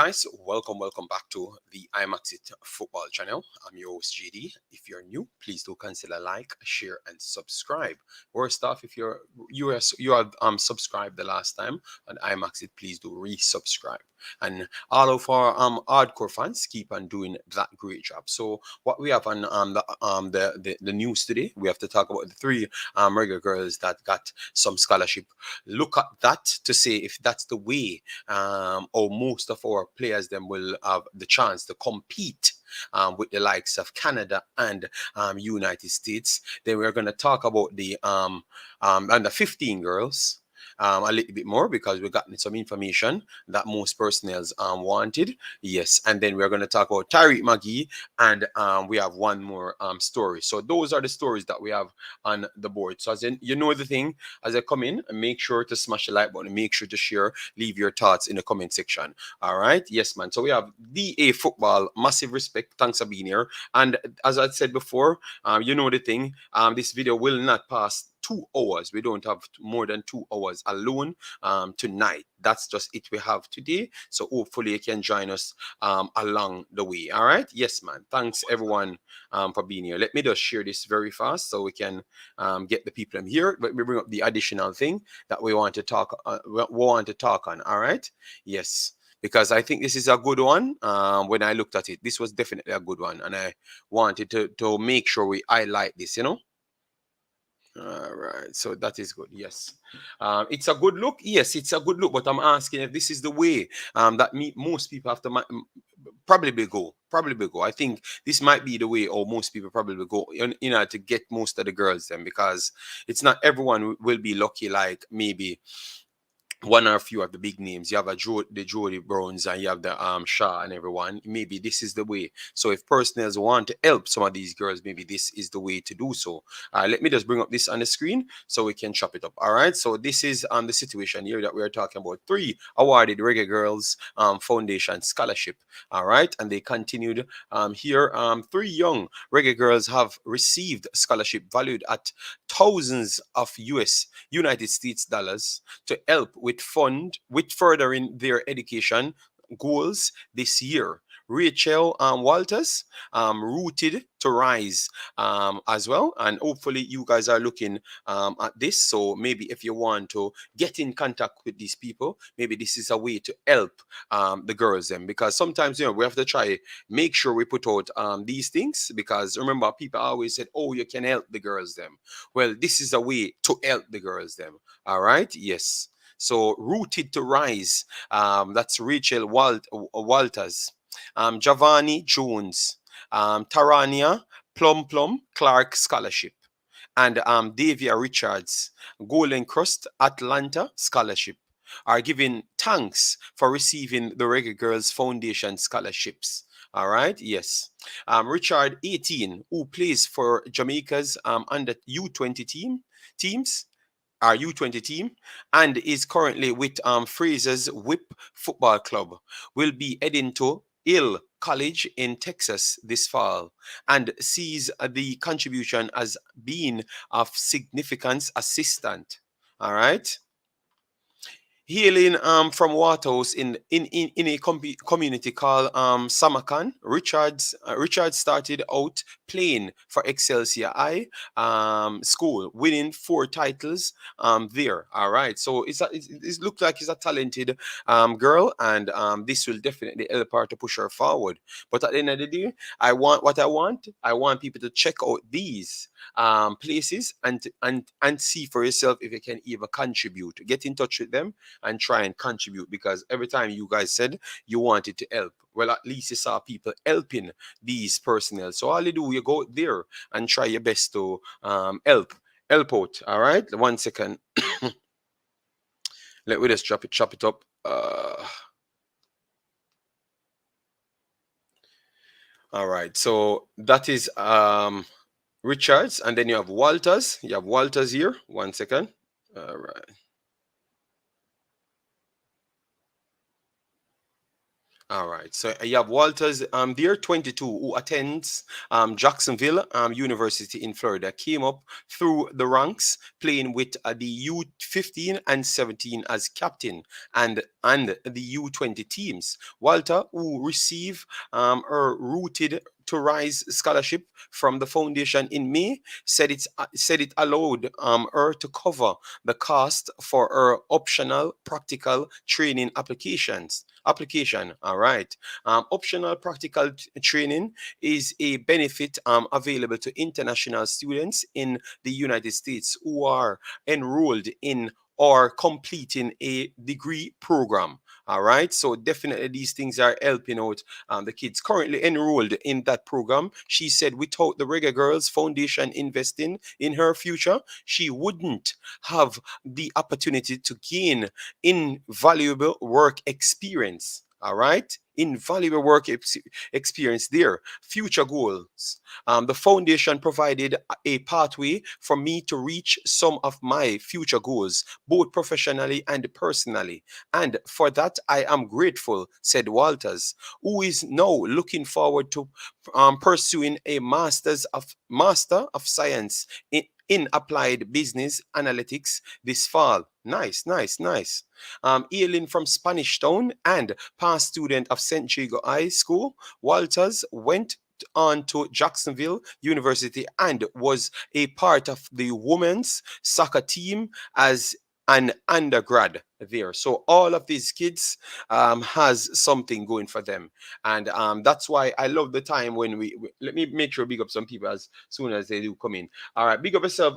guys, welcome back to the Imaxit Football channel. I'm your host JD. If you're new, please do consider like, share, and subscribe. Worst off, if you have subscribed the last time on Imaxit, please do resubscribe. And all of our hardcore fans keep on doing that great job. So what we have on the news today, we have to talk about the three Reggae girls that got some scholarship. Look at that to say if that's the way or most of our players then will have the chance to compete with the likes of Canada and United States. Then we're going to talk about the under 15 girls a little bit more because we got some information that most personnel wanted. Yes, and then we're going to talk about Tyreek Magee, and we have one more story. So those are the stories that we have on the board. So as in, you know the thing, as I come in, make sure to smash the like button, make sure to share, leave your thoughts in the comment section. All right, yes, man. So we have DA Football, massive respect, thanks for being here. And as I said before, you know the thing, this video will not pass 2 hours. We don't have more than 2 hours alone tonight. That's just it we have today. So hopefully you can join us along the way. All right. Yes, man. Thanks everyone for being here. Let me just share this very fast so we can get the people in here. But we bring up the additional thing that we want to talk on. All right. Yes. Because I think this is a good one. When I looked at it, this was definitely a good one. And I wanted to make sure we highlight this, you know. All right, so that is good. Yes, it's a good look. Yes, it's a good look. But I'm asking if this is the way that most people have to probably go. I think this might be the way, or most people probably go in order to get most of the girls then, because it's not everyone will be lucky. Like maybe one or a few of the big names. You have the Jody Browns and you have the Shaw and everyone. Maybe this is the way. So if personnels want to help some of these girls, maybe this is the way to do so. Let me just bring up this on the screen so we can chop it up. All right. So this is the situation here that we are talking about. 3 awarded Reggae Girls Foundation scholarship. All right. And they continued here. 3 young Reggae girls have received scholarship valued at thousands of United States dollars to help with furthering their education goals this year. Rachel Walters rooted to rise as well, and hopefully you guys are looking at this. So maybe if you want to get in contact with these people, maybe this is a way to help the girls then, because sometimes we have to try make sure we put out these things, because remember people always said, oh, you can help the girls them. Well, this is a way to help the girls them. All right. Yes. So rooted to rise, that's Rachel Walters, Giovanni Jones, Tarania Plum Clark Scholarship, and Davia Richards Golden Crust Atlanta Scholarship are giving thanks for receiving the Reggae Girls Foundation scholarships. All right, yes. Richard 18, who plays for Jamaica's under U20 teams, our U20 team, and is currently with Fraser's Whip Football Club, will be heading to Hill College in Texas this fall, and sees the contribution as being of significant assistant. All right. Hailing from Waterhouse in a community called Samakan, Richard started out playing for Excelsior High school, winning 4 titles there. All right, so it looks like he's a talented girl, and this will definitely help her to push her forward. But at the end of the day, I want people to check out these places and see for yourself if you can even contribute. Get in touch with them and try and contribute, because every time you guys said you wanted to help, well, at least you saw people helping these personnel. So all you do, you go there and try your best to help out. All right, 1 second. Let me just chop it up. All right, so that is Richards, and then you have Walters. You have Walters here. 1 second. All right. All right. So you have Walters there, 22, who attends Jacksonville University in Florida. Came up through the ranks, playing with the U-15 and 17 as captain and the U-20 teams. Walter, who received her rooted to rise scholarship from the foundation in May, said it allowed her to cover the cost for her optional practical training application. All right. Optional practical training is a benefit available to international students in the United States who are enrolled in or completing a degree program. All right. So definitely these things are helping out the kids currently enrolled in that program. She said without the Reggae Girls Foundation investing in her future, she wouldn't have the opportunity to gain invaluable work experience. All right. Invaluable work experience there. Future goals. The foundation provided a pathway for me to reach some of my future goals, both professionally and personally. And for that, I am grateful, said Walters, who is now looking forward to pursuing a Master of Science in Applied Business Analytics this fall. Nice, nice, nice. Hailing from Spanish Town and past student of St. Jago High School, Walters went on to Jacksonville University and was a part of the women's soccer team as an undergrad there. So all of these kids has something going for them, and that's why I love the time when let me make sure big up some people as soon as they do come in. All right, big up yourself,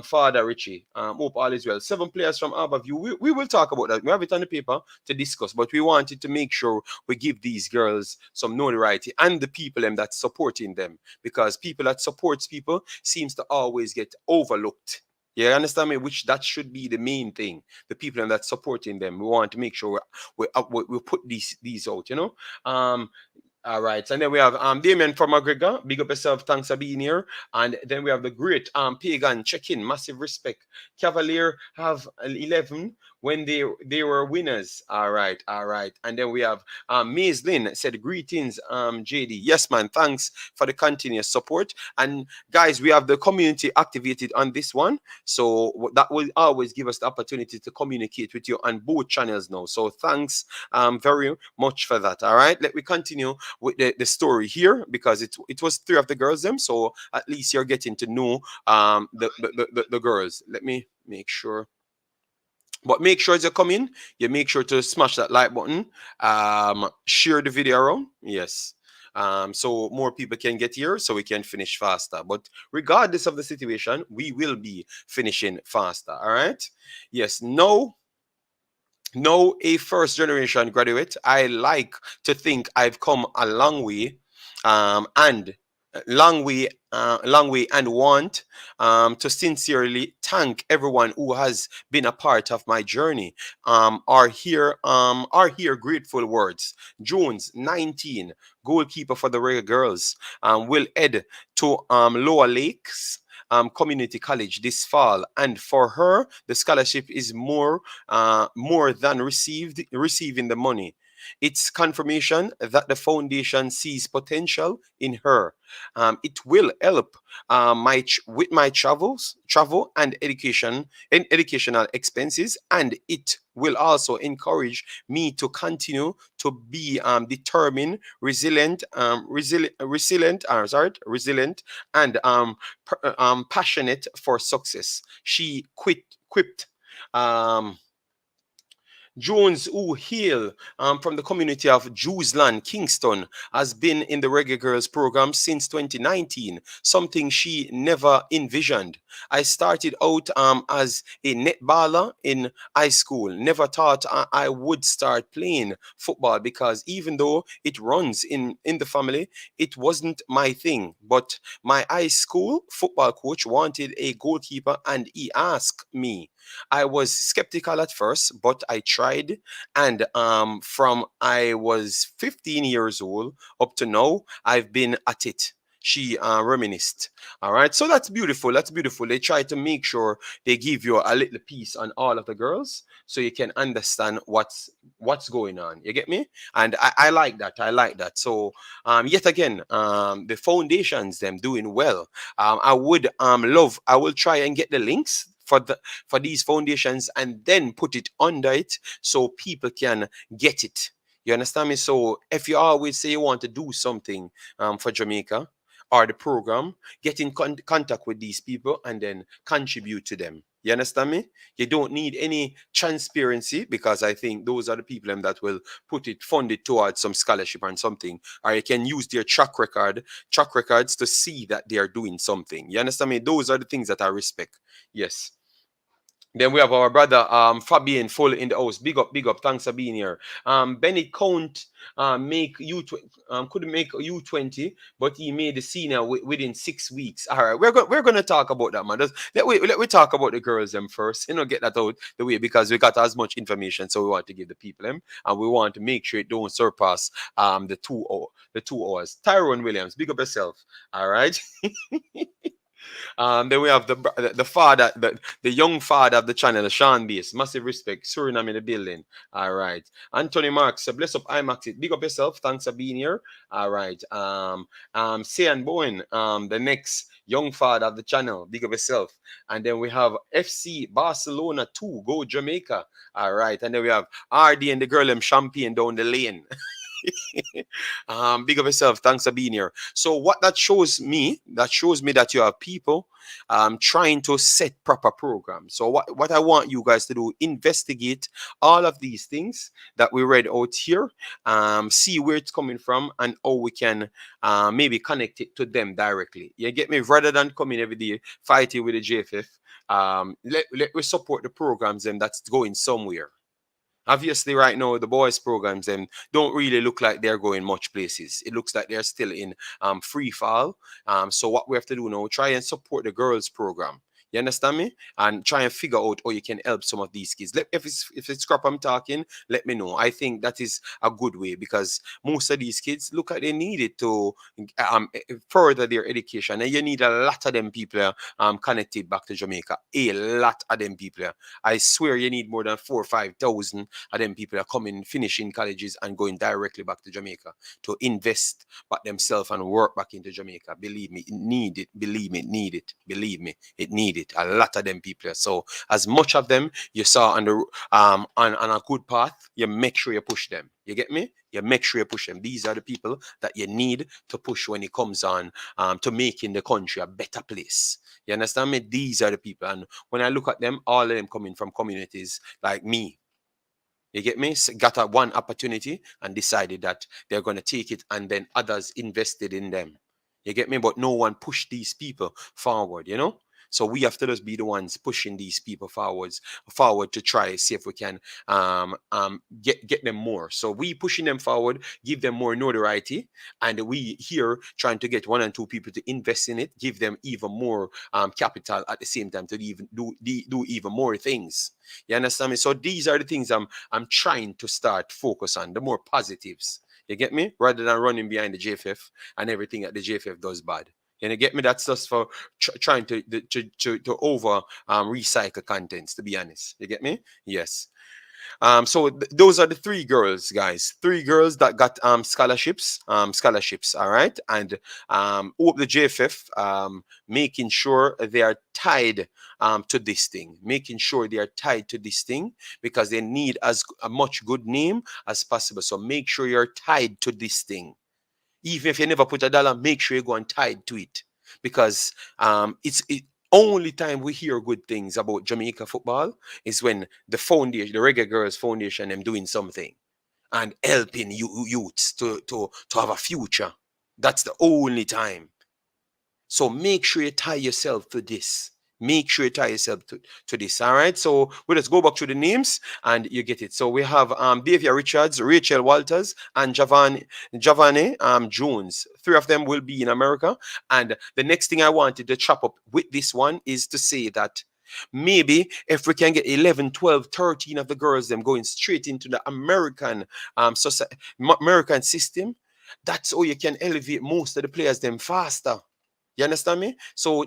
Father Richie. Hope all is well. 7 players from Harborview. We will talk about that. We have it on the paper to discuss, but we wanted to make sure we give these girls some notoriety and the people them that's supporting them, because people that supports people seems to always get overlooked. You understand me? Which that should be the main thing. The people that's supporting them. We want to make sure we put these out. All right, and then we have Damien from McGregor. Big up yourself, thanks for being here. And then we have the great Pagan check in, massive respect. Cavalier have 11 when they were winners. All right, all right. And then we have Maislin said greetings, JD. Yes, man. Thanks for the continuous support. And guys, we have the community activated on this one, so that will always give us the opportunity to communicate with you on both channels now. So thanks very much for that. All right, let me continue with the story here, because it was three of the girls them, so at least you're getting to know the girls. Let me make sure. But make sure as you come in, you make sure to smash that like button, share the video around. Yes. So more people can get here so we can finish faster. But regardless of the situation, we will be finishing faster. All right. Yes. No, a first generation graduate. I like to think I've come a long way, and long way, and want to sincerely thank everyone who has been a part of my journey. Are here grateful words. Jones, 19, goalkeeper for the Reggae Girls, will head to Lower Lakes Community College this fall, and for her, the scholarship is more than receiving the money. It's confirmation that the foundation sees potential in her. It will help with my travel and educational expenses, and it will also encourage me to continue to be determined, resilient, and passionate for success. She quipped. Um, Jones, who hail from the community of Jewsland, Kingston, has been in the Reggae Girls program since 2019, something she never envisioned. I started out as a netballer in high school. Never thought I would start playing football, because even though it runs in the family, it wasn't my thing. But my high school football coach wanted a goalkeeper, and he asked me. I was skeptical at first, but I tried. And from I was 15 years old up to now, I've been at it. she reminisced. All right, so that's beautiful. That's beautiful. They try to make sure they give you a little piece on all of the girls, so you can understand what's going on. You get me? And I like that. I like that. So yet again, the foundations them doing well. I would love. I will try and get the links for these foundations and then put it under it so people can get it. You understand me? So if you always say you want to do something for Jamaica or the program, get in contact with these people and then contribute to them. You understand me? You don't need any transparency, because I think those are the people that will put it, fund it towards some scholarship and something. Or you can use their track records to see that they are doing something. You understand me? Those are the things that I respect. Yes. Then we have our brother Fabian full in the house. Big up, big up. Thanks for being here. Benny Count make couldn't make U20, but he made the senior within 6 weeks. All right, we're gonna talk about that, man. Let we talk about the girls them first. Get that out the way, because we got as much information, so we want to give the people them, and we want to make sure it don't surpass the 2 hours. Tyrone Williams, big up yourself. All right. Then we have the father, the young father of the channel, Sean Base. Massive respect. Suriname in the building. All right. Anthony Marks, bless up Imaxit. Big up yourself. Thanks for being here. All right. Sian Bowen, the next young father of the channel. Big up yourself. And then we have FC Barcelona 2. Go Jamaica. All right. And then we have RD and the girl champagne down the lane. Big of yourself. Thanks for being here. So what that shows me that you have people trying to set proper programs. So what I want you guys to do, investigate all of these things that we read out here, see where it's coming from and how we can maybe connect it to them directly. You get me? Rather than coming every day fighting with the JFF, let we support the programs and that's going somewhere. Obviously, right now, the boys' programs don't really look like they're going much places. It looks like they're still in free fall. So what we have to do now, try and support the girls' program. You understand me? And try and figure out how you can help some of these kids. If it's crap I'm talking, let me know. I think that is a good way, because most of these kids look like they need it to further their education. And you need a lot of them people connected back to Jamaica. A lot of them people. I swear you need more than 4,000 or 5,000 of them people are coming, finishing colleges and going directly back to Jamaica to invest back themselves and work back into Jamaica. Believe me, it need it. Believe me, it need it. Believe me, it need it. A lot of them people. So as much of them you saw on the on a good path, you make sure you push them. You get me? You make sure you push them. These are the people that you need to push when it comes on to making the country a better place. You understand me? These are the people. And when I look at them, all of them coming from communities like me. You get me? Got a one opportunity and decided that they're going to take it, and then others invested in them. You get me? But no one pushed these people forward, So we have to just be the ones pushing these people forward to try see if we can get them more. So we pushing them forward, give them more notoriety, and we here trying to get 1 and 2 people to invest in it, give them even more capital at the same time to even do even more things. You understand me? So these are the things I'm trying to start focus on, the more positives. You get me? Rather than running behind the JFF and everything that the JFF does bad. You get me? That's just for trying to over recycle contents, to be honest. You get me? Yes. So those are the 3 girls, guys. 3 girls that got scholarships. All right. And hope the JFF making sure they are tied to this thing, because they need as much good name as possible. So make sure you're tied to this thing. Even if you never put a dollar, make sure you go and tied to it, because it's only time we hear good things about Jamaica football is when the foundation, the Reggae Girls Foundation, them doing something and helping youths to have a future. That's the only time. So make sure you tie yourself to this. Make sure you tie yourself to this. All right. So we'll just go back to the names and you get it. So we have Davia Richards, Rachel Walters, and Giovanni Jones. 3 of them will be in America. And the next thing I wanted to chop up with this one is to say that maybe if we can get 11, 12, 13 of the girls them going straight into the American American system, That's how you can elevate most of the players them faster. You understand me? So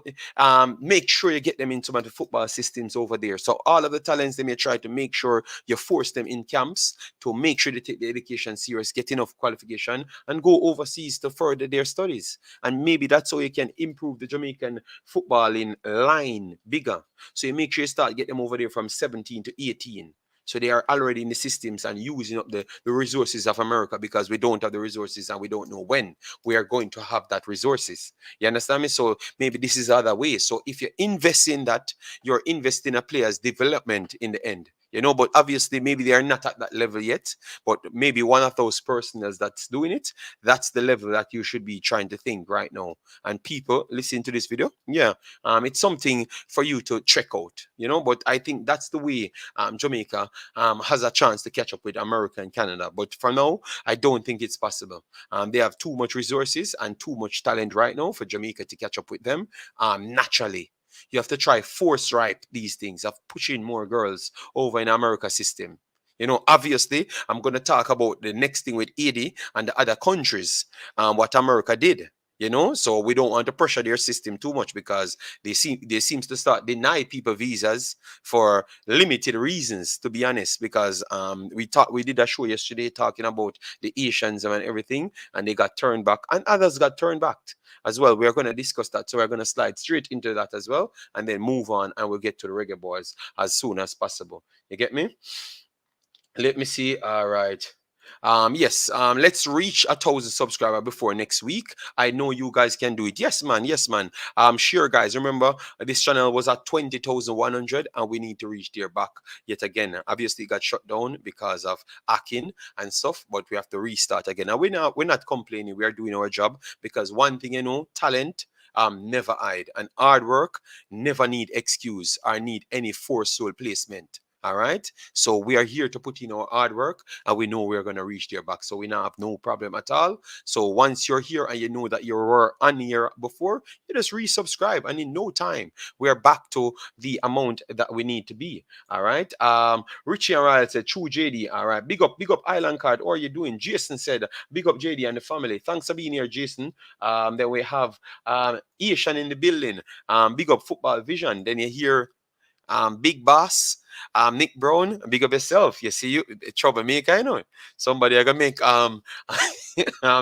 make sure you get them into some of the football systems over there. So all of the talents they may try to make sure you force them in camps to make sure they take the education serious, get enough qualification, and go overseas to further their studies. And maybe that's how you can improve the Jamaican footballing line bigger. So you make sure you start get them over there from 17 to 18. So they are already in the systems and using up the resources of America, because we don't have the resources and we don't know when we are going to have that resources. You understand me? So maybe this is other way. So if you invest in that, you're investing in a player's development in the end. You know, but obviously maybe they are not at that level yet. But maybe one of those personnel that's doing it, that's the level that you should be trying to think right now. And people listen to this video, yeah, it's something for you to check out. You know, but I think that's the way Jamaica has a chance to catch up with America and Canada. But for now, I don't think it's possible. They have too much resources and too much talent right now for Jamaica to catch up with them naturally. You have to try force right these things of pushing more girls over in America system. You know, obviously, I'm going to talk about the next thing with 80 and the other countries, what America did. You know, so we don't want to pressure their system too much, because they seems to start deny people visas for limited reasons. To be honest, because we did a show yesterday talking about the Asians and everything, and they got turned back, and others got turned back as well. We're going to discuss that, so we're going to slide straight into that as well, and then move on, and we'll get to the Reggae Boys as soon as possible. You get me? Let me see. All right. Yes, let's reach 1,000 subscribers before next week. I know you guys can do it. Yes, man. Yes, man. Sure, guys. Remember, this channel was at 20,100, and we need to reach there back yet again. Obviously, it got shut down because of hacking and stuff, but we have to restart again. And we're not complaining. We are doing our job, because one thing you know, talent never hide, and hard work never need excuse or need any forced soul placement. All right. So we are here to put in our hard work, and we know we're going to reach there back. So we now have no problem at all. So once you're here and you know that you were on here before, you just resubscribe, and in no time we're back to the amount that we need to be. All right. Richie and Ryle said, true JD. All right. Big up Island Card. How are you doing? Jason said, big up JD and the family. Thanks for being here, Jason. Then we have Asian in the building. Big up Football Vision. Then you hear Big Boss, Nick Brown, big up yourself. You see, you troublemaker, I know. Somebody I gonna make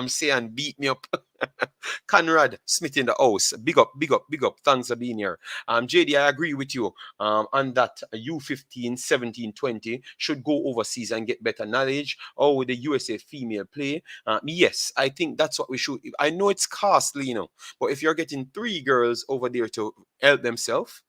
say and beat me up. Conrad Smith in the house. Big up, big up, big up. Thanks for being here. JD, I agree with you on that. U-15, 17, 20 should go overseas and get better knowledge. Oh, the USA female play. Yes, I think that's what we should. I know it's costly, you know, but if you're getting 3 girls over there to help themselves,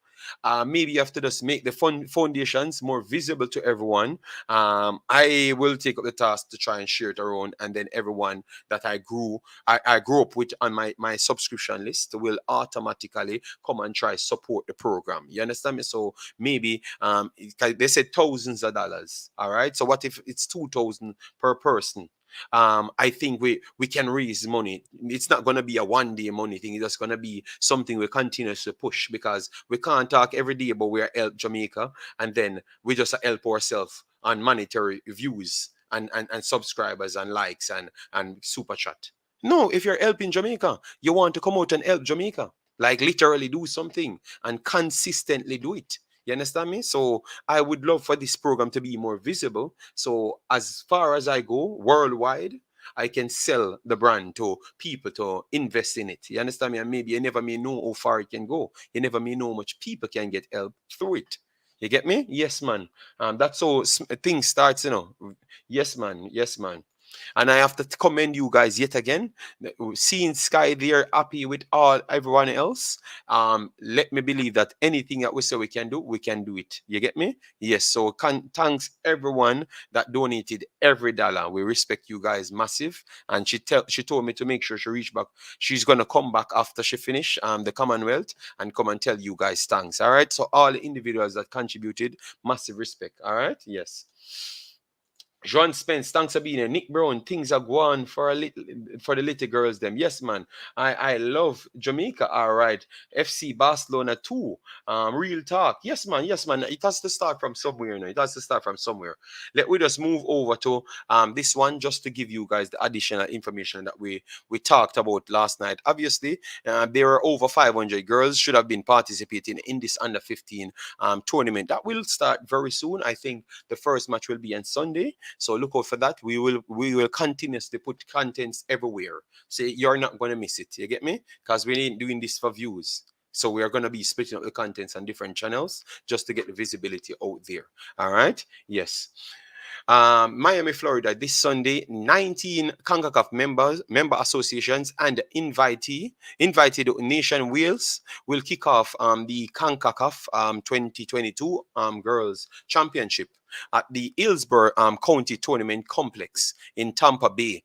maybe you have to just make the foundations more visible to everyone. I will take up the task to try and share it around, and then everyone that I grew up with on my subscription list will automatically come and try support the program. You understand me? So maybe they said thousands of dollars. All right. So what if it's 2,000 per person? I think we can raise money. It's not going to be a one-day money thing. It's just going to be something we continuously push, because we can't talk every day about we are help Jamaica and then we just help ourselves on monetary views and subscribers and likes and super chat. No, if you're helping Jamaica, you want to come out and help Jamaica. Like literally do something and consistently do it. You understand me? So I would love for this program to be more visible. So as far as I go worldwide, I can sell the brand to people to invest in it. You understand me? And maybe you never may know how far it can go. You never may know how much people can get help through it. You get me? Yes, man. That's how things starts, you know. Yes, man. Yes, man. And I have to commend you guys yet again. Seeing Sky there happy with everyone else. Let me believe that anything that we say we can do it. You get me? Yes. So thanks everyone that donated every dollar. We respect you guys massive. And she told me to make sure she reach back. She's gonna come back after she finish the Commonwealth and come and tell you guys thanks. All right. So all the individuals that contributed, massive respect. All right. Yes. John Spence, thanks for being here. Nick Brown, things are going for for the little girls. Them, yes, man. I love Jamaica. All right, FC Barcelona too. Real talk. Yes, man. Yes, man. It has to start from somewhere. You know, it has to start from somewhere. Let we just move over to this one just to give you guys the additional information that we talked about last night. Obviously, there are over 500 girls should have been participating in this under 15 tournament that will start very soon. I think the first match will be on Sunday, so look out for that. We will continuously put contents everywhere. So you're not gonna miss it. You get me? Because we ain't doing this for views. So we are gonna be splitting up the contents on different channels just to get the visibility out there. All right. Yes. Miami, Florida, this Sunday, 19 Concacaf member associations and invited nation Wales will kick off the Concacaf 2022 Girls Championship at the Hillsborough County Tournament Complex in Tampa Bay,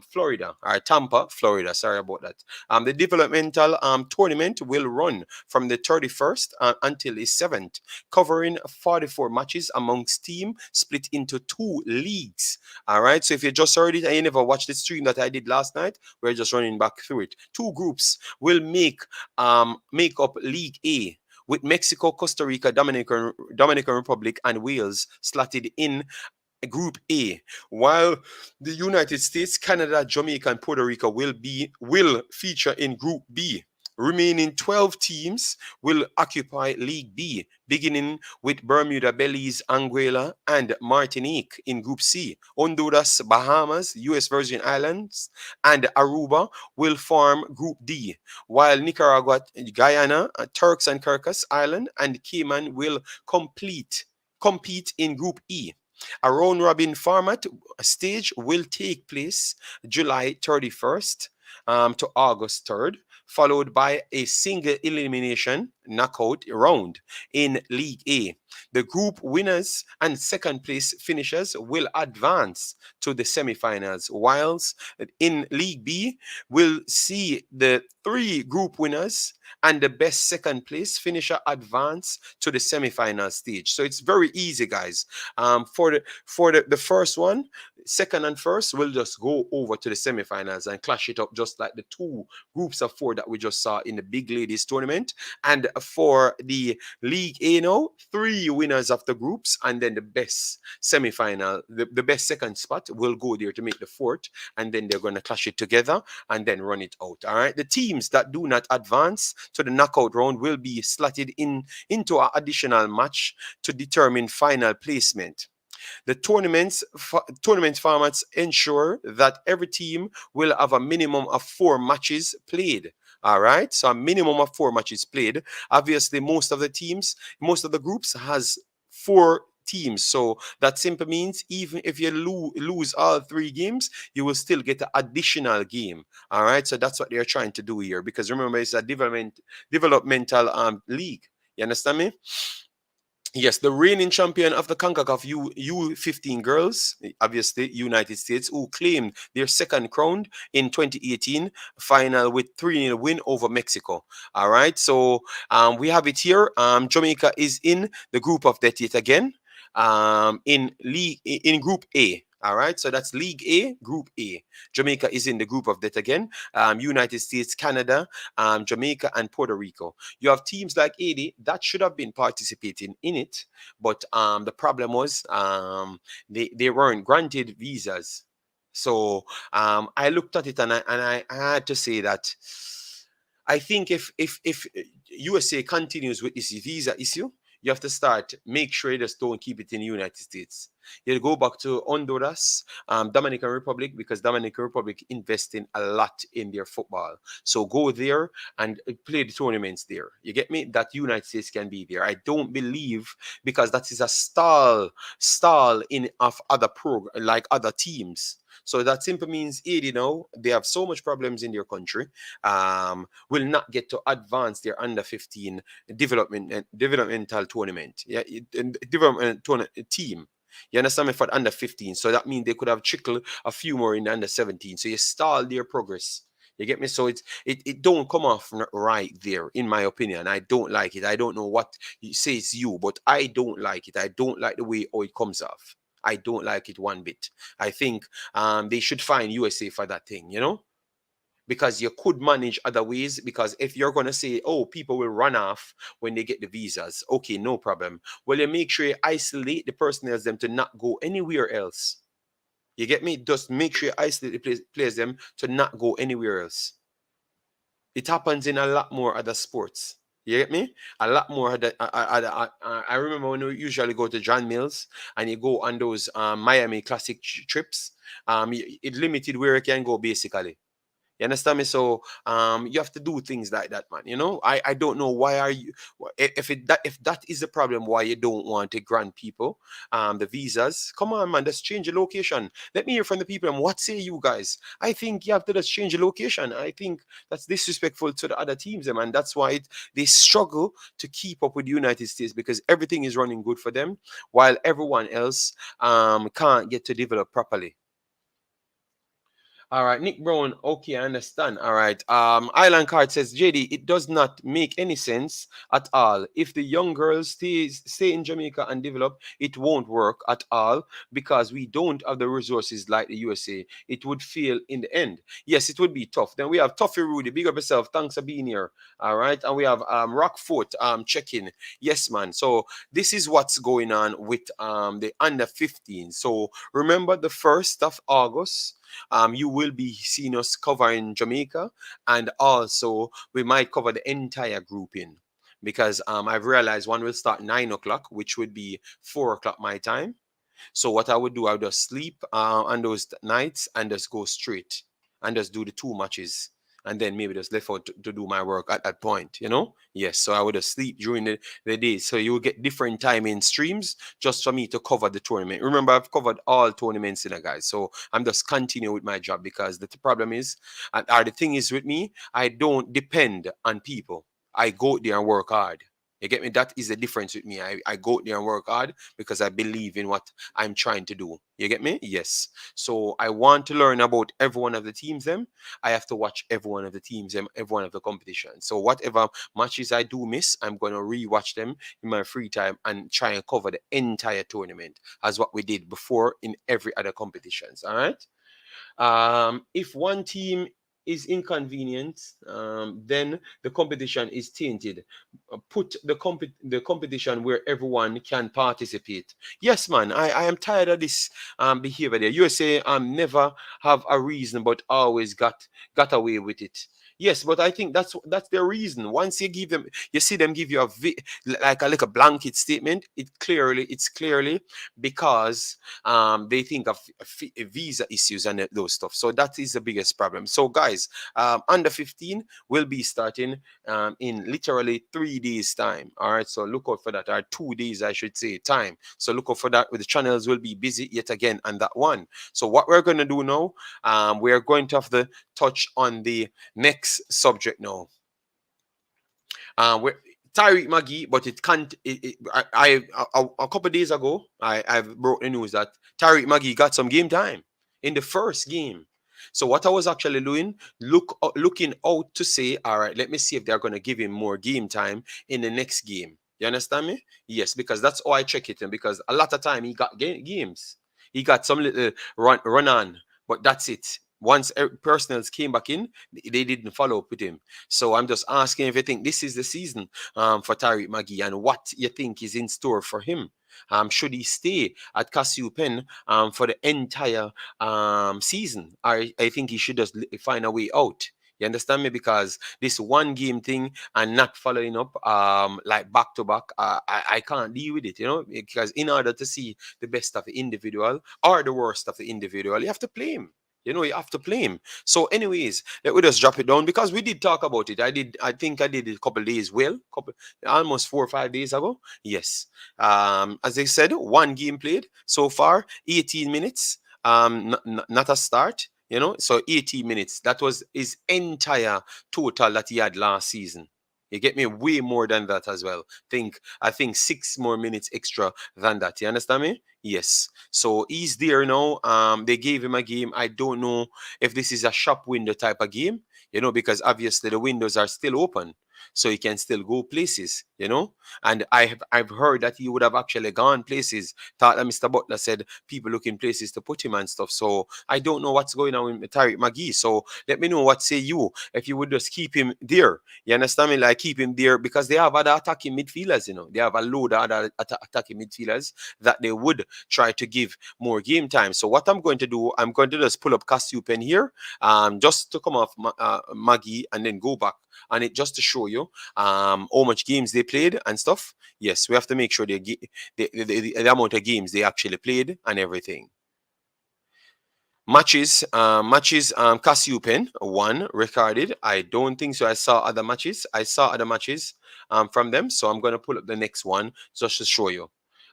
Florida, or Tampa, Florida. Sorry about that. The developmental tournament will run from the 31st until the 7th, covering 44 matches amongst team split into two leagues. All right. So if you just heard it and you never watched the stream that I did last night, we're just running back through it. Two groups will make up League A, with Mexico, Costa Rica, Dominican Republic, and Wales slotted in Group A, while the United States, Canada, Jamaica, and Puerto Rico will feature in Group B. Remaining 12 teams will occupy League B, beginning with Bermuda, Belize, Anguilla, and Martinique in Group C. Honduras, Bahamas, US Virgin Islands, and Aruba will form Group D, while Nicaragua, Guyana, Turks and Caicos Island, and Cayman will compete in Group E. A round robin format stage will take place July 31st to August 3rd, followed by a single elimination knockout round in League A. The group winners and second place finishers will advance to the semifinals, whilst in League B, we'll see the three group winners and the best second place finisher advance to the semifinal stage. So it's very easy, guys. For the first one, second and first will just go over to the semifinals and clash it up just like the two groups of four that we just saw in the big ladies tournament. And for the League A now, three winners of the groups and then the best semifinal, the best second spot will go there to make the fourth, and then they're going to clash it together and then run it out. All right. The teams that do not advance to the knockout round will be slotted into an additional match to determine final placement. The tournament formats ensure that every team will have a minimum of 4 matches played. All right, so a minimum of 4 matches played. Obviously, most of the groups has 4 teams. So that simply means even if you lose all 3 games, you will still get an additional game. All right, so that's what they're trying to do here, because remember, it's a developmental league. You understand me? Yes, the reigning champion of the CONCACAF U15 girls, obviously United States, who claimed their second crown in 2018 final with 3-0 win over Mexico. All right, so we have it here. Jamaica is in the group of death yet again. In Group A. All right, so that's League A, Group A. Jamaica is in the group of death again. United States, Canada, Jamaica, and Puerto Rico. You have teams like 80 that should have been participating in it, but the problem was they weren't granted visas. So I looked at it and I had to say that I think if USA continues with this visa issue, you have to make sure you just don't keep it in the United States. You go back to Honduras, Dominican Republic, because Dominican Republic investing a lot in their football. So go there and play the tournaments there. You get me? That United States can be there. I don't believe, because that is a stall in of other like other teams. So that simply means 80 now, they have so much problems in their country, will not get to advance their under 15 developmental tournament. Yeah, development team. You understand me, for under 15. So that means they could have trickled a few more in the under 17. So you stall their progress. You get me? So it don't come off right there, in my opinion. I don't like it. I don't know what says you, but I don't like it. I don't like the way how it comes off. I don't like it one bit. I think they should fine USA for that thing, you know, because you could manage other ways. Because if you're going to say, oh, people will run off when they get the visas, okay, no problem. Well, you make sure you isolate the personnel them to not go anywhere else. You get me? Just make sure you isolate the players them to not go anywhere else. It happens in a lot more other sports. You get me? A lot more other. I remember when we usually go to John Mills and you go on those Miami Classic trips. It limited where you can go basically. You understand me? So you have to do things like that, man. You know, I don't know why are you if that is the problem why you don't want to grant people the visas. Come on, man, just change the location. Let me hear from the people and what say you guys? I think you have to just change the location. I think that's disrespectful to the other teams, man. That's why they struggle to keep up with the United States because everything is running good for them while everyone else can't get to develop properly. All right, Nick Brown. Okay, I understand. All right. Island Card says, JD, it does not make any sense at all. If the young girls stay in Jamaica and develop, it won't work at all because we don't have the resources like the USA. It would fail in the end. Yes, it would be tough. Then we have Toffee Rudy. Big up yourself. Thanks for being here. All right. And we have Rockfoot check-in. Yes, man. So this is what's going on with the under 15. So remember the 1st of August you will be seeing us covering Jamaica, and also we might cover the entire grouping because I've realized one will start 9 o'clock, which would be 4 o'clock my time. So what I would do, I would just sleep on those nights and just go straight and just do the 2 matches. And then maybe just left out to do my work at that point, you know? Yes. So I would just sleep during the day. So you will get different timing streams just for me to cover the tournament. Remember, I've covered all tournaments in a guys. So I'm just continuing with my job because the problem is, or the thing is with me, I don't depend on people. I go there and work hard. You get me? That is the difference with me. I go there and work hard because I believe in what I'm trying to do. You get me? Yes. So I want to learn about every one of the teams them. I have to watch every one of the teams them, every one of the competitions. So whatever matches I do miss, I'm going to rewatch them in my free time and try and cover the entire tournament as what we did before in every other competitions. All right. If one team is inconvenient, then the competition is tainted. Put the competition where everyone can participate. Yes, man, I am tired of this behavior there. USA never have a reason, but always got away with it. Yes, but I think that's their reason. Once you give them, you see them give you like a blanket statement. It's clearly because they think of visa issues and those stuff. So that is the biggest problem. So guys, under 15 will be starting in literally 3 days time. All right, so look out for that, or 2 days I should say time. So look out for that. The channels will be busy yet again on that one. So what we're going to do now, we're going to have to touch on the next subject now. We're Tyreek Magee, but it can't. A couple of days ago, I've broke the news that Tyreek Magee got some game time in the first game. So what I was actually doing, looking out to say, all right, let me see if they're going to give him more game time in the next game. You understand me? Yes, because that's how I check it. And because a lot of time he got games, he got some little run on, but that's it. Once personals came back in, they didn't follow up with him. So I'm just asking if you think this is the season for Tyreek Magee and what you think is in store for him. Should he stay at Casio Pen for the entire season? I think he should just find a way out. You understand me? Because this one game thing and not following up like back to back, I can't deal with it, you know, because in order to see the best of the individual or the worst of the individual, you have to play him. You know, you have to play him. So, anyways, let me just drop it down because we did talk about it. I think I did it a couple of days, almost 4 or 5 days ago. Yes. As I said, one game played so far, 18 minutes. Not a start, you know. So 18 minutes. That was his entire total that he had last season. You get me? Way more than that as well. I think 6 more minutes extra than that. You understand me? Yes. So he's there now. They gave him a game. I don't know if this is a shop window type of game, you know, because obviously the windows are still open. so he can still go places, you know. And I've heard that he would have actually gone places. Thought that Mr. Butler said people looking places to put him and stuff. So I don't know what's going on with Tyreek Magee. So let me know what say you, if you would just keep him there. You understand me? Like keep him there because they have other attacking midfielders, you know. They have a load of other attacking midfielders that they would try to give more game time. So what I'm going to do, I'm going to just pull up Cassiopen here, just to come off Magee and then go back on it just to show you how much games they played and stuff. Yes, we have to make sure the amount of games they actually played and everything. Matches, Cassiopen, one recorded. I don't think so. I saw other matches. From them. So I'm going to pull up the next one just to show you.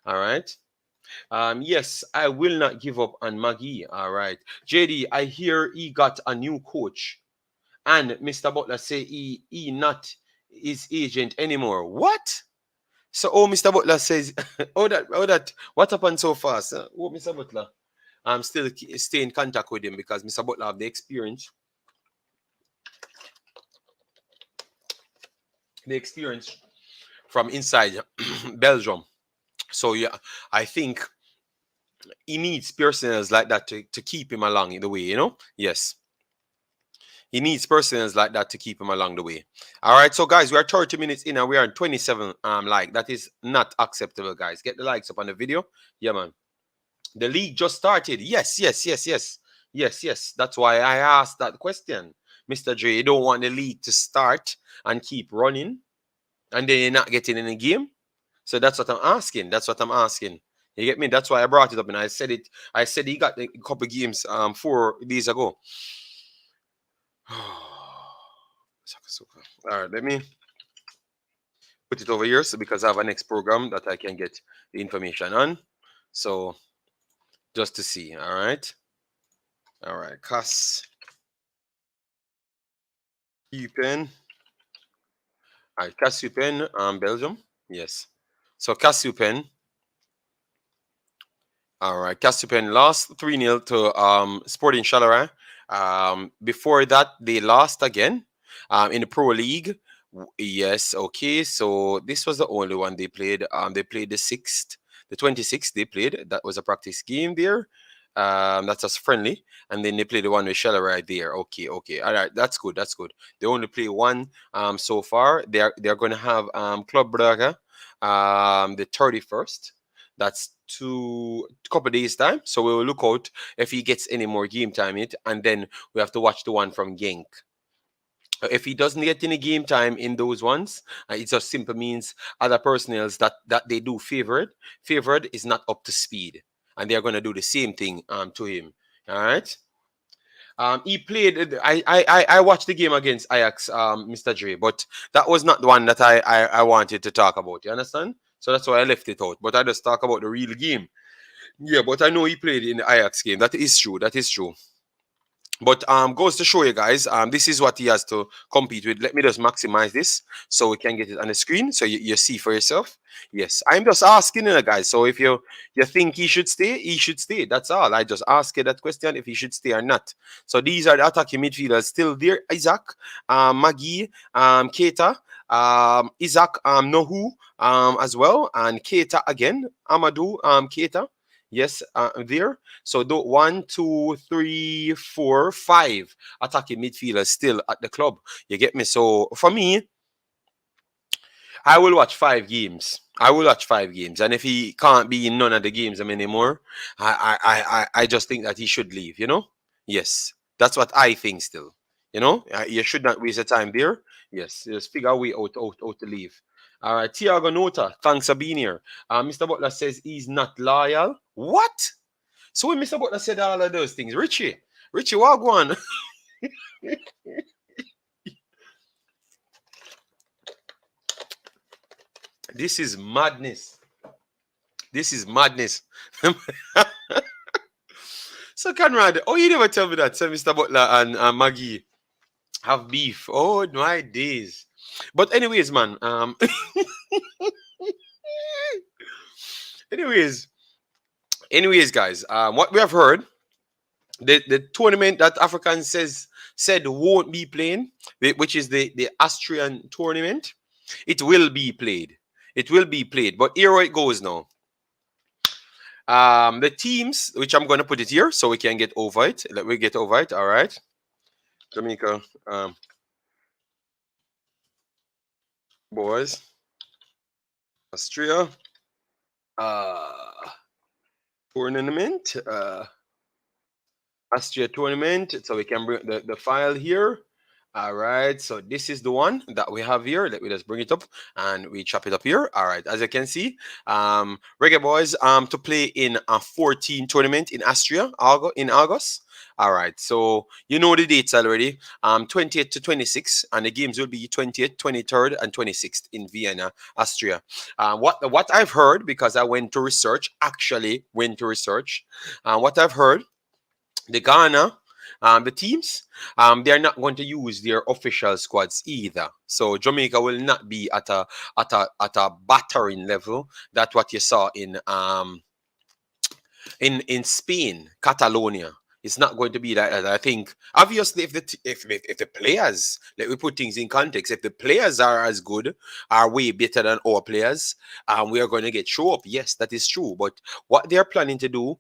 All right. Yes, I will not give up on Magee. All right. JD, I hear he got a new coach. And Mr. Butler say he not his agent anymore. What? So, Mr. Butler says, what happened so fast? Mr. Butler. I'm still stay in contact with him because Mr. Butler have the experience from inside Belgium. So yeah, I think he needs personnel like that to keep him along the way, you know? Yes. He needs persons like that to keep him along the way. All right, so guys, we are 30 minutes in and we are on 27 like. That is not acceptable, guys. Get the likes up on the video. Yeah, man. The league just started. Yes. That's why I asked that question. Mr. J, you don't want the league to start and keep running and then you're not getting in the game. So that's what I'm asking. You get me? That's why I brought it up and I said it. I said he got a couple games 4 days ago. All right, let me put it over here so because I have a next program that I can get the information on. So just to see, all right. Cassiopen. All right, Cassiopen, Belgium. Yes. So Cassiopen. All right, Cassiopen lost 3-0 to Sporting Charleroi. Before that, they lost again in the Pro League. Yes, okay. So this was the only one they played. They played the 26th. They played. That was a practice game there. That's just friendly, and then they played the one with Shella right there. Okay. All right, that's good. They only play one so far. They're going to have Club Braga the 31st. That's couple days time. So we will look out if he gets any more game time in it, and then we have to watch the one from Genk. If he doesn't get any game time in those ones, it just simply means other personnels that they do favored is not up to speed, and they are going to do the same thing to him. All right. He played. I watched the game against Ajax, Mr. Dre, but that was not the one that I wanted to talk about. You understand? So that's why I left it out. But I just talk about the real game. Yeah, but I know he played in the Ajax game. That is true. But goes to show you guys, this is what he has to compete with. Let me just maximize this so we can get it on the screen so you see for yourself. Yes, I'm just asking you guys. So if you think he should stay, he should stay. That's all. I just ask you that question if he should stay or not. So these are the attacking midfielders still there. Isaac, Magee, Keita, Isaac, Nohu as well, and Keita again, Amadou, Keita. Yes, there. So the 1, 2, 3, 4, 5 attacking midfielders still at the club. You get me? So for me, I will watch 5 games. And if he can't be in none of the games anymore, I just think that he should leave. You know? Yes, that's what I think. Still, you know, you should not waste the time there. Yes, just figure a way out to leave. All right, Tiago Nota, thanks for being here. Mr. Butler says he's not loyal. What? So when Mr. Butler said all of those things, Richie, Wagwan. This is madness. So Conrad, you never tell me that. So Mr. Butler and Magee have beef. Oh my days. But anyways, man. Anyways, guys. What we have heard, the tournament that African says said won't be playing, which is the Austrian tournament. It will be played. It will be played. But here it goes now. The teams, which I'm going to put it here so we can get over it. Let me get over it. All right. Jamaica boys, Austria uh, tournament. Austria tournament. So we can bring the file here. All right, so this is the one that we have here. Let me just bring it up and we chop it up here. All right, as you can see, Reggae Boyz to play in a 14 tournament in Austria in August. All right, so you know the dates already. 20th to 26th, and the games will be 20th, 23rd, and 26th in Vienna, Austria. What I've heard, because I went to research, actually went to research, what I've heard, the Ghana, the teams, they're not going to use their official squads either. So Jamaica will not be at a battering level. That's what you saw in Spain, Catalonia. It's not going to be that. I think obviously if the players, let me put things in context, if the players are as good, are way better than our players, we are going to get show up. Yes, that is true. But what they're planning to do,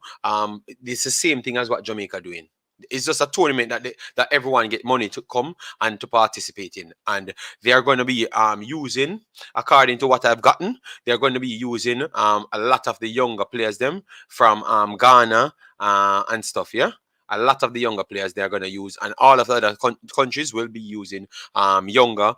it's the same thing as what Jamaica doing. It's just a tournament that everyone get money to come and to participate in, and they are going to be using, according to what I've gotten, they're going to be using a lot of the younger players them from Ghana and stuff. Yeah, a lot of the younger players they're going to use, and all of the other countries will be using younger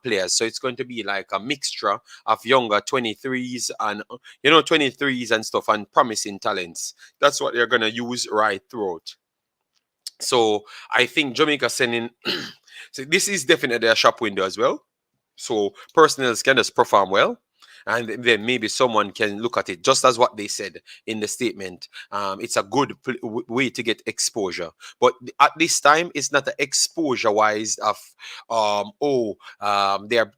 players. So it's going to be like a mixture of younger 23s and 23s and stuff, and promising talents. That's what they're going to use right throughout. So I think Jamaica sending so this is definitely a shop window as well. So personnel can just perform well, and then maybe someone can look at it just as what they said in the statement. It's a good way to get exposure, but at this time, it's not the exposure wise of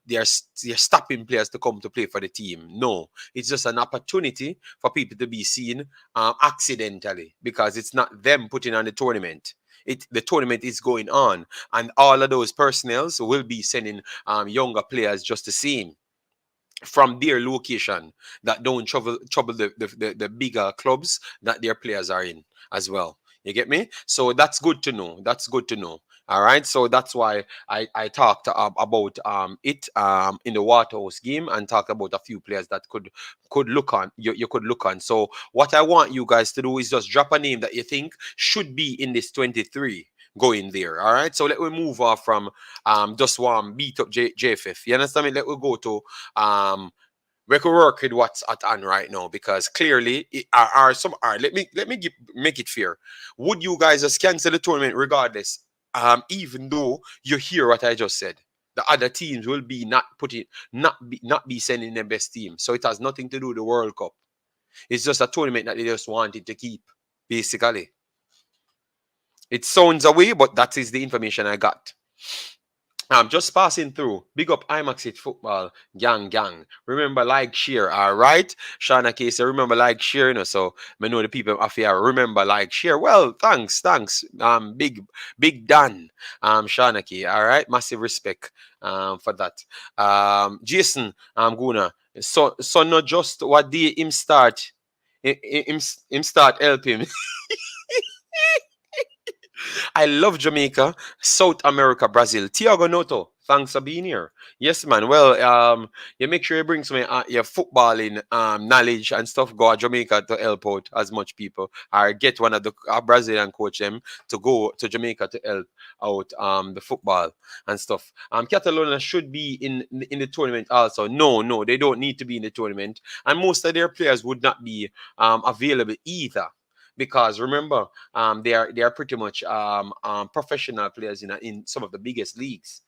they're stopping players to come to play for the team. No, it's just an opportunity for people to be seen accidentally, because it's not them putting on the tournament. The tournament is going on, and all of those personnels will be sending younger players just the same from their location, that don't trouble the bigger clubs that their players are in as well. You get me? So that's good to know. That's good to know. All right. So that's why I talked about it in the Waterhouse game, and talked about a few players that could look on you could look on. So what I want you guys to do is just drop a name that you think should be in this 23 going there. All right. So let me move off from just one beat up JFF. You understand me? Let me go to we could work with what's at hand right now, because clearly let me make it fair. Would you guys just cancel the tournament regardless? Even though you hear what I just said, the other teams will be not be sending their best team. So it has nothing to do with the World Cup. It's just a tournament that they just wanted to keep, basically. It sounds away, but that is the information I got. Just passing through. Big up Imaxit Football, gang. Remember, like, share, all right? Shana Casey, remember, like, share, so I know the people of here. Remember, like, share. Well, thanks. Big Dan, Shana K, all right? Massive respect for that. Jason, Guna, so not just what day him start, him start help him. I love Jamaica, South America, Brazil. Tiago Noto, thanks for being here. Yes, man. Well, you make sure you bring some your footballing knowledge and stuff. Go to Jamaica to help out as much people, or get one of the Brazilian coach them to go to Jamaica to help out the football and stuff. Catalonia should be in the tournament also. No, they don't need to be in the tournament, and most of their players would not be available either, because remember, they are pretty much professional players in some of the biggest leagues.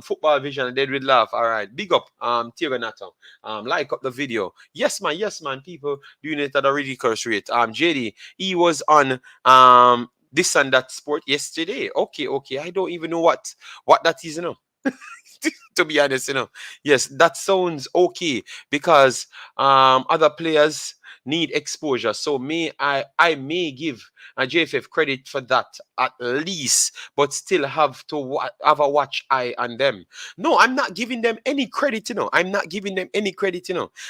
Football Vision, they would laugh. All right, big up, Tiago Nato. Like up the video. Yes, man. People doing it at a ridiculous rate. JD, he was on this and that sport yesterday. Okay. I don't even know what that is, to be honest, yes, that sounds okay, because other players need exposure. So I may give a JFF credit for that at least, but still have to have a watch eye on them. No, I'm not giving them any credit, I'm not giving them any credit,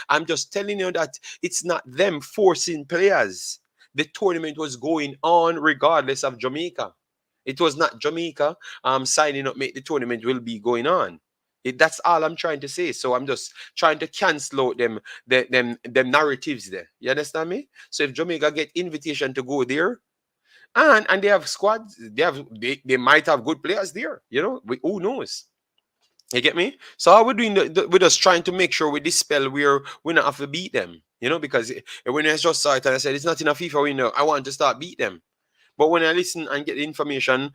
I'm just telling you that it's not them forcing players. The tournament was going on regardless of Jamaica. It was not Jamaica signing up, make the tournament will be going on. That's all I'm trying to say. So I'm just trying to cancel out them narratives there. You understand me? So if Jamaica get invitation to go there, and they have squads, they might have good players there. Who knows? You get me? So how we're doing, we're just trying to make sure with this spell we not have to beat them. Because when I just saw it and I said it's not enough FIFA window, I want to start beat them. But when I listen and get the information,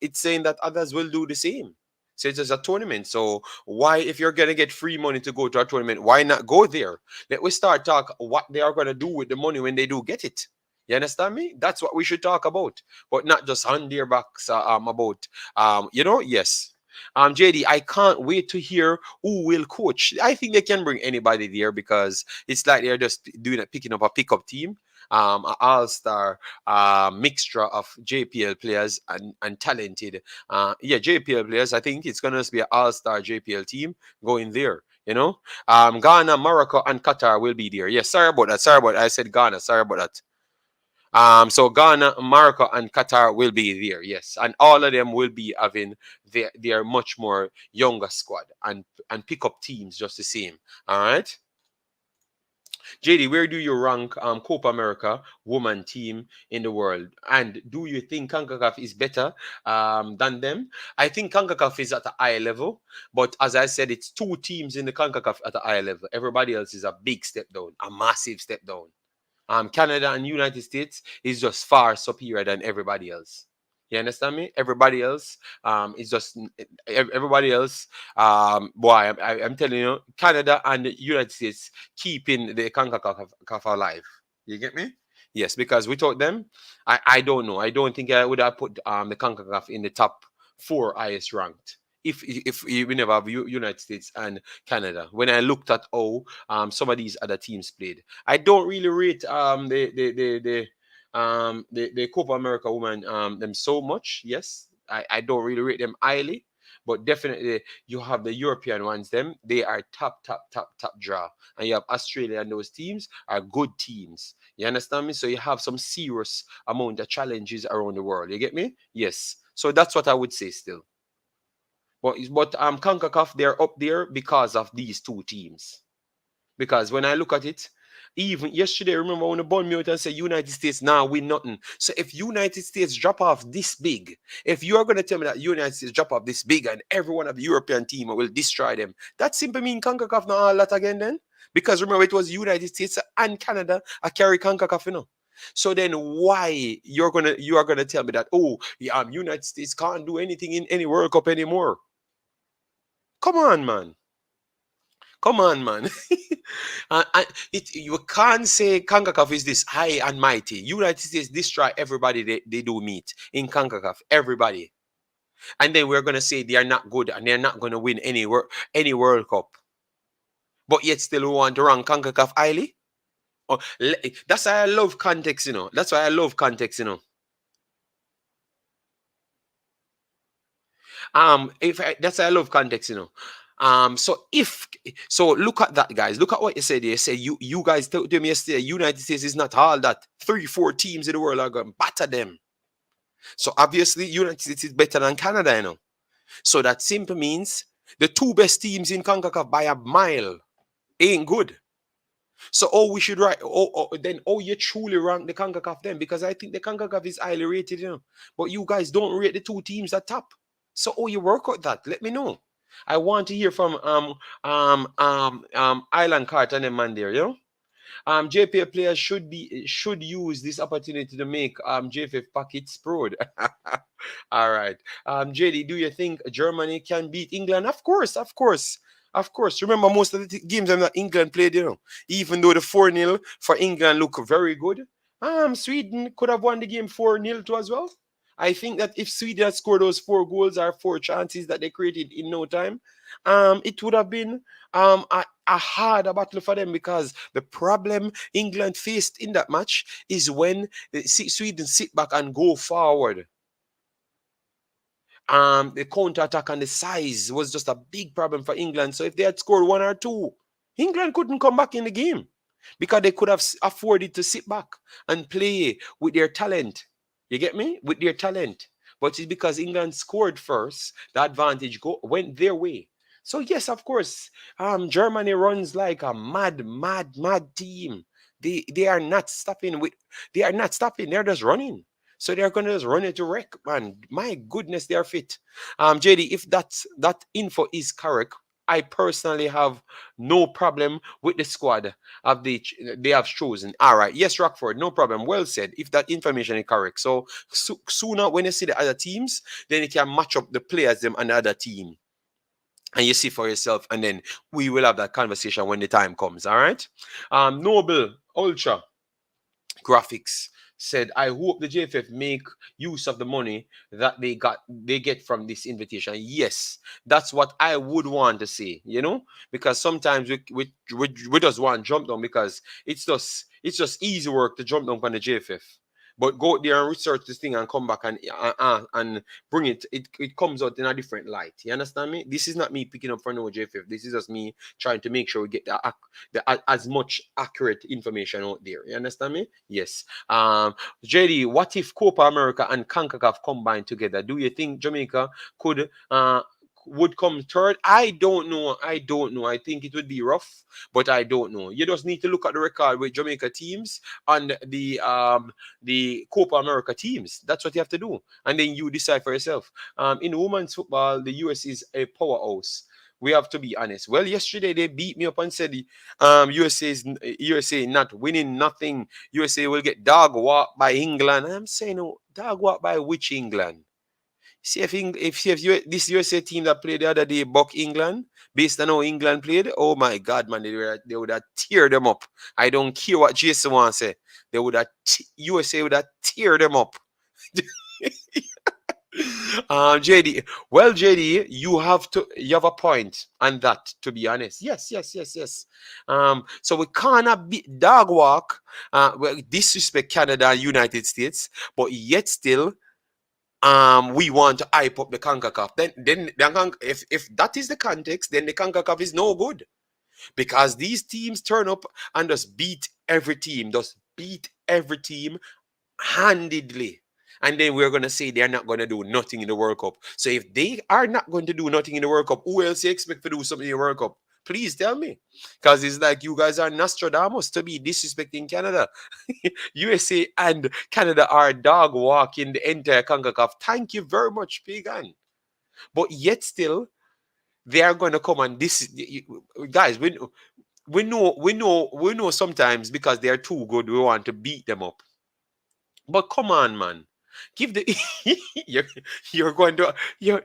it's saying that others will do the same. So it's just a tournament. So why, if you're gonna get free money to go to a tournament, why not go there? Let we start talk what they are gonna do with the money when they do get it. You understand me? That's what we should talk about, but not just on their backs about yes. JD, I can't wait to hear who will coach. I think they can bring anybody there because it's like they're just doing it, picking up a pickup team, an all-star mixture of JPL players and talented. JPL players. I think it's gonna be an all-star JPL team going there. Ghana, Morocco, and Qatar will be there. Yes, sorry about that. Sorry about that. I said Ghana. Sorry about that. So Ghana, Morocco, and Qatar will be there, yes, and all of them will be having their much more younger squad and pick up teams just the same. All right, JD, where do you rank Copa America woman team in the world, and do you think Concacaf is better than them? I think Concacaf is at a high level, but as I said, it's two teams in the Concacaf at a high level. Everybody else is a big step down, a massive step down. Canada and United States is just far superior than everybody else. You understand me? Everybody else is just everybody else. Boy, I'm telling you, Canada and the United States keeping the Concacaf alive. You get me? Yes, because without them, I don't know. I don't think I would have put the Concacaf in the top 4 highest ranked. If we never have United States and Canada. When I looked at how some of these other teams played, I don't really rate the Copa America women them so much. Yes, I don't really rate them highly, but definitely you have the European ones. Them they are top draw, and you have Australia, and those teams are good teams. You understand me? So you have some serious amount of challenges around the world. You get me? Yes. So that's what I would say still. But CONCACAF, they're up there because of these two teams. Because when I look at it, even yesterday, remember when the bun me out and say United States now win nothing. So if United States drop off this big, if you are going to tell me that United States drop off this big and every one of the European team will destroy them, that simply means CONCACAF not all that again then? Because remember, it was United States and Canada I carry CONCACAF, So then why you are gonna tell me that United States can't do anything in any World Cup anymore? Come on, man. Come on, man. You can't say CONCACAF is this high and mighty. United States destroy everybody they do meet in CONCACAF. Everybody. And then we're going to say they are not good and they're not going to win any World Cup. But yet still we want to rank CONCACAF highly? That's why I love context, That's why I love context, That's why I love context, So look at that, guys. Look at what you said. You say you guys told me yesterday United States is not all that. 3-4 teams in the world are going to batter them. So obviously United States is better than Canada, So that simply means the two best teams in CONCACAF by a mile ain't good. So we should write then you truly rank the CONCACAF then, because I think the CONCACAF is highly rated, But you guys don't rate the two teams at top. So you work out that. Let me know. I want to hear from Island Carter and man there, JPL players should use this opportunity to make JFF pockets proud. All right. JD, do you think Germany can beat England? Of course. Remember, most of the games that England played, even though the 4-0 for England look very good, Sweden could have won the game 4-0 too as well. I think that if Sweden had scored those 4 goals or 4 chances that they created in no time, it would have been a harder battle for them, because the problem England faced in that match is when Sweden sit back and go forward. The counter attack and the size was just a big problem for England. So if they had scored 1 or 2, England couldn't come back in the game, because they could have afforded to sit back and play with their talent. You get me? With their talent. But it's because England scored first, the advantage went their way. So yes, of course, Germany runs like a mad, mad, mad team. They are not stopping with they are not stopping, they're just running. So they're gonna just run it to wreck, man. My goodness, they are fit. JD, if that info is correct, I personally have no problem with the squad of they have chosen. All right, yes, Rockford, no problem. Well said. If that information is correct, so sooner when you see the other teams, then you can match up the players them and the other team, and you see for yourself, and then we will have that conversation when the time comes. All right. Noble Ultra Graphics said, I hope the JFF make use of the money that they get from this invitation. Yes, that's what I would want to see, because sometimes we just want to jump down, because it's just easy work to jump down on the JFF. But go out there and research this thing and come back and bring it comes out in a different light. You understand me? This is not me picking up for no JFF. This is just me trying to make sure we get as much accurate information out there. You understand me? Yes. JD, what if Copa America and Concacaf combine together? Do you think Jamaica would come third? I don't know. I think it would be rough, but I don't know. You just need to look at the record with Jamaica teams and the Copa America teams. That's what you have to do, and then you decide for yourself. In women's football, the US is a powerhouse. We have to be honest. Well, yesterday they beat me up and said USA not winning nothing. USA will get dog walked by England. I'm saying, no, dog walked by which England? See if this USA team that played the other day buck England, based on how England played, oh my God, man, they would have tear them up. I don't care what Jason wants to say. They would have USA would have tear them up. JD, well, JD, you have a point on that, to be honest. Yes. So we cannot be dog walk, disrespect Canada and United States, but yet still we want to hype up the CONCACAF. Then if that is the context, then the CONCACAF is no good, because these teams turn up and just beat every team, handedly. And then we're going to say they're not going to do nothing in the World Cup. So if they are not going to do nothing in the World Cup, who else you expect to do something in the World Cup? Please tell me. Because it's like you guys are Nostradamus to be disrespecting Canada. USA and Canada are dog walking the entire CONCACAF. Thank you very much, Pagan. But yet still, they are going to come and this guys, we know sometimes because they are too good, we want to beat them up. But come on, man. Give the you're going to you're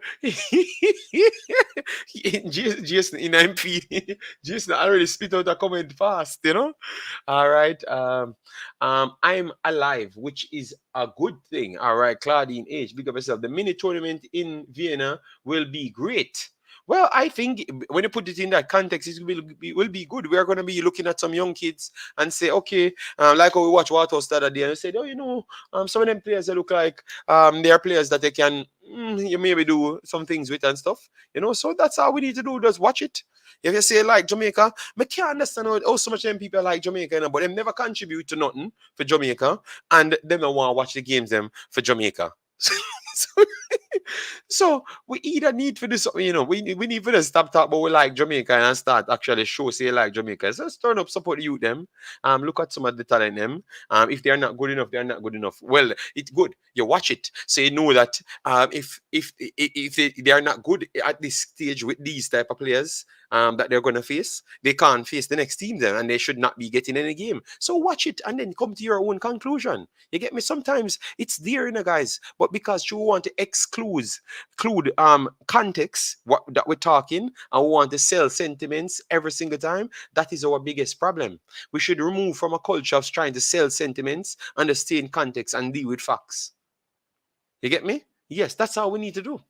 Jason in MP. Jason already spit out a comment fast, All right. I'm alive, which is a good thing. All right, Claudine H. Big up yourself. The mini tournament in Vienna will be great. Well, I think when you put it in that context, it will be good. We are going to be looking at some young kids and say, okay, like how we watch Waterhouse the other day, and we said, oh, some of them players they look like they are players that they can you maybe do some things with and stuff, So that's how we need to do. Just watch it. If you say like Jamaica, I can't understand how so much of them people like Jamaica, but them never contribute to nothing for Jamaica, and them don't want to watch the games them for Jamaica. so, so we either need for this, we need for this stop talk, but we like Jamaica and start actually show say like Jamaica. So let's turn up, support the youth them. Look at some of the talent them. If they are not good enough, they are not good enough. Well, it's good. You watch it, so you know that if they are not good at this stage with these type of players that they're gonna face, they can't face the next team then, and they should not be getting any game. So watch it and then come to your own conclusion. You get me? Sometimes it's there, guys, but because you want to exclude context that we're talking, and we want to sell sentiments every single time, that is our biggest problem. We should remove from a culture of trying to sell sentiments, understand context, and deal with facts. You get me? Yes, that's how we need to do.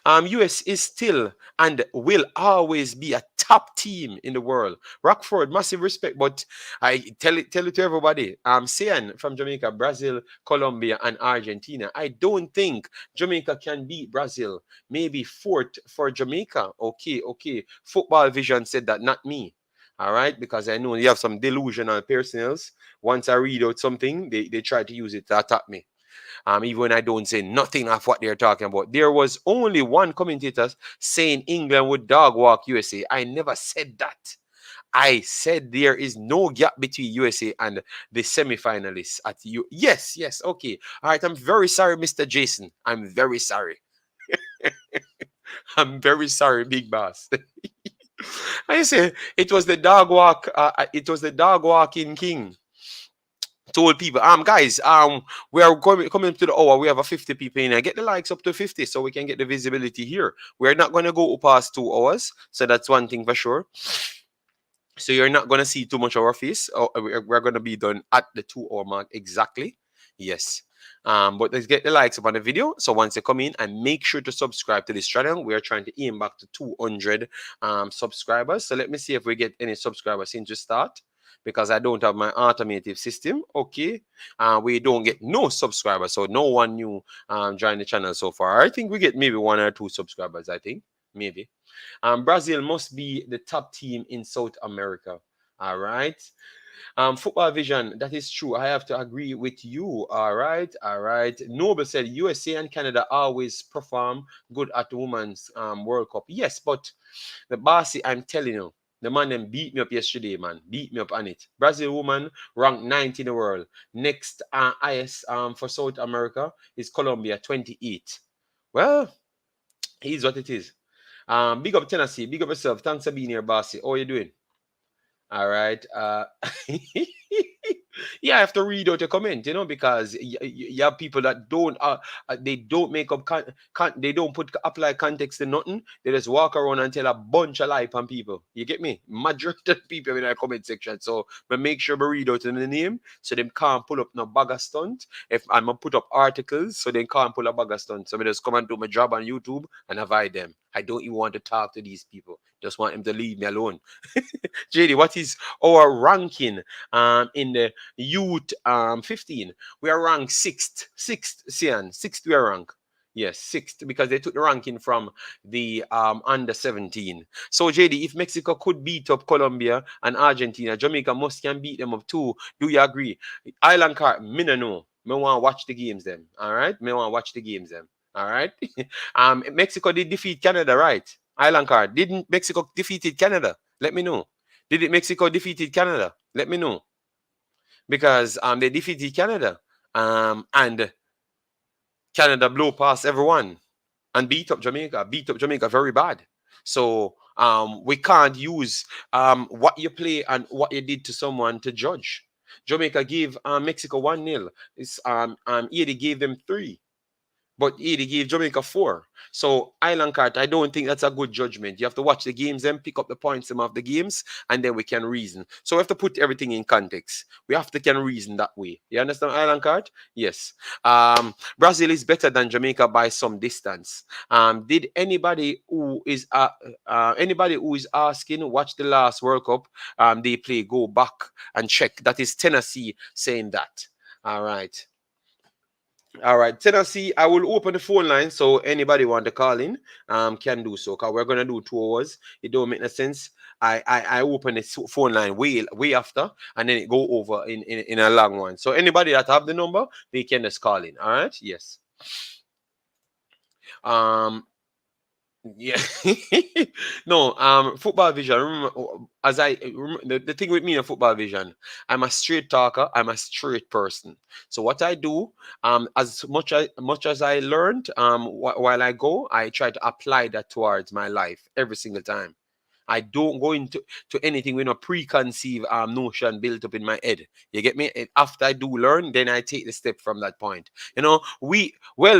US is still and will always be a top team in the world. Rockford, massive respect, but I tell it to everybody. I'm saying from Jamaica, Brazil, Colombia, and Argentina. I don't think Jamaica can beat Brazil. Maybe fourth for Jamaica. Okay, okay. Football Vision said that, not me. All right, because I know you have some delusional personnels. Once I read out something, they try to use it to attack me. Even when I don't say nothing of what they're talking about. There was only one commentator saying England would dog walk USA. I never said that. I said there is no gap between USA and the semi-finalists at you. Yes, yes, okay. All right, I'm very sorry, Mr. Jason. I'm very sorry. I'm very sorry, big boss. I say it was the dog walk. It was the dog walking king. Told people, guys, we are coming to the hour. We have a 50 people in here. Get the likes up to 50 so we can get the visibility here. We're not going to go past 2 hours, so that's one thing for sure. So you're not going to see too much of our face. We're going to be done at the 2 hour mark exactly. Yes. But let's get the likes up on the video. So once you come in, and make sure to subscribe to this channel. We are trying to aim back to 200 subscribers. So let me see if we get any subscribers since we start, because I don't have my automated system. Okay. We don't get no subscribers. So no one new join the channel so far. I think we get maybe 1 or 2 subscribers, I think. Maybe. Brazil must be the top team in South America. All right. Football Vision, that is true. I have to agree with you. All right. All right. Noble said USA and Canada always perform good at the Women's World Cup. Yes, but the bossy, I'm telling you, the man them beat me up yesterday, man. Beat me up on it. Brazil woman ranked 9th in the world. Next highest for South America is Colombia, 28. Well, here's what it is. Big up Tennessee. Big up yourself. Thanks for being here, bossy. How are you doing? All right. Yeah, I have to read out your comment, because you have people that don't, they don't make up, they don't apply context to nothing. They just walk around and tell a bunch of lie on people. You get me? Majority of people in our comment section. So, but make sure we read out in the name so them can't pull up no bag of stunt. If I'm gonna put up articles, so they can't pull a bag of stunt. So I just come and do my job on YouTube and avoid them. I don't even want to talk to these people. Just want them to leave me alone. JD, what is our ranking in the youth 15? We are ranked sixth, Sian. Sixth we are ranked. Yes, sixth, because they took the ranking from the under 17. So JD, if Mexico could beat up Colombia and Argentina, Jamaica must can beat them up too. Do you agree? Island card, me no know. Me want to watch the games then. All right, me want to watch the games then. All right. Mexico did defeat Canada, right? Island card. Didn't Mexico defeated Canada? Let me know. Did it Mexico defeated Canada? Let me know. Because they defeated Canada. And Canada blew past everyone and beat up Jamaica very bad. So we can't use what you play and what you did to someone to judge. Jamaica gave Mexico 1-0. Eddie gave them 3. But they gave Jamaica 4. So Island Cart, I don't think that's a good judgment. You have to watch the games and pick up the points of the games, and then we can reason. So we have to put everything in context. We have to can reason that way. You understand Island Cart? Yes. Brazil is better than Jamaica by some distance. Did anybody who is asking watch the last World Cup they play go back and check? That is Tennessee saying that. All right. All right, Tennessee, I will open the phone line so anybody want to call in can do so, because we're going to do 2 hours. It don't make no sense. I open the phone line way after, and then it go over in a long one. So anybody that have the number, they can just call in. All right? Yes. Yeah. No, Football Vision. Remember, the thing with me in Football Vision, I'm a straight talker. I'm a straight person. So what I do, as much as I learned, while I go, I try to apply that towards my life every single time. I don't go into anything with a preconceived notion built up in my head. You get me? And after I do learn, then I take the step from that point. You know,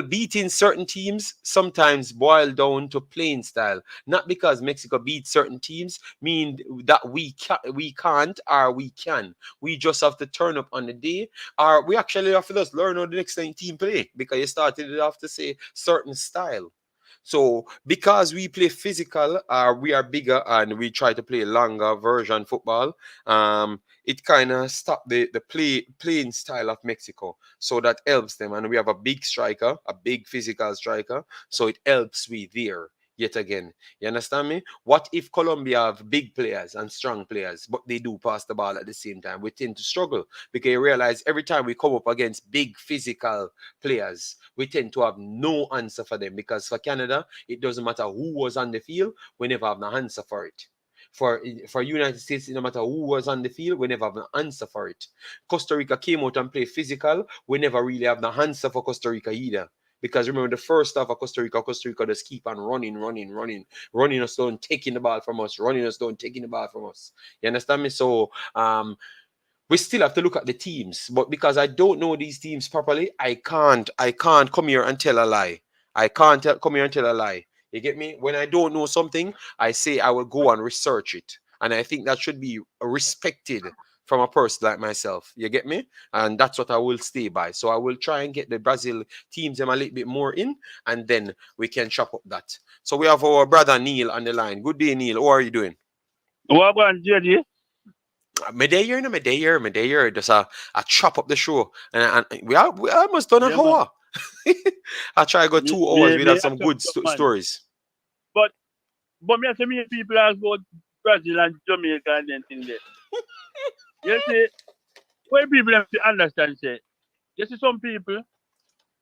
beating certain teams sometimes boil down to playing style. Not because Mexico beats certain teams mean that we can't or we can. We just have to turn up on the day, or we actually have to just learn how the next team play, because you started it off to say certain style. So because we play physical, we are bigger and we try to play longer version football, it kind of stop the playing style of Mexico. So that helps them. And we have a big striker, a big physical striker. So it helps we there yet again. You understand me? What if Colombia have big players and strong players, but they do pass the ball at the same time? We tend to struggle, because you realize every time we come up against big physical players, we tend to have no answer for them, because for Canada, it doesn't matter who was on the field, we never have an answer for it. For United States, no matter who was on the field, we never have an answer for it. Costa Rica came out and played physical, we never really have the answer for Costa Rica either. Because remember, the first half of Costa Rica just keep on running us down, taking the ball from us, running us down, taking the ball from us. You understand me? So we still have to look at the teams, but because I don't know these teams properly, I can't come here and tell a lie. I can't come here and tell a lie. You get me? When I don't know something, I say I will go and research it, and I think that should be respected from a person like myself. You get me? And that's what I will stay by. So I will try and get the Brazil teams them a little bit more in, and then we can chop up that. So we have our brother Neil on the line. Good day, Neil. How are you doing? What about JD? My day here. Just I chop up the show, and we almost done an Yeah, man. hour. I try to go 2 hours. We'd Me have some have good some man. stories. But me have to meet people ask about Brazil and Jamaica and then thing there. You see, when people have to understand, say, you see some people,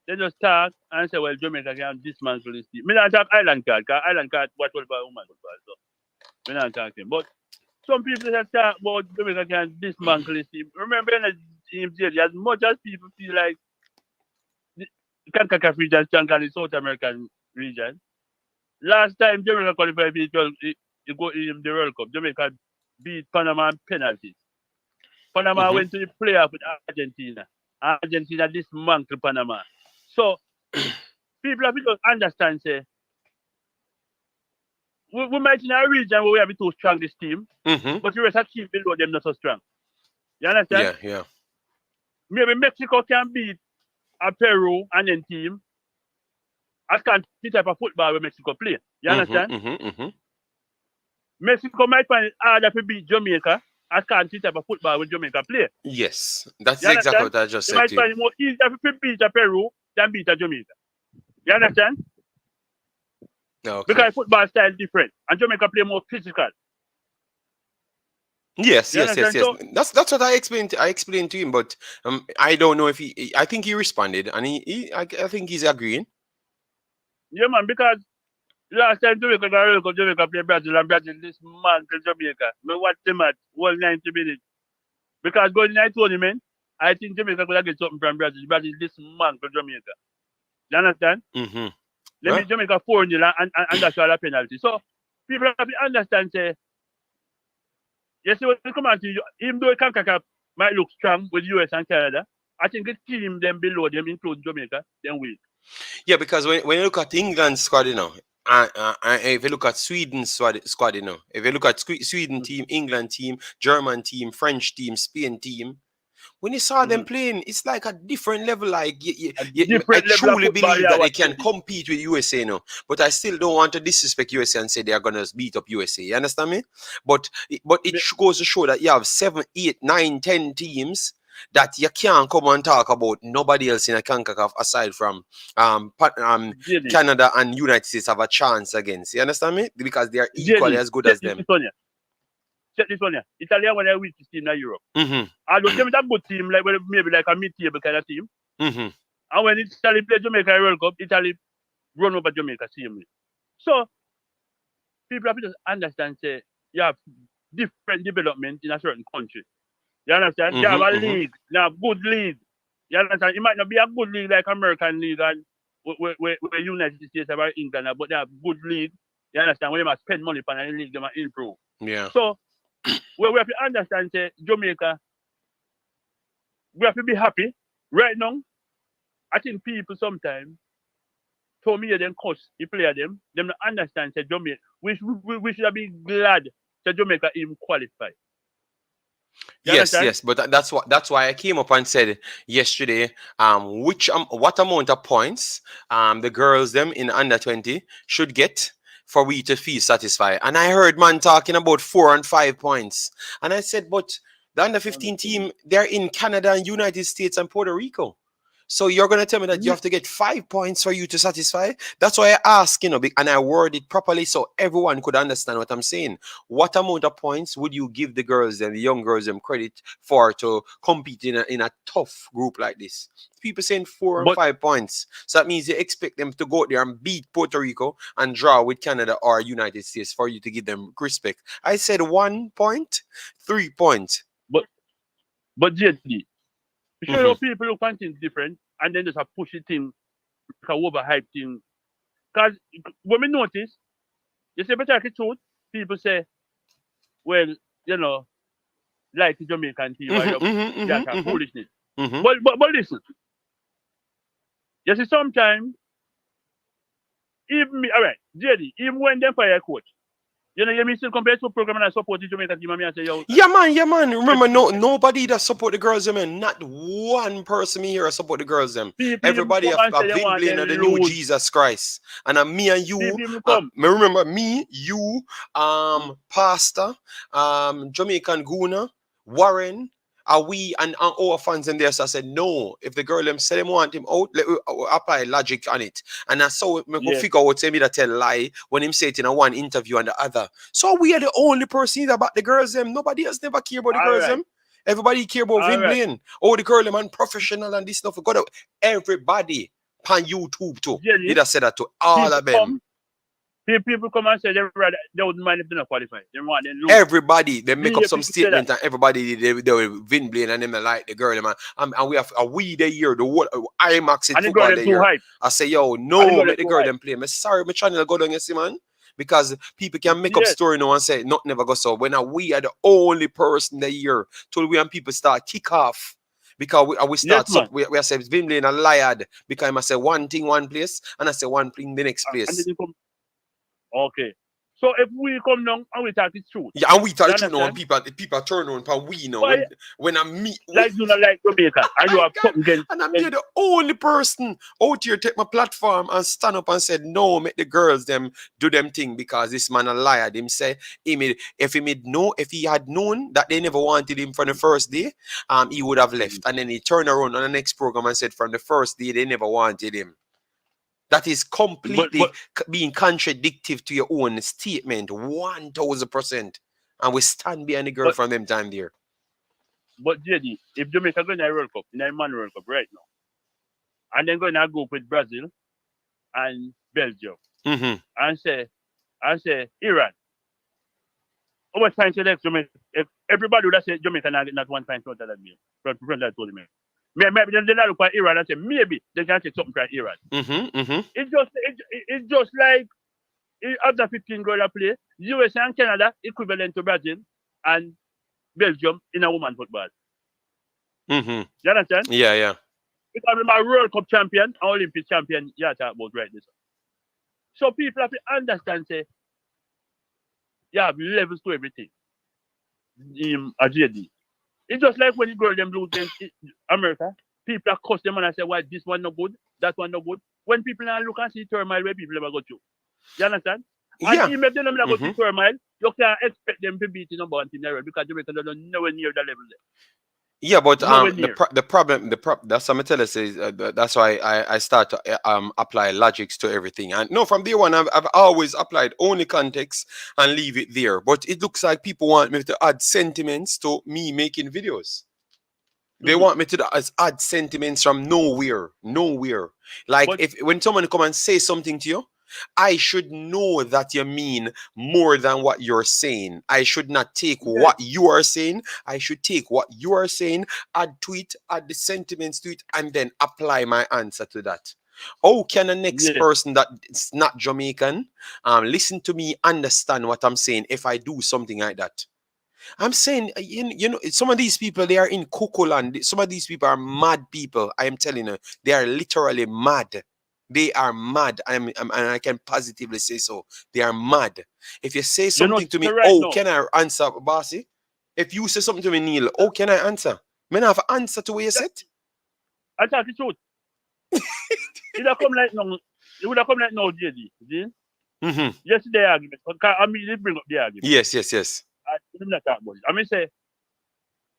they just talk and say, well, Jamaica can dismantle this team. Me not talk island card, because island card, what all about woman football, so me not talking. But some people that talk about Jamaica can dismantle this team. Remember in the team, as much as people feel like the Concacaf region stronger than the South American region, last time Jamaica qualified for it go in the World Cup, Jamaica beat Panama in penalties. Panama Mm-hmm. went to the playoff with Argentina. Argentina dismantled Panama. So people have to understand, say, we might in a region where we have too strong this team, Mm-hmm. but the rest of the team below them not so strong. You understand? Yeah. Maybe Mexico can beat a Peru and then team as can the type of football where Mexico play. You understand? Mm-hmm. Mexico might find it harder to beat Jamaica as can the type of football where Jamaica play. Yes, that's You exactly understand? what I just They said might to you. find it more easier to beat a Peru than beat a Jamaica. You understand? Okay. Because football style different. And Jamaica play more physical. Yes. You understand? So That's what I explained. I explained to him, but I don't know if he. I think he responded, and I think he's agreeing. yeah man, because last time Jamaica got World Cup, Jamaica play Brazil and Brazil dismantled Jamaica. Me watch the match, whole 90 minutes. Because going in that tournament, I think Jamaica could have get something from Brazil. Brazil dismantled Jamaica. You understand? Mm-hmm. Let me Huh? Jamaica 4-0 and that's all a penalty. So people have to understand say, you see what come on to you, even though Concacaf might look strong with US and Canada, I think the team them below them include Jamaica, then weak. Yeah, because when you look at England's squad, if you look at Sweden's squad, if you look at Sweden team, England team, German team, French team, Spain team, when you saw them Mm-hmm. playing, it's like a different level. Like A I different level of truly football believe you are that they can watching. compete with USA, but I still don't want to disrespect USA and say they are gonna beat up USA. You understand me? But it goes to show that you have 7, 8, 9, 10 teams that you can't come and talk about nobody else in a CONCACAF aside from JD, Canada and United States have a chance against. You understand me? Because they are equally JD, as good check as this them. one here. Check this one here. Italy one of the weakest team in Europe. Mm-hmm. Although them is a good team, like maybe like a mid-table kind of team. Mm-hmm. And when Italy play Jamaica World Cup, Italy run over Jamaica same. So people have to just understand say you have different development in a certain country. You understand? You have a Mm-hmm. Mm-hmm. league, you have good league. You understand? It might not be a good league like American league and where United States have England, but they have good league You understand? When they must spend money on the league, they must improve. Yeah. So we have to understand say Jamaica, we have to be happy. Right now, I think people sometimes told me them cost the player them not understand say Jamaica. We should be glad that Jamaica even qualify. You Yes, understand? yes, but that's why I came up and said yesterday, what amount of points the girls them in under 20 should get for we to feel satisfied. And I heard man talking about 4 and 5 points, and I said, but the under 15 team, they're in Canada and United States and Puerto Rico. So you're gonna tell me that you have to get 5 points for you to satisfy? That's why I ask, and I word it properly so everyone could understand what I'm saying. What amount of points would you give the girls and the young girls them credit for to compete in a tough group like this? People saying 4 and 5 points. So that means you expect them to go out there and beat Puerto Rico and draw with Canada or United States for you to give them respect. I said 1 point, 3 points. But JD, you sure Mhm. people look at things different and then just a push it thing, like a overhype thing. Because when we notice, you say better the truth, people say, well, you know, like the Jamaican team, or that's a foolishness. Mhm. But listen, you see sometimes even me, all right, JD, even when they fire a coach, you me still compare to program and I support the Jamaican team and me and say, yo, Yeah, man, yeah, man. Remember, nobody that support the girls, them, man. Not one person me here support the girls, them. people even Everybody come have and say they been want playing them of the new lose. Jesus Christ, and me and you. People even come. Me remember me, you, Pastor, Jamaican Guna, Warren. Are we and our fans in there? So I said no. If the girl them say them want him out, let apply logic on it. And that's how me go Yes. figure out say me that tell lie when him say it in a one interview and the other. So we are the only person about the girls them. Nobody else never care about the All girls right. them. Everybody care about All Vin right. Blaine. Oh, the girl them and professional and this stuff. God, everybody on YouTube too. JD, Did I say that to all people of them? come. People come and say they wouldn't mind if they not qualify. They want them lose. Everybody, they make Me up hear some people say that. statement and everybody they will Vin Blaine and them they like the girl man. And we have a we the year the whole Imaxit And the girl Football them the too year. hype. I say yo And the no girl them make the too girl hype. them play. Me sorry my channel go down you see man. Because people can make up Yes. story now and say not never go so. When we are the only person the year till we and people start kick off. Because we Yes, start man. we say Vin Blaine a liar because I say one thing one place and I say one thing the next And then place. they come. Okay. So if we come down and we talk the truth, Yeah, and we tell you the truth now when understand? people turn on for we know Why when I meet like you not like Jamaica and you my have God, something against and I'm here the only person out here take my platform and stand up and said no, make the girls them do them thing because this man a liar. Him say if he had known that they never wanted him from the first day, he would have left. And then he turned around on the next program and said from the first day they never wanted him. That is but completely being contradictory to your own statement, 1000%. And we stand behind the girl but from them time there. but JD, if Jamaica going to World Cup, in a man World Cup right now, and then going to go with Brazil and Belgium Mm-hmm. and say Iran, how much time select Jamaica? If everybody would have said Jamaica not one time out of that game from that tournament. Maybe they look at Iran and say maybe they can take something from Iran. Mm-hmm. Mm-hmm. It's just like after 15 girls play, USA and Canada equivalent to Brazil and Belgium in a woman football. Mm-hmm. You understand? Yeah, yeah. Because I'm a World Cup champion, and Olympic champion, you talk about right this. So people have to understand, say, you have levels to everything. A JD. It's just like when you go them lose against America, people are cuss them and I say, why this one no good, that one no good. When people now look and see turmoil where people never go through. You understand? And Yeah. even if they don't go Mm-hmm. through turmoil, you can't expect them to beat the number one team there because Jamaica don't nowhere near that level there. Yeah, but Nowhere the near. the problem that's what I tell us is that's why I start to apply logics to everything. And no, from day one I've always applied only context and leave it there. But it looks like people want me to add sentiments to me making videos. They want me to add sentiments from nowhere. Like But if when someone come and say something to you, I should know that you mean more than what you're saying. I should not take yes, what you are saying. I should take what you are saying, add to it, add the sentiments to it, and then apply my answer to that. How can the next Yeah. person that is not Jamaican listen to me, understand what I'm saying if I do something like that? I'm saying, you know, some of these people, they are in cuckoo land. Some of these people are mad people. I am telling you, they are literally mad. They are mad. And I can positively say so. They are mad. If you say You know, something to me, so right oh, now, can I answer, Bossy? If you say something to me, Neil, oh, can I answer? Me not have an answer to what you said. I tell the truth. It would come like now. It would have come like now, JD. See? Mm-hmm. Yesterday argument. I mean, they bring up the argument. Yes, yes, yes. I didn't talk about it. I mean, say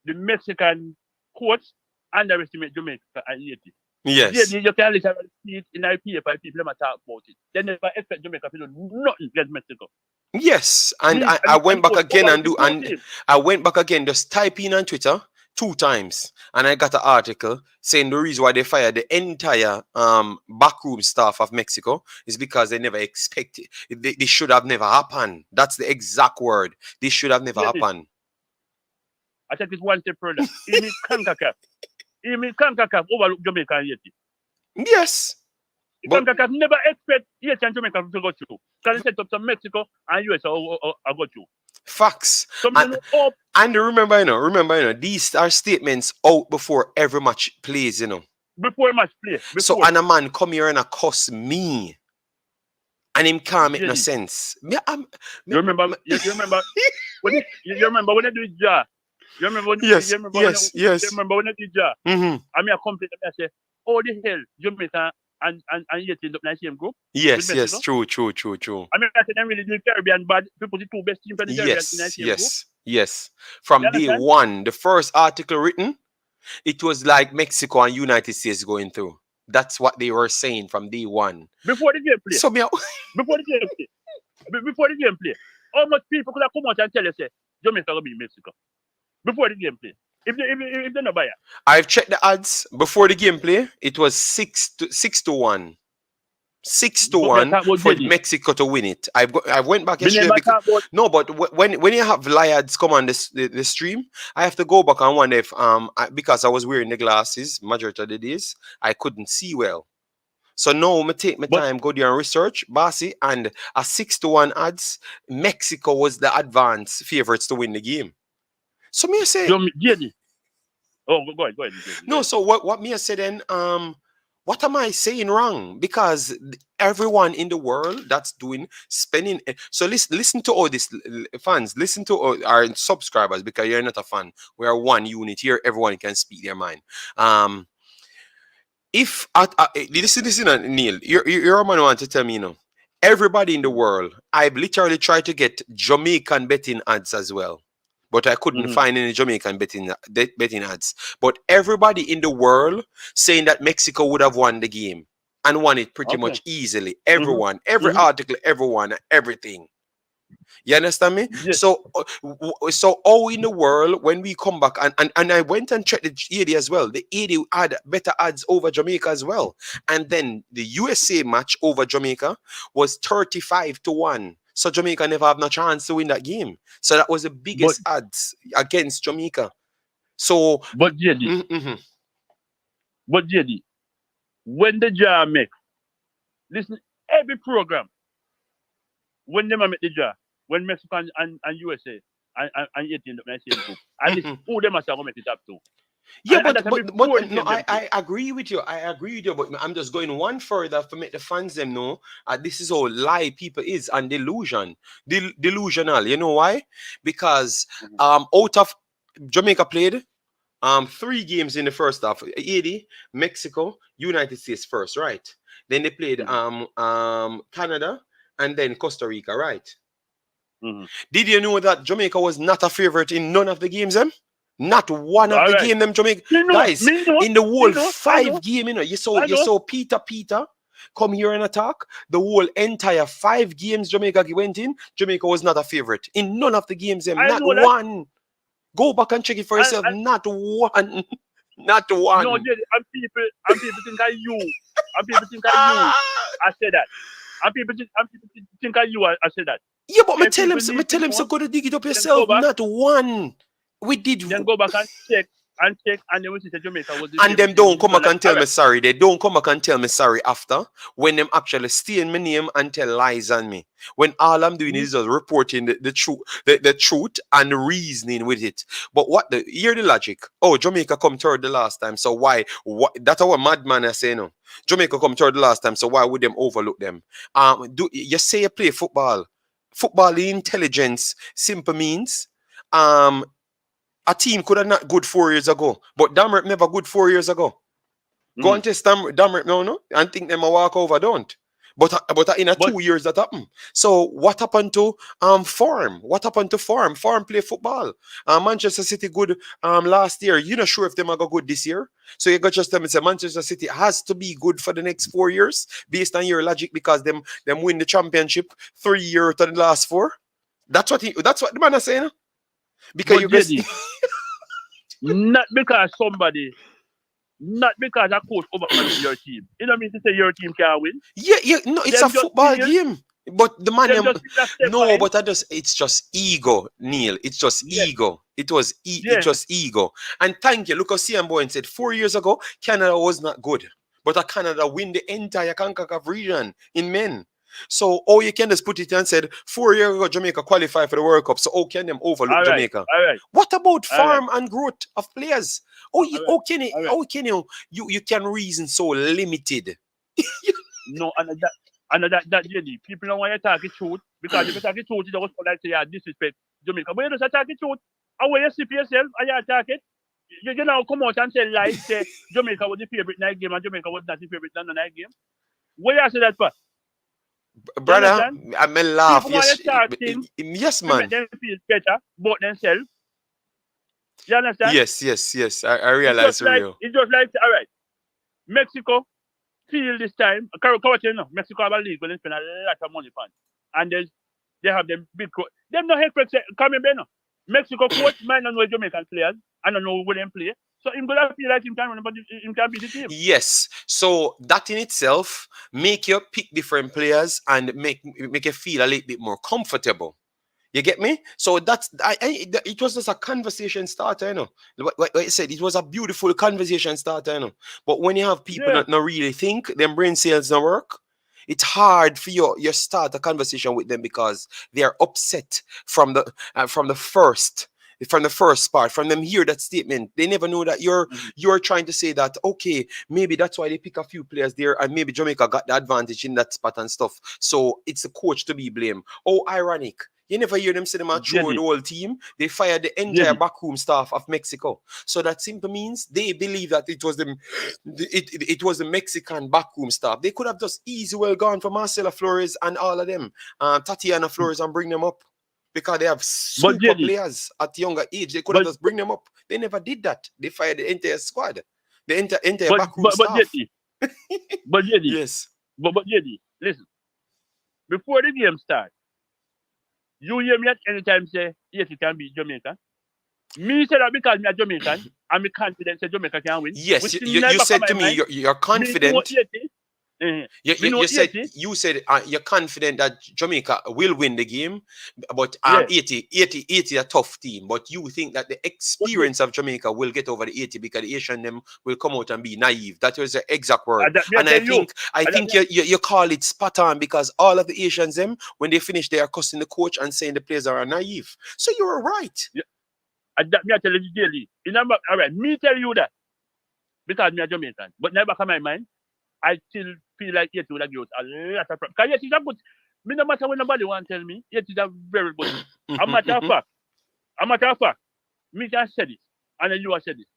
the Mexican courts underestimate Jamaica and Haiti. Yes. JD, you can literally see it in IP by people never talk about it. They never expect Jamaica to do nothing against Mexico. Yes, and Me I went and back coach again over and the do two and teams. I went back again, just type in on Twitter 2 times, and I got an article saying the reason why they fired the entire backroom staff of Mexico is because they never expected they should have never happened. That's the exact word. This should have never JD, happened. I take it one step further. Even Concacaf overlook Jamaica and Haiti. Yes, but Concacaf never expect Haiti and Jamaica to go through. Because they set up some Mexico and US are go through. facts. Some you know up And remember, these are statements out before every match plays, before match play. So Before and a man come here and a cuss me. And him can't make no JD. sense. You remember you remember when they do it jar? You remember when Yes, you remember yes, yes. you remember when they do it jar? Mm-hmm. I mean I complain and I say, oh the hell, Jamaica and Haiti end up in the same group with Yes, Mexico. yes, true. I mean I say them really do the Caribbean bad. We put the two best teams from the Caribbean in the Yes, same group. yes, yes. You From day understand? one, the first article written, it was like Mexico and United States going through. That's what they were saying from day one. Before the game play. So me, Before the game play. Before the game play. How much people could have come out and tell you say Jamaica will be Mexico? Before the game play. If they not buy it. I've checked the odds before the gameplay. It was 6-1. 6-1 talk about for JD. Mexico to win it. I went back Me yesterday never because talk about no, but when you have Liads come on the stream, I have to go back and wonder if because I was wearing the glasses majority of the days, I couldn't see well. So now I take my time, go there and research, Bossy, and a 6-1 odds, Mexico was the advanced favorites to win the game. So me say JD. Oh, go ahead. JD. no. So what me I say then? What am I saying wrong? Because everyone in the world that's spending. So listen to all these fans. Listen to all our subscribers because you're not a fan. We are one unit here. Everyone can speak their mind. If listen, Neil, you're a man who want to tell me, everybody in the world. I've literally tried to get Jamaican betting ads as well, but I couldn't find any Jamaican betting ads. But everybody in the world saying that Mexico would have won the game and won it pretty much easily. Everyone, every article, everyone, everything. You understand me? Yes. So all in the world when we come back and I went and checked the 80 as well. The 80 had better odds over Jamaica as well. And then the USA match over Jamaica was 35-1. So Jamaica never have no chance to win that game. So that was the biggest odds against Jamaica. So but JD, when the jar make, listen, every program, when they make the jar, when Mexico and USA and Haiti end up in the same group, at least who them are going to make it up to. Yeah, but no, I agree with you. But I'm just going one further to make the fans them know this is all lie people is and delusional. You know why? Because out of Jamaica played 3 games in the first half. 80, Mexico, United States first, right? Then they played Canada and then Costa Rica, right? Did you know that Jamaica was not a favorite in none of the games, them? Not one of the game, them Jamaica guys in the whole 5 game, you saw Peter come here and attack. The whole entire 5 games Jamaica went in. Jamaica was not a favorite in none of the games, them. Not one. Go back and check it for yourself. Not one. Not one. No, and people think I you. And people think I you. I said that. And people think I you. I said that. Yeah, but me tell him so go to dig it up yourself. Not one. We did. Then go back and check and check, and then we see that Jamaica was the And them favorite don't team. come So back like, and tell me alright, sorry. They don't come back and tell me sorry after when them actually steal my name and tell lies on me. When all I'm doing is just reporting the truth, the truth and reasoning with it. But hear the logic. Oh, Jamaica come third the last time, so why? What? That's what madman is saying. No, Jamaica come third the last time, so why would them overlook them? Do you say you play football? Football intelligence simple means a team could have not good 4 years ago, but Damrit never good 4 years ago. Go and test Damrit now, no? And think them a walk over, don't. But in a but 2 years that happened. So what happened to Farm? What happened to Farm? Farm play football. Manchester City good last year. You're not sure if them are go good this year. So you got just tell me say Manchester City has to be good for the next 4 years based on your logic because them win the championship 3 years to the last four. That's what the man is saying. Because you guys JD, not because a coach overlook your team. You know what I mean to say your team can win. Yeah, no, it's a Them just football feel, game. But the man, them just feel a step no, behind. but it's just ego, Neil. It's just Yes, ego. It's yes. just ego. And thank you. Look at CM Boy and said 4 years ago, Canada was not good. But Canada win the entire Concacaf region in men. So, you can just put it and said 4 years ago, Jamaica qualified for the World Cup. So, can them overlook All right, Jamaica? all right, What about all right, farm and growth of players? all right, all right. How can you can reason so limited? No, and that JD, people don't want to talk the truth because if you talk the truth, you just like say you disrespect Jamaica. But you just talk the truth. And when you see for yourself and you attack it, you now come out and say lies, say Jamaica was the favorite night game and Jamaica was not the favorite night game. Where you say that for? You Brother, understand? I may laugh. People want Yes, to talk things yes, to make man. them feel better about themselves. You understand? Yes. I realize for real. It's just like all right, Mexico feel this time. Mexico have a league where they spend a lot of money on, and they have them big coach. Them no expect come in no. Mexico coach might not know Jamaican players. I don't know where them play. So him gonna feel like him can be the team. Yes. So that in itself make you pick different players and make you feel a little bit more comfortable. You get me? So it was just a conversation starter, you know. Like I said, it was a beautiful conversation starter, you know. But when you have people Yeah. that not really think, them brain cells don't work, it's hard for you start a conversation with them because they are upset from the first. From the first part, from them hear that statement, they never know that you're trying to say that okay, maybe that's why they pick a few players there, and maybe Jamaica got the advantage in that spot and stuff. So it's the coach to be blamed. Oh, ironic. You never hear them say them are throwing the JD, whole team. They fired the entire JD. backroom staff of Mexico. So that simply means they believe that it was it was the Mexican backroom staff. They could have just easy well gone for Marcela Flores and all of them, Tatiana Flores, and bring them up because they have But super JD, players at younger age. They could have but just bring them up. They never did that. They fired the entire squad, the entire but backroom but but staff. JD, but JD, Yes. but JD, listen. Before the game start, you hear me at any time say yes, it can be Jamaica. Me say that because me a Jamaican, and me confident say Jamaica can win. Yes, Which in you the back of said my to me mind, you're me know confident. 80. Me know You said 80. you're confident that Jamaica will win the game, but Yeah. 80 a tough team. But you think that the But experience of Jamaica will get over the 80 because the Asian them will come out and be naive. That was the exact word. that me I And I tell you. think you call it spot on because all of the Asians them when they finish they are cussing the coach and saying the players are naive. So you were right. That me I tell you daily. All right, me tell you that because me a Jamaican. But in the back of my mind, I still feel like yes, would have given us a lot of problem. Because yes, it's a good. Me no matter what nobody want to tell me, yes, it's a very good. A matter of fact, me just said it, and then you have said it.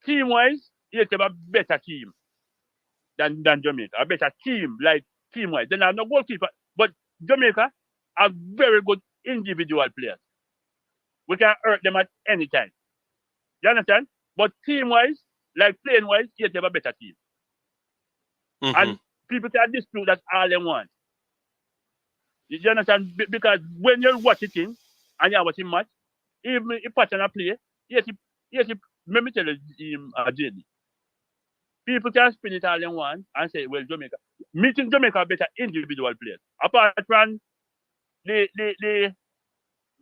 Team wise, yes, have a better team than Jamaica. A better team, like team wise. Then I have no goalkeeper, but Jamaica have very good individual players. We can hurt them at any time. You understand? But team wise, like playing wise, yes, they have a better team. And people can dispute that all they want. You understand? Because when you watch it in and you're watching match, even if partner play, yes, let me tell you, JD. People can spin it all they want and say, well, Jamaica. Me think Jamaica are better individual players. Apart from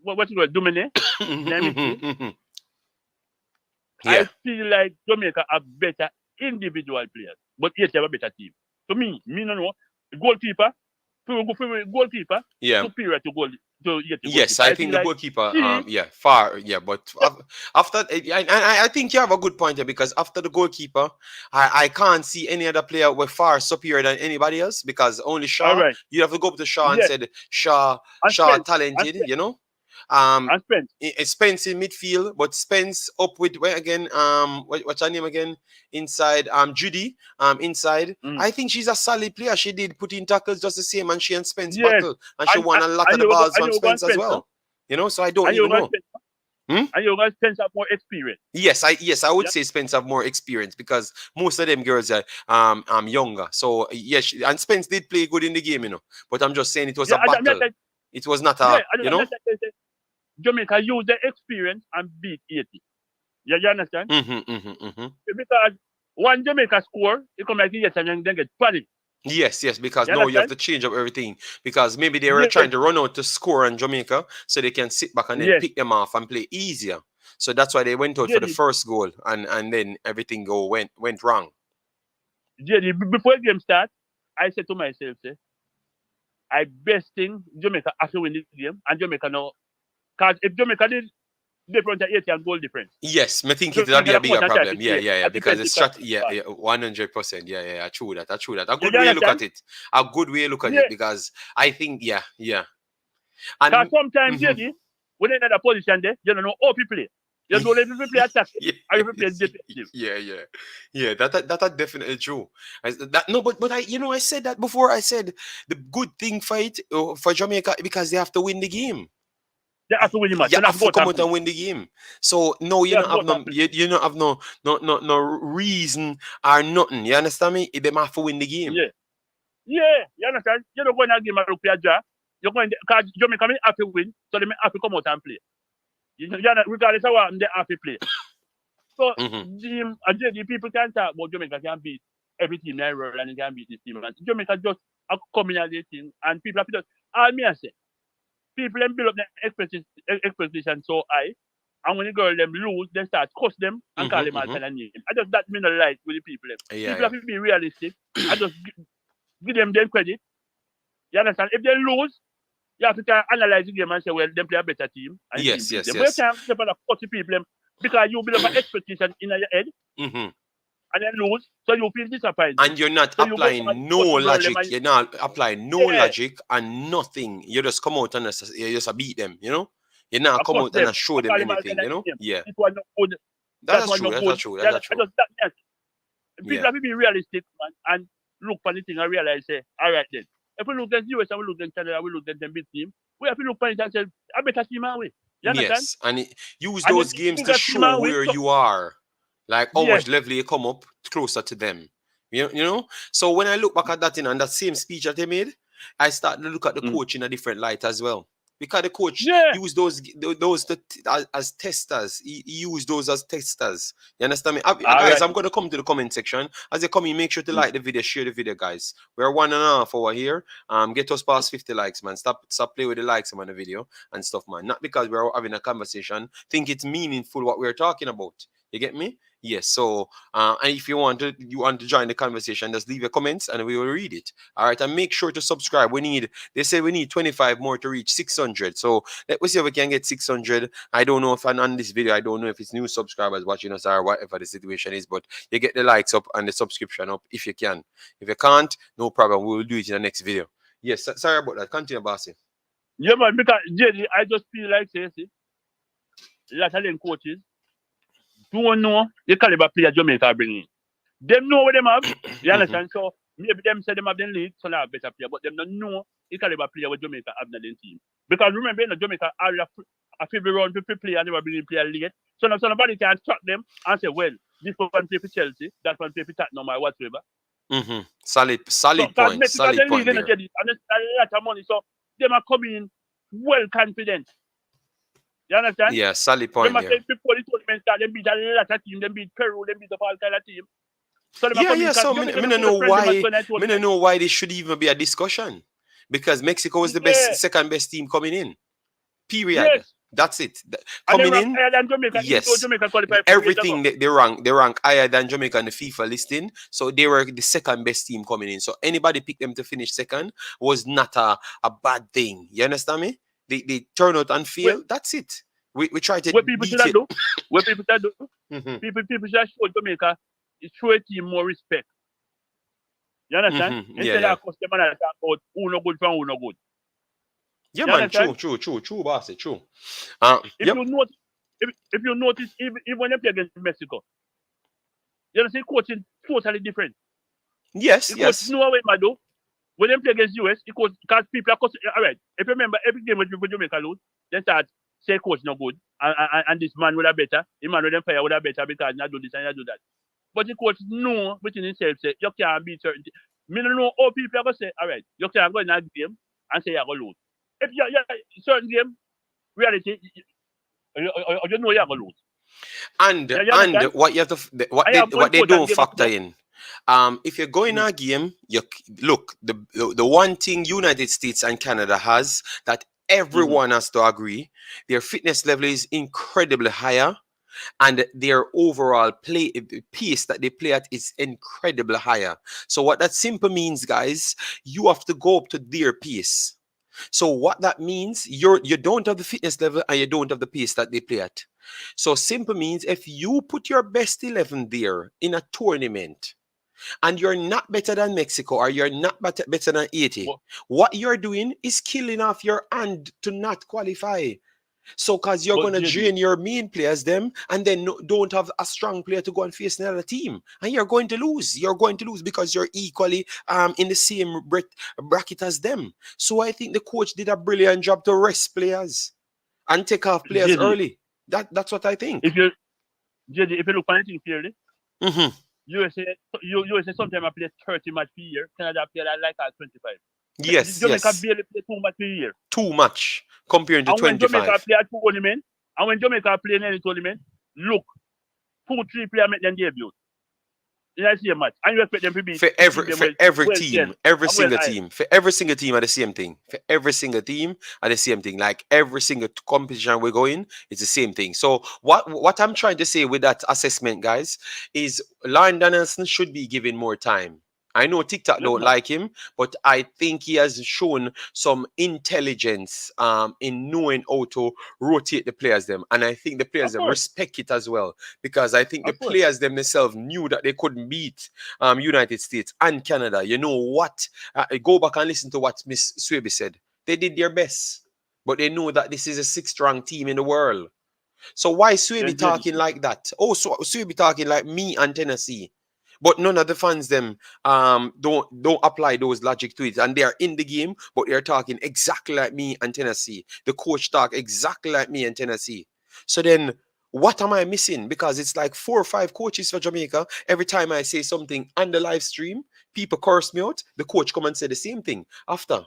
what's it called, Domine, Yeah. I feel like Jamaica have better individual players, but Haiti have a better team. To me no know. Goalkeeper, goalkeeper Yeah. superior to Haiti Yes, goalkeeper. I I think feel the like goalkeeper, he, yeah, far, yeah, but after, I think you have a good point there because after the goalkeeper, I can't see any other player were far superior than anybody else because only all Shaw, right, you have to go up to Shaw and yes, said and Shaw Spence, and talented, Spence, you know, um, and Spence. Spence in midfield, but Spence up with where again, what's her name again? Inside, Judy, inside. Mm. I think she's a solid player. She did put in tackles just the same, and she and Spence Yes, battle, and she won a lot and of the balls and from you go Spence as Spence, no? well. You know, so I don't And you even go know. Spence, Hmm? and you go Spence have more experience. Yes, I would Yeah, say Spence have more experience because most of them girls are younger. So yes, and Spence did play good in the game, you know. But I'm just saying it was yeah, a battle. like, It was not yeah, a, you I'm know. just like, Jamaica use the experience and beat Haiti. Yeah, you understand? Because one Jamaica score, it come like yes, and then get panic. Yes, because You now you have understand? to change up everything because maybe they were Yes, trying to run out to score on Jamaica so they can sit back and then yes, pick them off and play easier. So that's why they went out for the JD, first goal and then everything went wrong. Before the game start, I said to myself, say, I best thing Jamaica have to win this game, and Jamaica now, because if Jamaica did different 80 and goal difference, Yes, I think it'll be Jamaica a not come bigger out and try to problem. play Yeah, a because it's defensive kind strat. of Yeah, football. 100%. Yeah, true that. True that. A good You way to look at understand? it. A good way to look at it Yeah, because I think yeah, because and sometimes, mhm. JD, when they're in a position there, you don't know how to play. You don't know if you play attacking or if you play Yes, defensive. yeah. That definitely true. That no, but I said that before. I said the good thing for it for Jamaica because they have to win the game. They have to win the match. You They have to have go to out come and out play. and win the game. So no, They you have don't to go have out and no play. you don't have no reason or nothing. You understand me? They have to win the game. Yeah. Yeah, you understand? You don't go in a game and look play a draw. You're going because Jamaica may have to win, so they may have to come out and play. Regardless of what they have to play. So Hmm. the people can talk about Jamaica can beat every team in the world and they can beat this team. And Jamaica just a coming at this team and people have to just all me I say, people them build up their expectation so high. And when the girl them lose, they start cuss them and call them all Hmm. kind of name. I just that mean a like with the people. Them. People Yeah. have to be realistic. I just give them credit. You understand? If they lose, you have to try and analyze the game and say, well, them play a better team and the team Yes, beat yes, them. But you yes. can't step on a 40 people them because you build up an expectation in your head Hmm. and then lose, so you feel disappointed. And you're not So you go and applying no cut the girl them logic. and You're not applying no yeah, logic and nothing. You just come out and you just beat them. You're not I come cut out and them. show I them call them all kind anything. of name. Yeah. This one not good. That That's one true. not That's good. true. Yeah, That's I true. just that. People Yeah. have to be realistic, man, and look for the thing and realize, say, all right then. If we look against US and we look against Canada, we look against them big team, we have to look for it and say, I better team our way. You understand? Yes. And use And then those games look to at team show our way. where So, you are. Like how yes, much level you come up closer to them. You know? So when I look back at that and that same speech that they made, I start to look at the mm. coach in a different light as well. Because the coach Yeah, used as testers. He used those as testers. You understand me? all Guys, right. I'm going to come to the comment section. As you come in, make sure to Mm. like the video, share the video, guys. We're 1.5 hours here. Get us past 50 likes, man. Stop playing with the likes on the video and stuff, man. Not because we're having a conversation. Think it's meaningful what we're talking about. You get me? Yes. So, and if you want to join the conversation, just leave your comments and we will read it. All right. And make sure to subscribe. They say we need 25 more to reach 600. So let me see if we can get 600. I don't know if on this video, I don't know if it's new subscribers watching us or whatever the situation is, but you get the likes up and the subscription up if you can. If you can't, no problem. We will do it in the next video. Yes. Sorry about that. Continue, Bossy. Yeah, man, because JD, I just feel like, say, see, a lot of them coaches don't know the caliber player Jamaica bring in. Them know what them have. You Mm-hmm. understand? So maybe them say them have the league, so they have better player, but them don't know the caliber player what Jamaica have in the team. Because remember, Jamaica are a favorite round to play and they were bringing player late. So now somebody can track them and say, well, this one play for Chelsea, that one play for Tottenham or whatever. Mm-hmm. Solid So because point. Mexico the Solid league point and there. get it, and it's a lot of money. So them are coming well confident. You understand? Yeah, solid point Remember, there. before the tournament start, them beat a lot of team, them beat Peru, them beat up all kind of team. So them are Yeah, coming yeah. because So Jamaica me don't don't put a know friendly match why. when I Me don't tournament. know why this should even be a discussion, because Mexico is the Yeah, second best team coming in. Period. yes. That's it. And they Coming rank in, higher than Jamaica, even though yes. Jamaica qualified 4 years Everything ago. they rank higher than Jamaica on the FIFA listing. So they were the second best team coming in. So anybody pick them to finish second was not a bad thing. You understand me? They turn out and What, fail. That's it. We try to what people should beat have it. do? What people should do? Mm-hmm. People should show Jamaica, show a team more respect. You understand? Mm-hmm. Yeah, Instead yeah. of customer that talk about who no good from who no good. Yeah, You man. True, understand? true, boss. True. If Yep. you notice, if you notice, even when they play against Mexico, you understand, coaching totally different. Yes, The coach yes. know what do. When they play against US, because people are all right. If you remember every game when people Jamaica lose, they start say coach no good, and this man would have better, the man with them fire would have better because not do this and not do that. But the coach know within himself say you can't beat certain. Me don't know how people are gonna say, all right, you can't go in that game and say you're gonna lose. If you certain game reality, you know you're gonna lose. And You understand? what you have to I have one what they coach and don't give us factor no. in. If you're going Mm. a game, you look the one thing United States and Canada has that Mm-hmm. everyone has to agree, their fitness level is incredibly higher, and their overall play pace that they play at is incredibly higher. So what that simply means, guys, you have to go up to their pace. So what that means, you don't have the fitness level and you don't have the pace that they play at. So simple means if you put your best 11 there in a tournament and you're not better than Mexico or you're not better than 80, But, what you're doing is killing off your hand to not qualify. So, because you're but going to JD, drain your main players, them, and then don't have a strong player to go and face another team. And you're going to lose. You're going to lose because you're equally in the same bracket as them. So, I think the coach did a brilliant job to rest players and take off players JD, early. That's what I think. if you JD, if you look at anything clearly, Hmm. USA USA sometimes I play 30 match per year. Canada play like 25. Yes, Jamaica yes. barely play 2 match per year. Too much compared to And when Jamaica 25. play a tournament, and when Jamaica play in any tournament, look, 2, 3 players make them debut. In that same match. And you expect them to beat For the team every them for every well 10 team, every and well single high. team, for every single team are the same thing. For every single team are the same thing. Like every single competition we go in, it's the same thing. So what I'm trying to say with that assessment, guys, is Lauren Danielson should be given more time. I know TikTok Yes, don't man. like him, but I think he has shown some intelligence in knowing how to rotate the players them, and I think the players Of them course. respect it as well because I think the Of course. players themselves knew that they couldn't beat United States and Canada. You know what? Go back and listen to what Miss Swaby said. They did their best, but they know that this is a sixth-ranked team in the world. So why Yes, Swaby JD. talking like that? Oh, so Swaby talking like me and Tennessee. But none of the fans them don't apply those logic to it, and they are in the game, but they're talking exactly like me and Tennessee. The coach talk exactly like me and Tennessee. So then, what am I missing? Because it's like 4 or 5 coaches for Jamaica. Every time I say something on the live stream, people curse me out. The coach come and say the same thing after.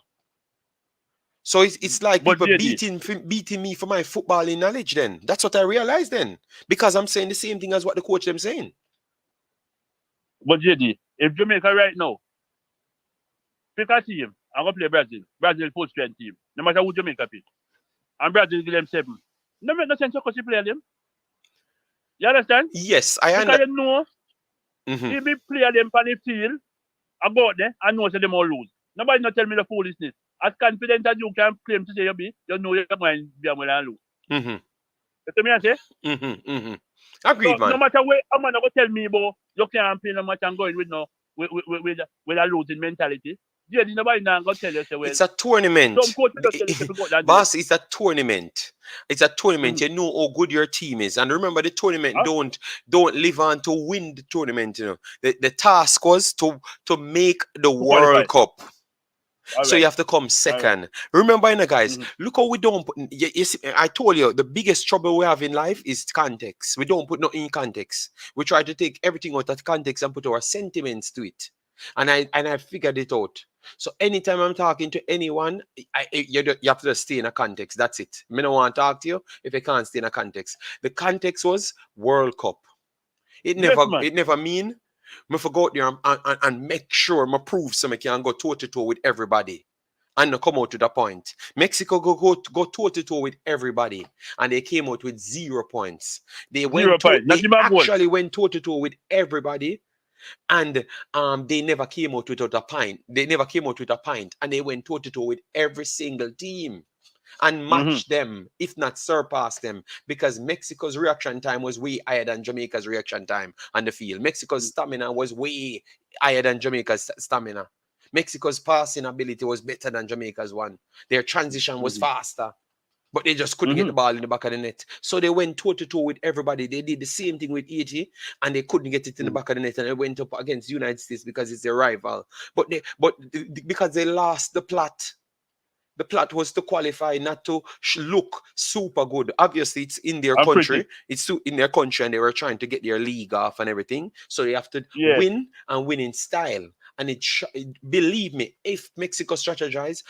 So it's like But people JD, beating me for my footballing knowledge. Then that's what I realized. Then because I'm saying the same thing as what the coach them saying. if Jamaica right now pick a team and go play Brazil, Brazil full strength team, no matter who Jamaica pick, and Brazil give them 7. No make no sense to play them. You understand? Yes, I Because understand. you know if we play them on the field, I go out there and know say them all lose. Nobody not tell me the foolishness. As confident as you can claim to say you be, you know you're going to be able to lose. Mm-hmm. You see me I say? Mm-hmm. So Agreed, no man. matter where a man go tell me about you can't play no match and going with no with a losing mentality. Yeah, nobody now go tell you say well It's a some tournament. coach will just tell you if you go down there. Boss, it's a tournament. It's a tournament. Mm-hmm. You know how good your team is. And remember the tournament Huh? don't live on to win the tournament, you know. The task was to make the To qualify. World Cup. All So you right. have to come All right. second. Remember, you know, guys, Mm-hmm. look how we don't put. You see, I told you the biggest trouble we have in life is context. We don't put nothing in context. We try to take everything out of context and put our sentiments to it. And I figured it out. So anytime I'm talking to anyone, you have to just stay in a context. That's it. Me don't want to talk to you if you can't stay in a context. The context was World Cup. It Yes, never man. it never mean me for go out there and make sure me prove so me can go toe to toe with everybody. and not come out with a point. Mexico go toe to toe with everybody, and they came out with 0 points. They 0 points. Not they even a goal. actually went toe to toe with everybody, and they never came out without a pint. They never came out with a pint, and they went toe to toe with every single team and match them, if not surpass them, because Mexico's reaction time was way higher than Jamaica's reaction time on the field. Mexico's stamina was way higher than Jamaica's stamina. Mexico's passing ability was better than Jamaica's one. Their transition was faster, but they just couldn't get the ball in the back of the net. So they went toe to toe with everybody. They did the same thing with Haiti, and they couldn't get it in the back of the net, and they went up against the United States because it's their rival. But because they lost the plot. The plot was to qualify, not to look super good. Obviously, it's in their country. It's in their country, and they were trying to get their league off and everything. So they have to win and win in style. And believe me, if Mexico strategize,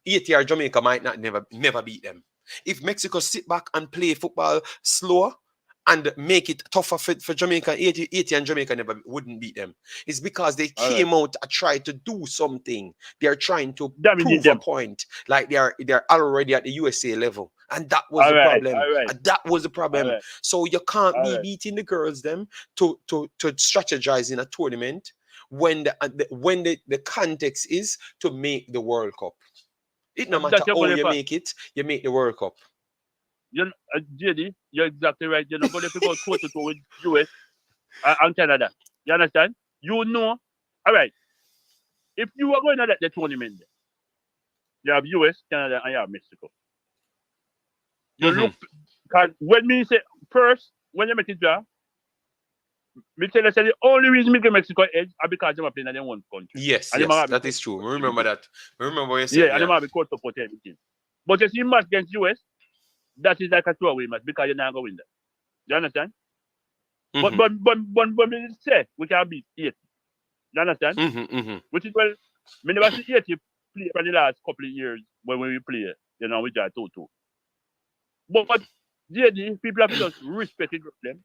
Haiti or Jamaica might not never beat them. If Mexico sit back and play football slower and make it tougher for Jamaica, Haiti and Jamaica wouldn't beat them. It's because they came out and tried to do something. They're trying to prove a point. Like they're already at the USA level. And that was the problem. And that was the problem. So you can't be beating the girls them to strategize in a tournament when the context is to make the World Cup. It no matter how you make it, you make the World Cup. JD, you're exactly right. You're not going to go toe to toe with US and Canada. You understand? You know, all right. If you are going to the tournament, you have US, Canada, and you have Mexico. You look, because when me say first, when you make it there, me tell you the only reason me get Mexico edge is because they are playing in their own country. Yes, that is true. Remember that. Remember what you said. Yeah, and they might be caught up with everything. But you see match against US, that is like a throwaway match because you're not going to win that. You understand? But me say we can beat 80. You understand? Which is well, me never see 80 play for the last couple of years when we play, you know, we just 2-2. But JD, people have to just respect them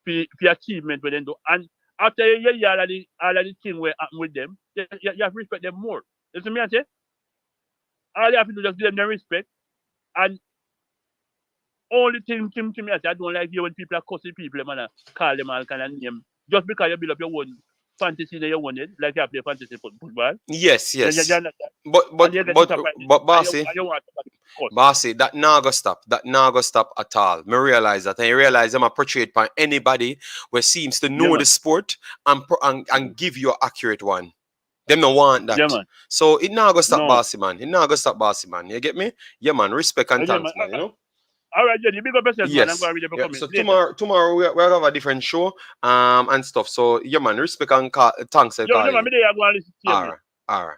for achievement with them do. And after you hear all of the thing where happen with them, you have to respect them more. You see me I say? All you have to do is just give them the respect. And only thing to me I say, I don't like you when people are cussing people, man, call them all kind of name. Just because you build up your own fantasy that you wanted, like you play fantasy football. Yes. But Bossy, that now go stop. That now go stop at all. Me realize that. And I realize I'm a portrait by anybody who seems to know the sport and give you an accurate one. Them no want that. Yeah, so it now go stop Bossy, man. It now go stop Bossy, man. You get me? Yeah, man. Respect and thanks, man. You know? All right, Jenny, big up yourself, man. I'm going to read your comments. So tomorrow we have a different show and stuff. So yeah, man, respect and thanks. All right.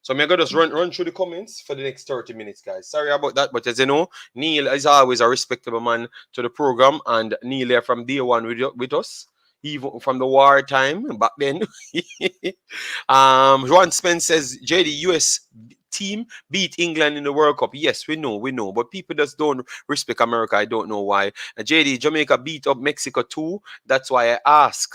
So I'm gonna just run through the comments for the next 30 minutes, guys. Sorry about that, but as you know, Neil is always a respectable man to the program, and Neil here from day one with us, even from the war time back then. Juan Spence says JD US team beat England in the World Cup. Yes, we know, but people just don't respect America. I don't know why. JD, Jamaica beat up Mexico too. That's why I ask.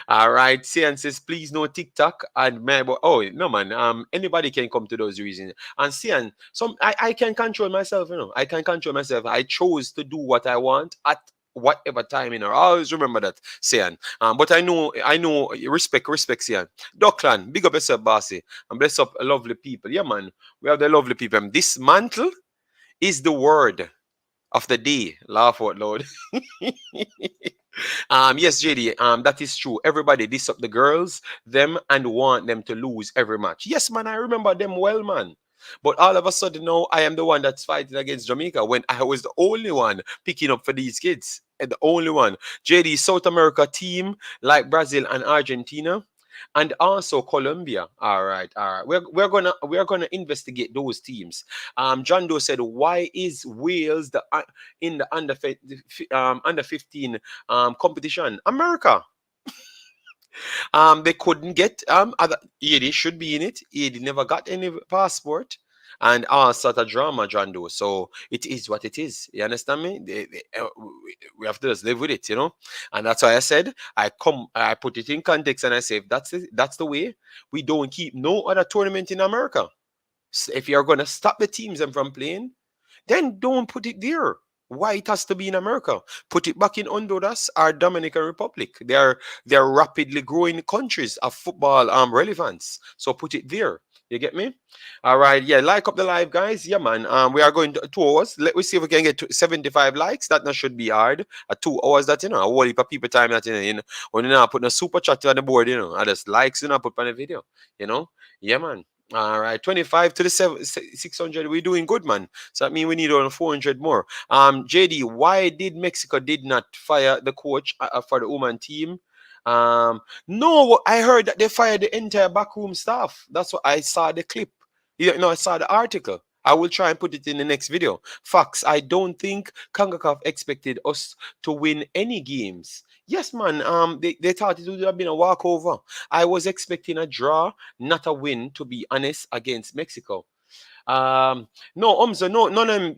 All right, Sian says please no TikTok and no man, anybody can come to those reasons. And Sian, I can control myself, you know. I can control myself. I chose to do what I want at whatever time, you know. I always remember that, Sian. But I know respect Sian. Dockland, big up yourself, Bossy, and bless up lovely people. Yeah, man, we have the lovely people. This mantle is the word of the day. Laugh out loud. Yes, JD, that is true. Everybody diss up the girls, them, and want them to lose every match. Yes, man, I remember them well, man. But all of a sudden now, I am the one that's fighting against Jamaica when I was the only one picking up for these kids. And the only one. JD, South America team like Brazil and Argentina. And also Colombia. All right. We're gonna investigate those teams. John Doe said, "Why is Wales in the under 15 competition? America. They couldn't get Eddie should be in it. Eddie never got any passport. and all sort of drama, John Doe. So it is what it is. You understand me? We have to just live with it, you know. And that's why I said I put it in context, and I say if that's the way, we don't keep no other tournament in America. If you're gonna stop the teams them from playing, then don't put it there. Why it has to be in America? Put it back in Honduras or Dominican Republic. They are rapidly growing countries of football relevance. So put it there. You get me? All right. Yeah. Like up the live, guys. Yeah, man. We are going to 2 hours. Let me see if we can get to 75 likes. That not should be hard. 2 hours. That a whole heap of people time that when you know putting a super chat on the board. I just likes put on the video. Yeah, man. All right, 25 to the 600. We're doing good, man. So that means we need on 400 more. JD, why did Mexico did not fire the coach for the woman team? No, I heard that they fired the entire backroom staff. That's what I saw the clip. I saw the article. I will try and put it in the next video. Facts. I don't think Concacaf expected us to win any games. Yes, man. They thought it would have been a walkover. I was expecting a draw, not a win, to be honest, against Mexico. No, Umza, no, none of them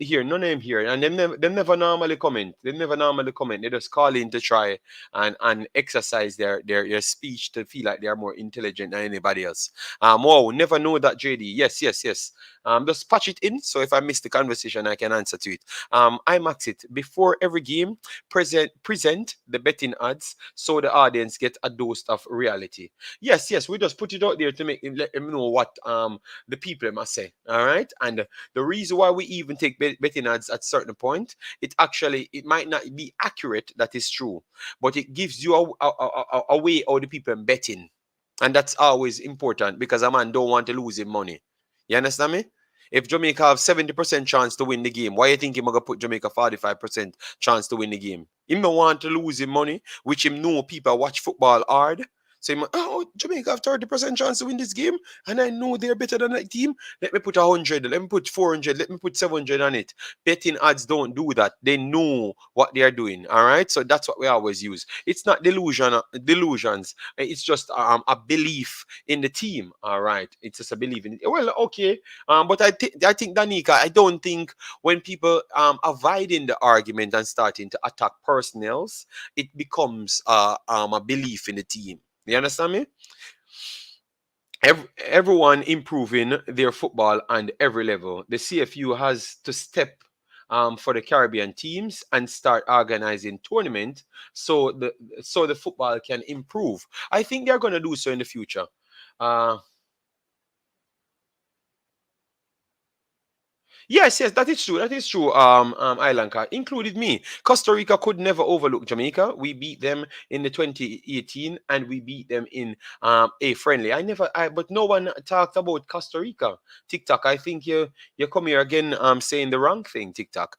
here, and them never normally comment. They never normally comment. They just call in to try and exercise their speech to feel like they are more intelligent than anybody else. Wow, never know that, JD. Yes, yes, yes. Just patch it in, so if I miss the conversation, I can answer to it. Imaxit before every game, present the betting odds so the audience get a dose of reality. Yes, yes, we just put it out there to let them know what the people must say. All right, and the reason why we even take betting ads at certain point, it might not be accurate. That is true, but it gives you a way how the people are betting, and that's always important because a man don't want to lose his money. You understand me? If Jamaica have 70% chance to win the game, why you think him gonna put Jamaica 45% chance to win the game? Him don't want to lose his money, which him know people watch football hard. So him, oh, Jamaica have 30% chance to win this game, and I know they're better than that team. Let me put 100, let me put 400, let me put 700 on it. Betting odds don't do that. They know what they are doing. All right. So that's what we always use. It's not delusions. It's just a belief in the team. All right. It's just a belief in it. Well, okay. But I think Danica, I don't think when people avoiding the argument and starting to attack personnels, it becomes a belief in the team. You understand me? Everyone improving their football and every level. The CFU has to step for the Caribbean teams and start organizing tournament so the football can improve. I think they're going to do so in the future. Uh, Yes, yes, that is true. That is true. Ilanka included me. Costa Rica could never overlook Jamaica. We beat them in the 2018, and we beat them in a friendly. But no one talked about Costa Rica. TikTok, I think you come here again saying the wrong thing. TikTok.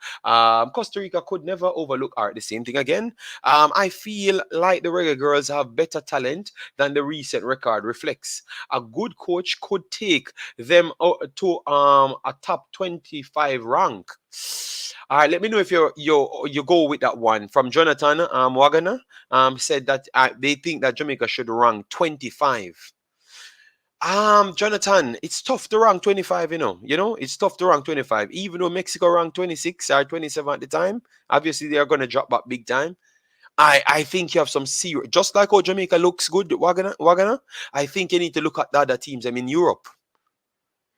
Costa Rica could never overlook art. The same thing again. I feel like the Reggae Girls have better talent than the recent record reflects. A good coach could take them to a top 25 rank. All right, let me know if you go with that one from Jonathan Wagner. Said that they think that Jamaica should rank 25. Jonathan, it's tough to rank 25, it's tough to rank 25, even though Mexico ranked 26 or 27 at the time. Obviously, they are going to drop back big time. I think you have some serious, just like how Jamaica looks good, Wagner. I think you need to look at the other teams. I mean, Europe.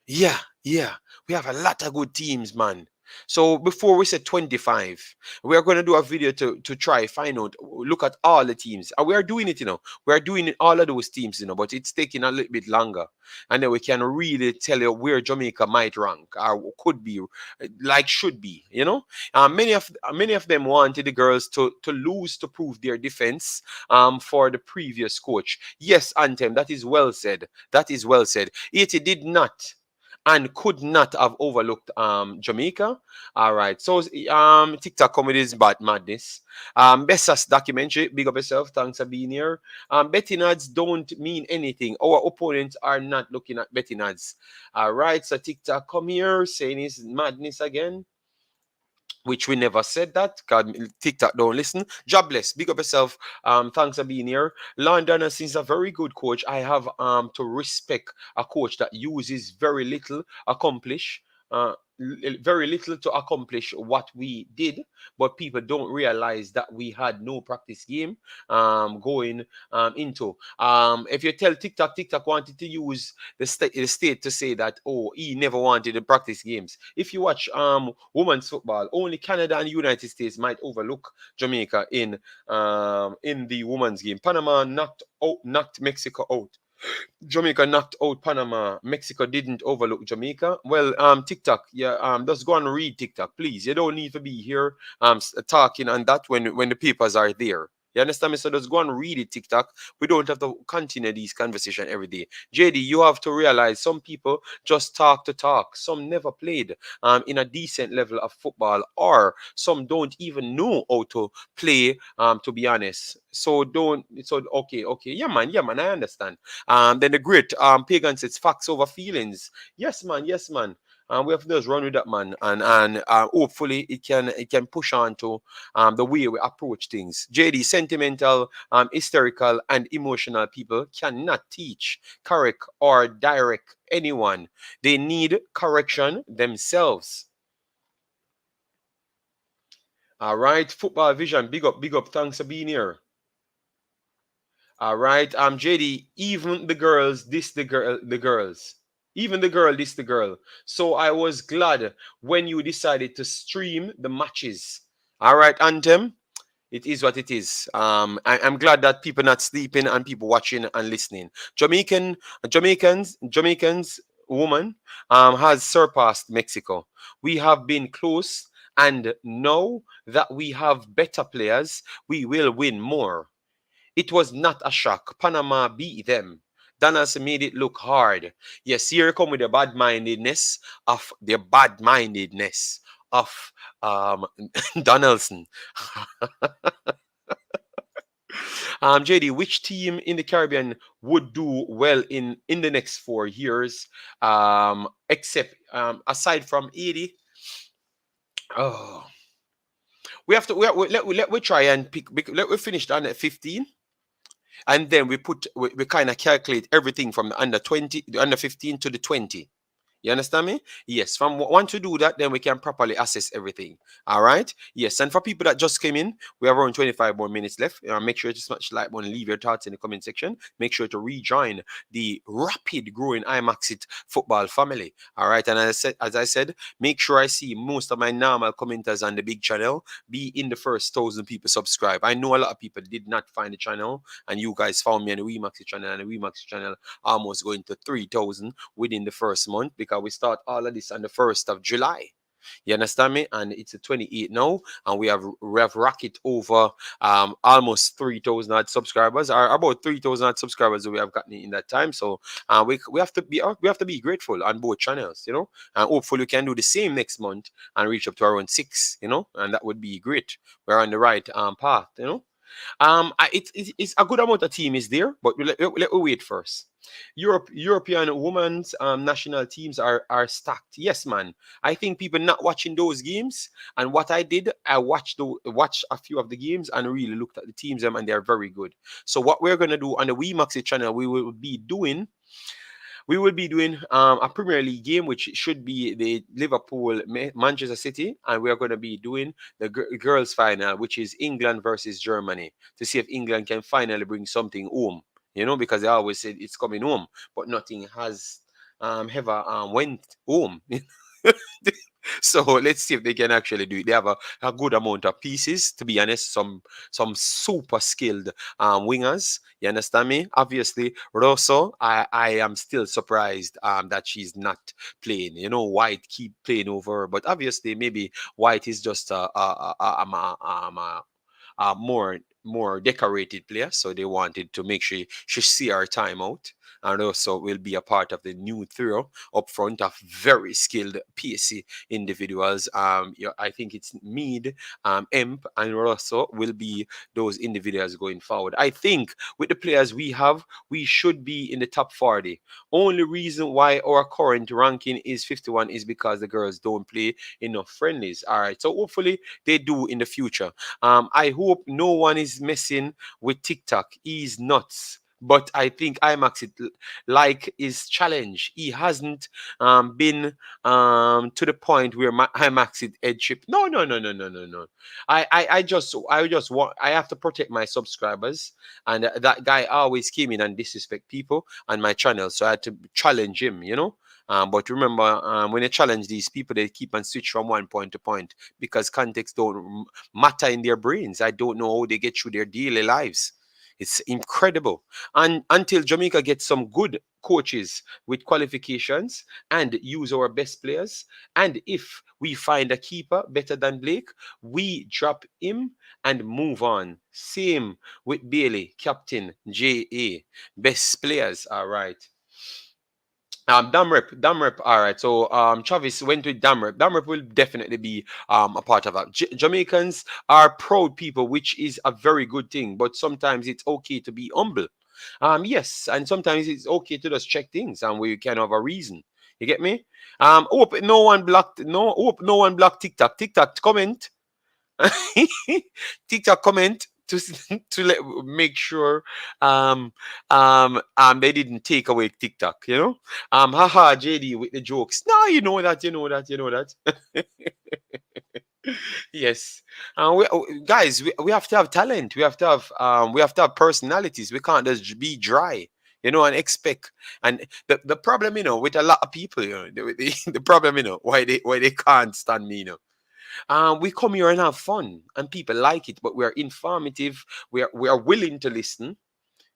Yeah, yeah. We have a lot of good teams, man. So before we said 25, we are going to do a video to try find out, look at all the teams. And we are doing it, We are doing it, all of those teams, but it's taking a little bit longer. And then we can really tell you where Jamaica might rank or could be, like should be, many of them wanted the girls to lose to prove their defense for the previous coach. Yes, Anthem, that is well said. That is well said. It did not and could not have overlooked Jamaica. All right. So TikTok comedy is bad madness. Bessas documentary, big up yourself. Thanks for being here. Betting ads don't mean anything. Our opponents are not looking at betting ads. All right. So TikTok come here saying it's madness again, which we never said that. God, TikTok don't listen. Jobless, big up yourself. Thanks for being here. London is a very good coach. I have to respect a coach that uses very little accomplish. very little to accomplish what we did, but people don't realize that we had no practice game going into. If you tell TikTok wanted to use the state to say that, oh, he never wanted to practice games. If you watch women's football, only Canada and United States might overlook Jamaica in the women's game. Panama knocked Mexico out. Jamaica knocked out Panama. Mexico didn't overlook Jamaica. Well, TikTok, yeah, just go and read TikTok, please. You don't need to be here talking on that when the papers are there. You understand me? So just go and read it, TikTok. We don't have to continue these conversation every day. JD, you have to realize some people just talk to talk. Some never played in a decent level of football, or some don't even know how to play. To be honest, so don't. So okay, yeah, man, I understand. Then the great pagan says facts over feelings. Yes, man. We have to just run with that, man, and hopefully it can push on to the way we approach things. JD, sentimental, hysterical, and emotional people cannot teach, correct, or direct anyone. They need correction themselves. All right, football vision, big up, big up. Thanks for being here. All right. JD, even the girls, this the girls. Even the girl, this the girl. So I was glad when you decided to stream the matches. All right, Anthem. It is what it is. I'm glad that people not sleeping and people watching and listening. Jamaicans woman has surpassed Mexico. We have been close, and now that we have better players, we will win more. It was not a shock. Panama beat them. Donaldson made it look hard. Yes, here come with the bad mindedness of Donaldson. JD, which team in the Caribbean would do well in the next 4 years? Except aside from 80. Oh, we have to let we try and pick. Let we finish on at 15. And then we kind of calculate everything from the under 20, the under 15 to the 20. You understand me? Yes. From once we do that, then we can properly assess everything. All right. Yes. And for people that just came in, we have around 25 more minutes left. Make sure to smash the like button, leave your thoughts in the comment section. Make sure to rejoin the rapid growing Imaxit football family. All right. And as I said, make sure I see most of my normal commenters on the big channel be in the first 1,000 people subscribe. I know a lot of people did not find the channel, and you guys found me on the WeMaxit channel, and the WeMaxit channel almost going to 3,000 within the first month, because we start all of this on the 1st of July. You understand me? And it's a 28 now, and we have rocket over almost 3,000 odd subscribers, or about 3,000 odd subscribers that we have gotten in that time. So we have to be grateful on both channels, and hopefully we can do the same next month and reach up to around 6, and that would be great. We're on the right path. It's a good amount of team is there, but let we wait first. European women's national teams are stacked. Yes, man. I think people not watching those games. And what I did, I watched a few of the games and really looked at the teams, and they are very good. So what we're gonna do on the WeMaxit channel, we will be doing a Premier League game, which should be the Liverpool Manchester City, and we are going to be doing the girls' final, which is England versus Germany, to see if England can finally bring something home. Because they always said it's coming home, but nothing has ever went home. So let's see if they can actually do it. They have a good amount of pieces, to be honest. Some super skilled wingers. You understand me? Obviously, Rosso, I am still surprised that she's not playing. White keep playing over her, but obviously maybe White is just a more decorated player, so they wanted to make sure she see her time out, and also will be a part of the new trio up front of very skilled PC individuals. I think it's Mead, Emp, and Russell will be those individuals going forward. I think with the players we have, we should be in the top 40. Only reason why our current ranking is 51 is because the girls don't play enough friendlies. All right, so hopefully they do in the future. I hope no one is messing with TikTok. He's nuts. But I think Imaxit like his challenge. He hasn't been to the point where Imaxit headship. No, no, no, no, no, no, no. I just want. I have to protect my subscribers, and that guy always came in and disrespect people on my channel, so I had to challenge him. But remember, when you challenge these people, they keep and switch from one point to point because context don't matter in their brains. I don't know how they get through their daily lives. It's incredible. And until Jamaica gets some good coaches with qualifications and use our best players, and if we find a keeper better than Blake, we drop him and move on. Same with Bailey, captain, JA, best players. All right. Damrep. All right. So Travis went with Damrep. Damrep will definitely be a part of that. Jamaicans are proud people, which is a very good thing. But sometimes it's okay to be humble. Yes, and sometimes it's okay to just check things and we can have a reason. You get me? Hope no one blocked TikTok. TikTok comment. TikTok comment to make sure they didn't take away TikTok, haha JD with the jokes. No, you know that. Yes. Guys, we have to have talent. We have to have personalities. We can't just be dry, and expect. And the problem, with a lot of people, the problem, why they can't stand me, we come here and have fun, and people like it, but we are informative. We are willing to listen.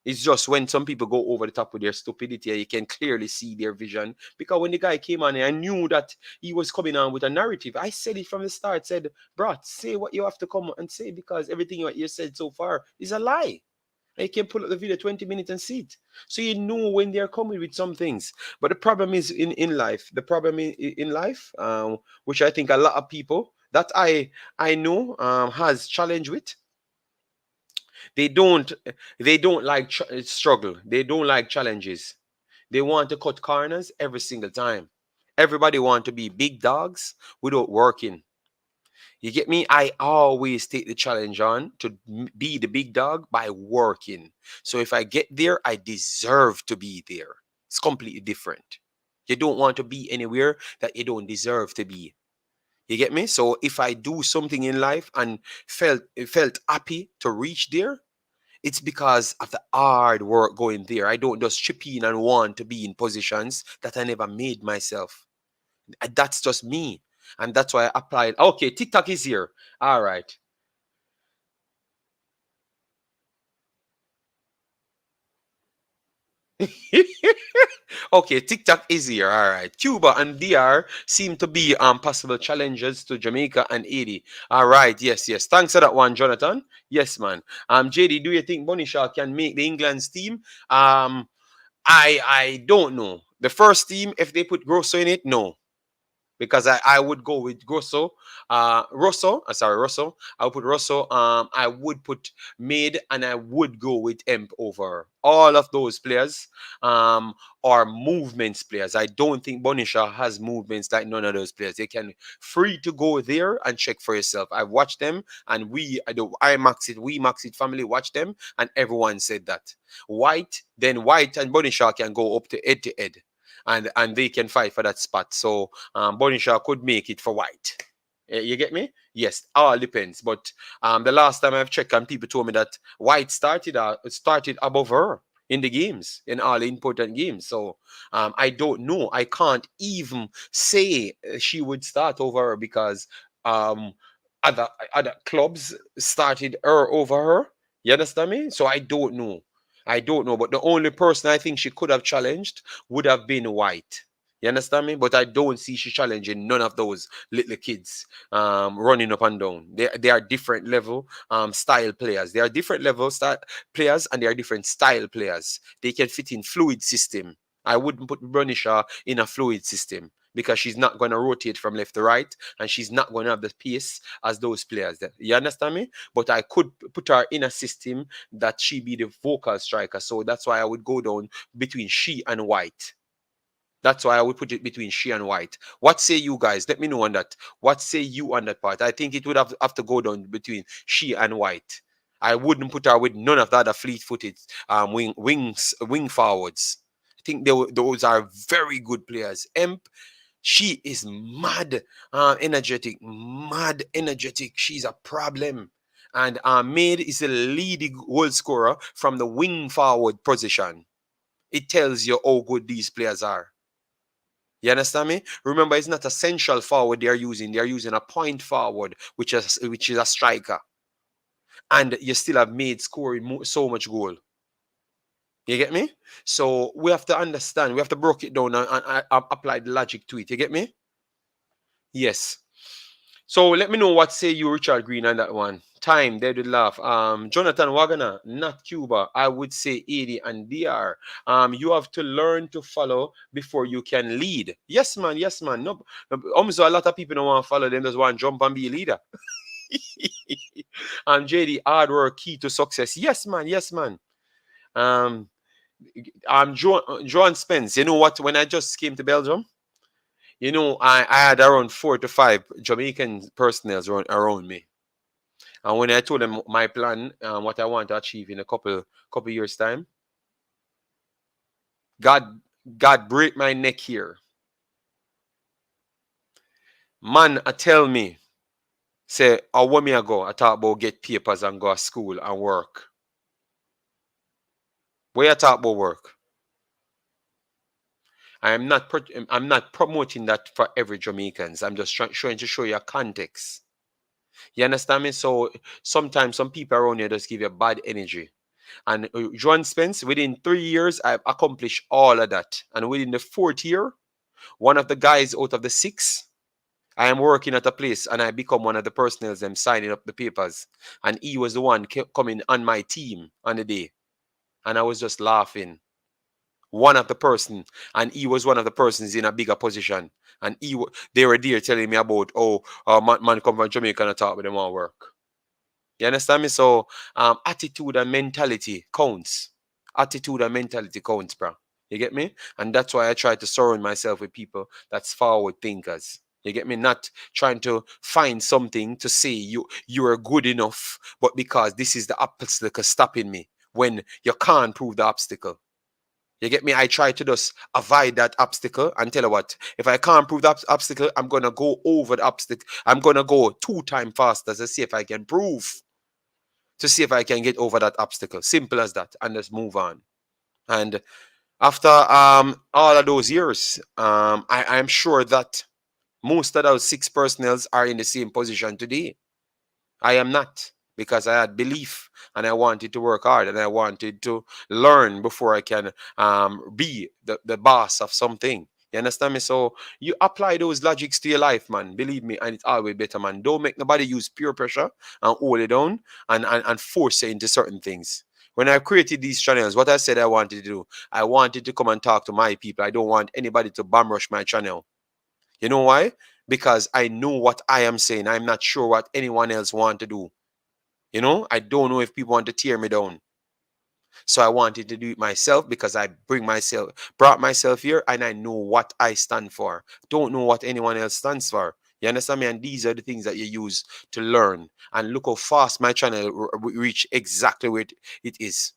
It's just when some people go over the top with their stupidity, you can clearly see their vision. Because when the guy came on, I knew that he was coming on with a narrative. I said it from the start. Said, "Bro, say what you have to come and say because everything what you said so far is a lie." And you can pull up the video 20 minutes and see it. So you know when they're coming with some things. But the problem is in life. The problem in life, which I think a lot of people that I know has challenge with. They don't they don't like struggle. They don't like challenges. They want to cut corners every single time. Everybody want to be big dogs without working. You get me? I always take the challenge on to be the big dog by working. So if I get there, I deserve to be there. It's completely different. You don't want to be anywhere that you don't deserve to be. You get me? So if I do something in life and felt happy to reach there, it's because of the hard work going there. I don't just chip in and want to be in positions that I never made myself. That's just me. And that's why I applied. Okay, TikTok is here. All right. Okay, TikTok is here. All right. Cuba and DR seem to be possible challenges to Jamaica and Haiti. All right. Yes, yes. Thanks for that one, Jonathan. Yes, man. JD, do you think Bonishaw can make the England's team? I don't know. The first team, if they put Grosso in it, no, because I would go with Grosso, Russell. I would put Russell. I would put Made, and I would go with Emp over all of those players. Are movements players. I don't think Bonisha has movements like none of those players. They can free to go there and check for yourself. I watched them, and WeMaxit family watched them, and everyone said that White and Bonisha can go up to head and they can fight for that spot. So Bonishaw could make it for White. You get me? Yes, all depends. But the last time I've checked, and people told me that White started above her in the games, in all important games. So I don't know. I can't even say she would start over her because um, other clubs started her over her. You understand me? So I don't know. I don't know. But the only person I think she could have challenged would have been White. You understand me? But I don't see she challenging none of those little kids running up and down. They are different level style players. They are different level style players and they are different style players. They can fit in fluid system. I wouldn't put Brunisha in a fluid system because she's not going to rotate from left to right and she's not going to have the pace as those players. You understand me? But I could put her in a system that she be the vocal striker. So that's why I would go down between she and White. That's why I would put it between she and White. What say you guys? Let me know on that. What say you on that part? I think it would have to go down between she and White. I wouldn't put her with none of the other fleet-footed wing forwards. I think those are very good players. Emp, she is mad energetic, mad energetic. She's a problem. And Maid is the leading goal scorer from the wing forward position. It tells you how good these players are. You understand me? Remember, it's not a central forward they're using. They're using a point forward, which is a striker. And you still have Maid scoring so much goal. You get me? So we have to understand. We have to break it down and apply the logic to it. You get me? Yes. So let me know what say you, Richard Green, on that one. Time, they did laugh. Jonathan Wagner, not Cuba. I would say 80 and DR. You have to learn to follow before you can lead. Yes, man. Yes, man. No, almost a lot of people don't want to follow them. Just want to jump and be a leader. JD, hard work key to success. Yes, man. Yes, man. Joan Spence. You know what? When I just came to Belgium, you know, I had around 4 to 5 Jamaican personnel around me. And when I told them my plan, what I want to achieve in a couple years' time, God break my neck here. Man, tell me, say, how when me I go, I talk about get papers and go to school and work. Where you talk about work? I'm not promoting that for every Jamaicans. I'm just trying to show you a context. You understand me? So sometimes some people around here just give you bad energy. And Joan Spence, within 3 years, I've accomplished all of that. And within the 4th year, one of the guys out of the 6, I am working at a place and I become one of the personnel them signing up the papers. And he was the one coming on my team on the day. And I was just laughing. One of the person, and he was one of the persons in a bigger position. And they were there telling me about, man come from Jamaica and talk with them all work. You understand me? So attitude and mentality counts. Attitude and mentality counts, bro. You get me? And that's why I try to surround myself with people that's forward thinkers. You get me? Not trying to find something to say you are good enough, but because this is the obstacle stopping me when you can't prove the obstacle. You get me? I try to just avoid that obstacle and tell you what, if I can't prove that obstacle, I'm going to go over the obstacle. I'm going to go 2 times faster to see if I can prove, to see if I can get over that obstacle. Simple as that. And just move on. And after all of those years, I'm sure that most of those 6 personnels are in the same position today. I am not, because I had belief and I wanted to work hard and I wanted to learn before I can be the boss of something. You understand me? So you apply those logics to your life, man. Believe me, and it's always better, man. Don't make nobody use peer pressure and hold it down and force it into certain things. When I created these channels, what I said I wanted to do, I wanted to come and talk to my people. I don't want anybody to bum rush my channel. You know why? Because I know what I am saying. I'm not sure what anyone else want to do. You know, I don't know if people want to tear me down. So I wanted to do it myself because I brought myself here and I know what I stand for. Don't know what anyone else stands for. You understand me? And these are the things that you use to learn. And look how fast my channel reach exactly where it is.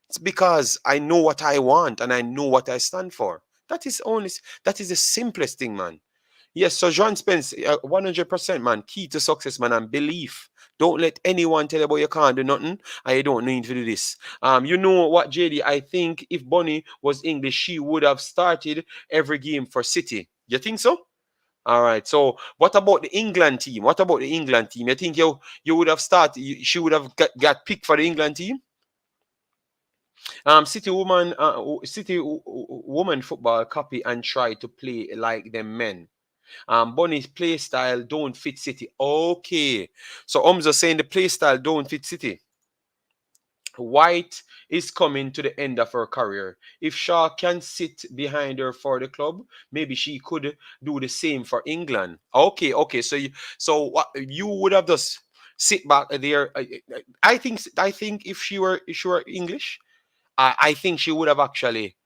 It's because I know what I want and I know what I stand for. That is the simplest thing, man. Yes, so John Spence, 100%, man. Key to success, man, and belief. Don't let anyone tell you about you can't do nothing and you don't need to do this. You know what, JD? I think if Bonnie was English, she would have started every game for City. You think so? All right. So what about the England team? What about the England team? You think you would have started? She would have got picked for the England team? City woman football copy and try to play like them men. Bonnie's play style don't fit City. Okay. So Omza saying the play style don't fit City. White is coming to the end of her career. If Shaw can sit behind her for the club, maybe she could do the same for England. Okay. So what you would have just sit back there. I think if she were English, I think she would have actually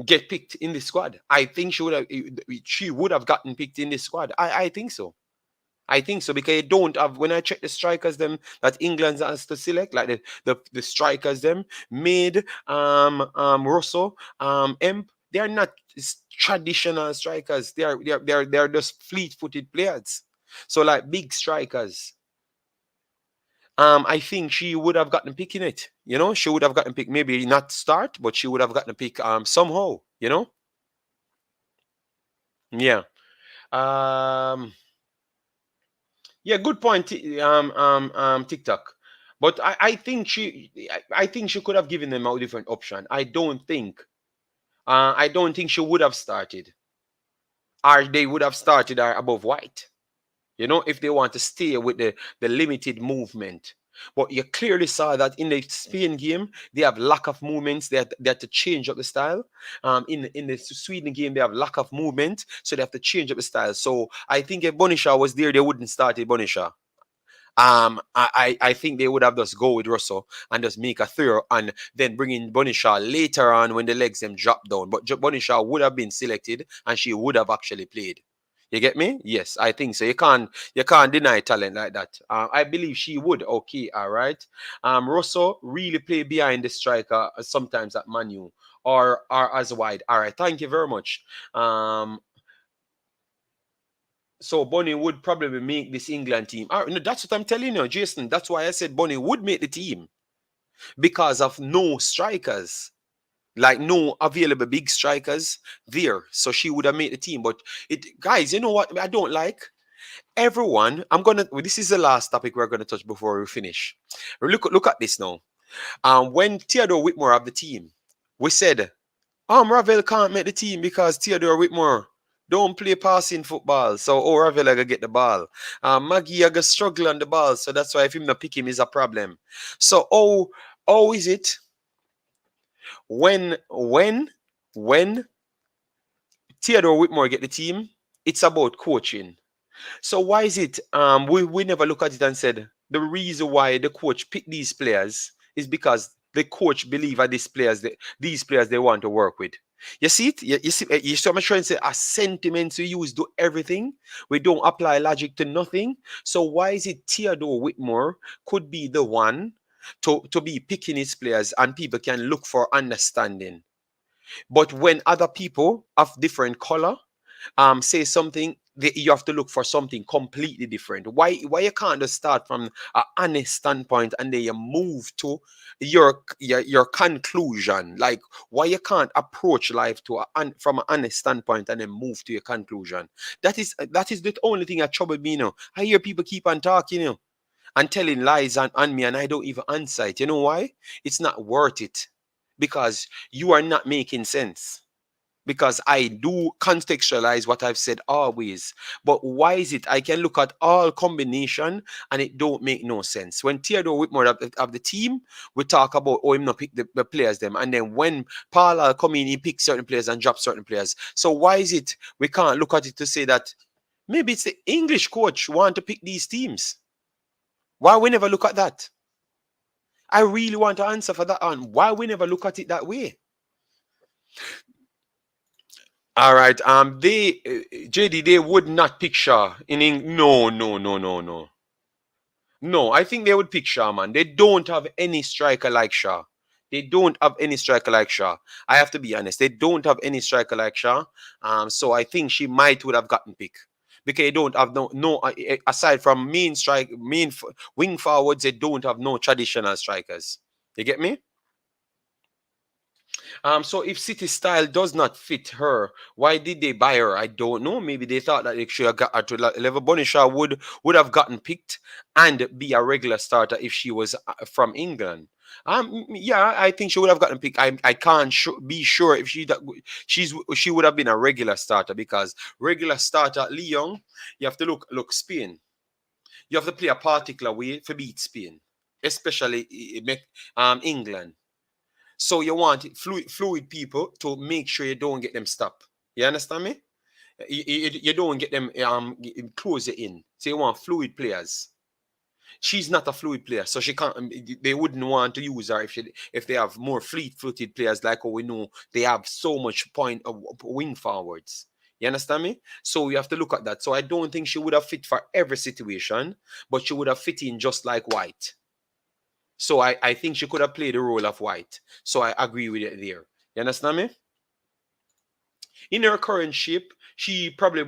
get picked in the squad. I think she would have gotten picked in the squad. I think so. I think so because you don't have when I check the strikers them that England has to select, like the strikers them mid Russell Emp, they are not traditional strikers. They are just fleet-footed players. So like big strikers. I think she would have gotten a pick in it. You know, she would have gotten a pick, maybe not start, but she would have gotten a pick somehow, you know? Yeah. Um Yeah, good point. TikTok, but I think I think she could have given them a different option. I don't think she would have started, or they would have started her above White. You know, if they want to stay with the limited movement. But you clearly saw that in the Spain game, they have lack of movements. They had to change up the style. In the Sweden game, they have lack of movement, so they have to change up the style. So I think if Bonisha was there, they wouldn't start it Bonisha. I think they would have just go with Russell and just make a throw and then bring in Bonisha later on when the legs them drop down. But Bonisha would have been selected and she would have actually played. You get me? Yes, I think so. You can't deny talent like that. I believe she would. Okay, all right. Russell really play behind the striker sometimes at Manu or as wide. All right, thank you very much. So Bonnie would probably make this England team. No, that's what I'm telling you, Jason. That's why I said Bonnie would make the team because of no strikers, like no available big strikers there. So she would have made the team. But guys, you know what I don't like? Everyone, This is the last topic we're gonna touch before we finish. Look at this now. When Theodore Whitmore have the team, we said Ravel can't make the team because Theodore Whitmore don't play passing football. So, Ravel I gotta get the ball. Magee I gotta struggle on the ball. So that's why if him not pick him is a problem. So, how is it when Theodore Whitmore get the team, it's about coaching. So why is it we never look at it and said the reason why the coach picked these players is because the coach believe that these players they want to work with. You see it? You see what I'm trying to say? As sentiments we use do everything. We don't apply logic to nothing. So why is it Theodore Whitmore could be the one to be picking his players and people can look for understanding? But when other people of different color say something, you have to look for something completely different. Why you can't just start from an honest standpoint and then you move to your conclusion? Like why you can't approach life from an honest standpoint and then move to your conclusion? That is the only thing that troubled me. I hear people keep on talking, and telling lies on me, and I don't even answer it. You know why? It's not worth it because you are not making sense, because I do contextualize what I've said always. But why is it I can look at all combination and it don't make no sense? When Theodore Whitmore of the team, we talk about him not pick the players them, and then when Paula come in, he picks certain players and drop certain players. So why is it we can't look at it to say that maybe it's the English coach want to pick these teams? Why we never look at that? I really want to answer for that, and why we never look at it that way? All right. JD, they would not pick Shaw No, no, no, no, no. No, I think they would pick Shaw, man. They don't have any striker like Shaw. They don't have any striker like Shaw. I have to be honest. They don't have any striker like Shaw. So I think she might would have gotten picked because they don't have aside from wing forwards. They don't have no traditional strikers. You get me? So if City style does not fit her, why did they buy her? I don't know. Maybe they thought that they should have got her to level. Bonisha would have gotten picked and be a regular starter if she was from England. Yeah, I think she would have gotten picked. I can't be sure if she would have been a regular starter, because regular starter at Lyon, you have to look Spain. You have to play a particular way to beat Spain, especially England. So you want fluid people to make sure you don't get them stopped. You understand me? You don't get them close it in. So you want fluid players. She's not a fluid player, so she can't. They wouldn't want to use her if they have more fleet-footed players, like how we know they have so much point of wing forwards. You understand me? So we have to look at that. So I don't think she would have fit for every situation, but she would have fit in just like White. So I think she could have played the role of White. So I agree with it there. You understand me? In her current shape, she probably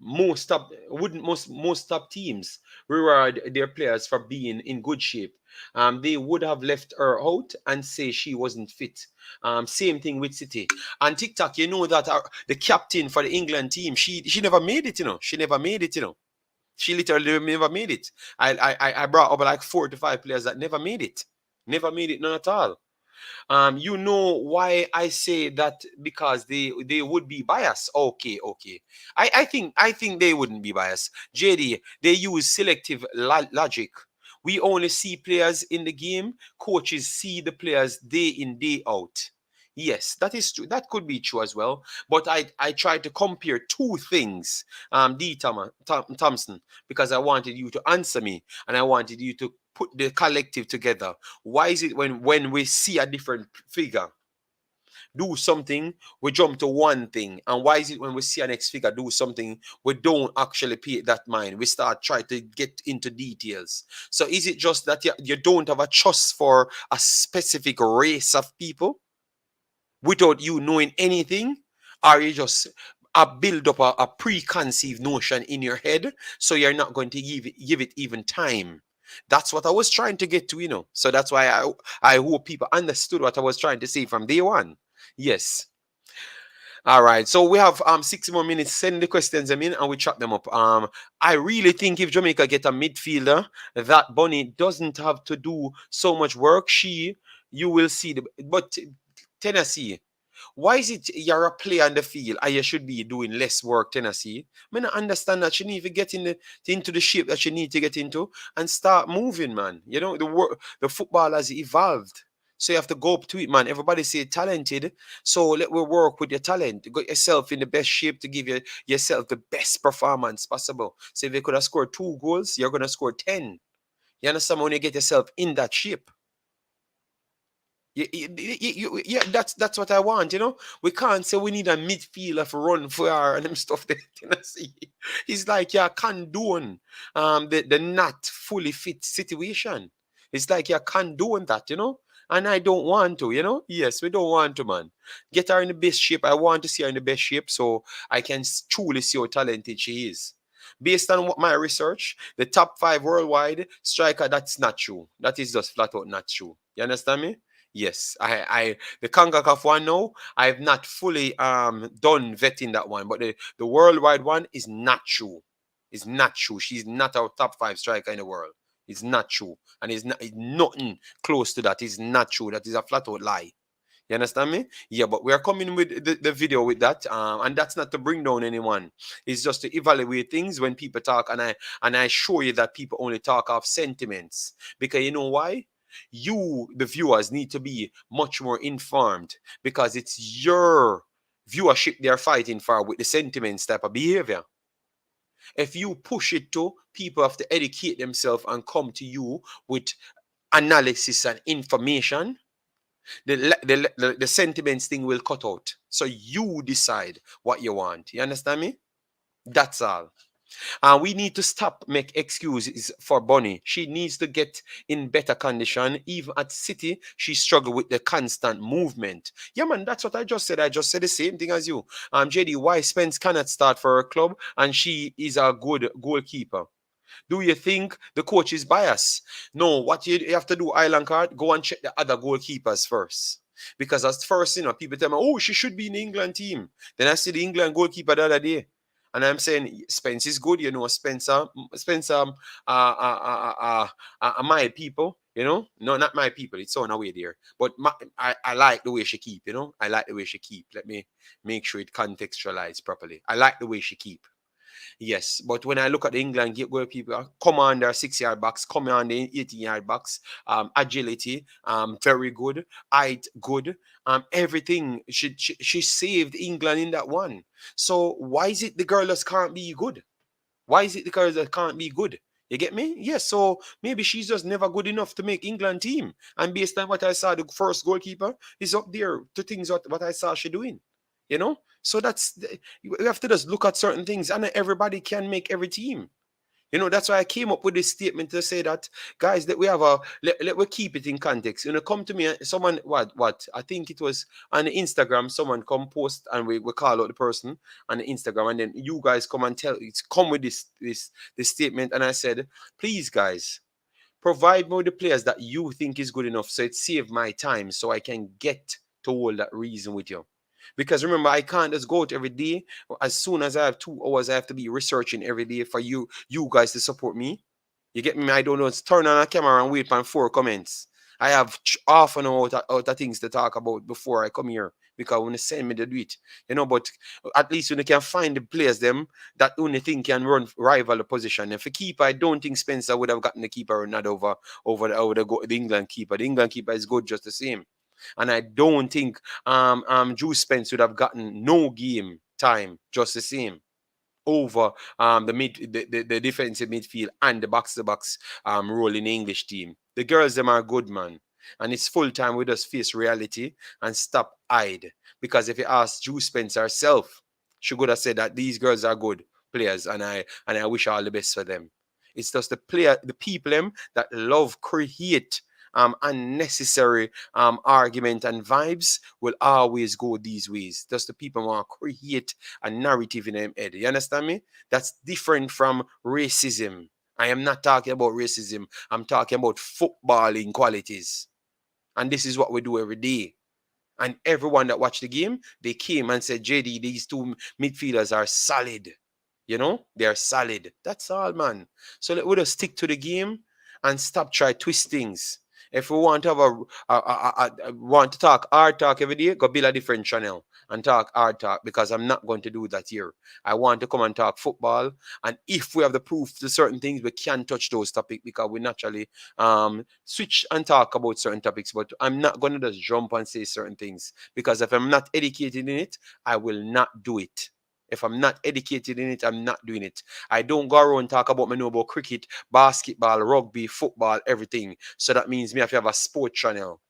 most top teams reward their players for being in good shape. They would have left her out and say she wasn't fit. Same thing with City and TikTok. You know that the captain for the England team, she never made it. You know, she never made it. You know, she literally never made it. I brought up like 4 to 5 players that never made it, none at all. You know why I say that? Because they would be biased. Okay, okay. I think they wouldn't be biased. JD, they use selective logic. We only see players in the game. Coaches see the players day in, day out. Yes, that is true. That could be true as well. But I tried to compare two things, Thompson, because I wanted you to answer me and I wanted you to put the collective together. Why is it when we see a different figure do something, we jump to one thing? And why is it when we see a next figure do something, we don't actually pay that mind? We start trying to get into details. So is it just that you don't have a trust for a specific race of people without you knowing anything? Or you just build up a preconceived notion in your head, so you're not going to give it even time? That's what I was trying to get to, you know. So that's why I hope people understood what I was trying to say from day one. Yes. All right. So we have 6 more minutes. Send the questions them in and we chop them up. I really think if Jamaica get a midfielder, that Bunny doesn't have to do so much work. You will see but Tennessee, why is it you're a player on the field and you should be doing less work, Tennessee? I mean, I understand that you need to get into the shape that you need to get into and start moving, man. You know, the football has evolved. So you have to go up to it, man. Everybody say talented. So let we work with your talent. Get yourself in the best shape to give yourself the best performance possible. So if you could have scored 2 goals, you're gonna score 10. You understand? When you get yourself in that shape. Yeah, that's what I want, you know. We can't say we need a midfielder for run for our and them stuff that Tennessee. It's like you condone the not fully fit situation. It's like you condone that, you know. And I don't want to, you know. Yes, we don't want to, man. Get her in the best shape. I want to see her in the best shape so I can truly see how talented she is. Based on what my research, the top 5 worldwide striker, that's not true. That is just flat out not true. You understand me? Yes, I the Concacaf one now, I have not fully done vetting that one, but the worldwide one is not true. It's not true. She's not our top 5 striker in the world. It's not true. And it's nothing close to that. It's not true. That is a flat out lie. You understand me? Yeah, but we are coming with the video with that, and that's not to bring down anyone. It's just to evaluate things when people talk, and I show you that people only talk off sentiments, because you know why? You, the viewers, need to be much more informed because it's your viewership they're fighting for with the sentiments type of behavior. If you push it to people have to educate themselves and come to you with analysis and information, the sentiments thing will cut out. So you decide what you want. You understand me? That's all. And we need to stop make excuses for Bonnie. She needs to get in better condition. Even at City, she struggled with the constant movement. Yeah, man, that's what I just said. I just said the same thing as you. JD, why Spence cannot start for her club and she is a good goalkeeper? Do you think the coach is biased? No, what you have to do, Island Card, go and check the other goalkeepers first. Because at first, you know, people tell me, oh, she should be in the England team. Then I see the England goalkeeper the other day. And I'm saying Spence is good, you know. Spencer, my people, you know. No, not my people. It's on our way there. But I like the way she keep, you know. I like the way she keep. Let me make sure it contextualized properly. I like the way she keep. Yes, but when I look at the England where people come on their 6 yard box, come on the 18 yard box, agility, very good, height good, everything. She saved England in that one. So why is it the girl that can't be good? Why is it the girl that can't be good? You get me? Yes. So maybe she's just never good enough to make England team. And based on what I saw, the first goalkeeper is up there to things what I saw she doing. You know? So we have to just look at certain things, and everybody can make every team. That's why I came up with this statement to say that, guys, that we have let we keep it in context. Come to me, someone, what? I think it was on the Instagram, someone come post and we call out the person on the Instagram, and then you guys come and come with this statement. And I said, please, guys, provide me with the players that you think is good enough so it save my time so I can get to all that reason with you. Because remember, I can't just go out every day. As soon as I have 2 hours, I have to be researching every day for you guys to support me. You get me? I don't know. It's turn on a camera and wait for 4 comments. I have half an hour out of things to talk about before I come here because when they send me to do it, but at least when they can find the players them that only thing can run rival the position. And for keeper, I don't think Spencer would have gotten the keeper or not over the England keeper. The England keeper is good just the same. And I don't think Drew Spence would have gotten no game time just the same over the defensive midfield and the box to box role in the English team. The girls them are good, man. And it's full time we just face reality and stop hide. Because if you ask Drew Spence herself, she could have said that these girls are good players and I wish all the best for them. It's just the people them that love create unnecessary argument and vibes will always go these ways. Just the people want to create a narrative in their head. You understand me? That's different from racism. I am not talking about racism. I'm talking about footballing qualities. And this is what we do every day. And everyone that watched the game, they came and said, JD, these two midfielders are solid. They are solid. That's all, man. So let we just stick to the game and stop try twist things. If we want to have want to talk hard talk every day, go build a different channel and talk hard talk because I'm not going to do that here. I want to come and talk football, and if we have the proof to certain things, we can touch those topics because we naturally switch and talk about certain topics. But I'm not going to just jump and say certain things because if I'm not educated in it, I will not do it. If I'm not educated in it, I'm not doing it. I don't go around and talk about me know about cricket, basketball, rugby, football, everything. So that means me have to have a sport channel.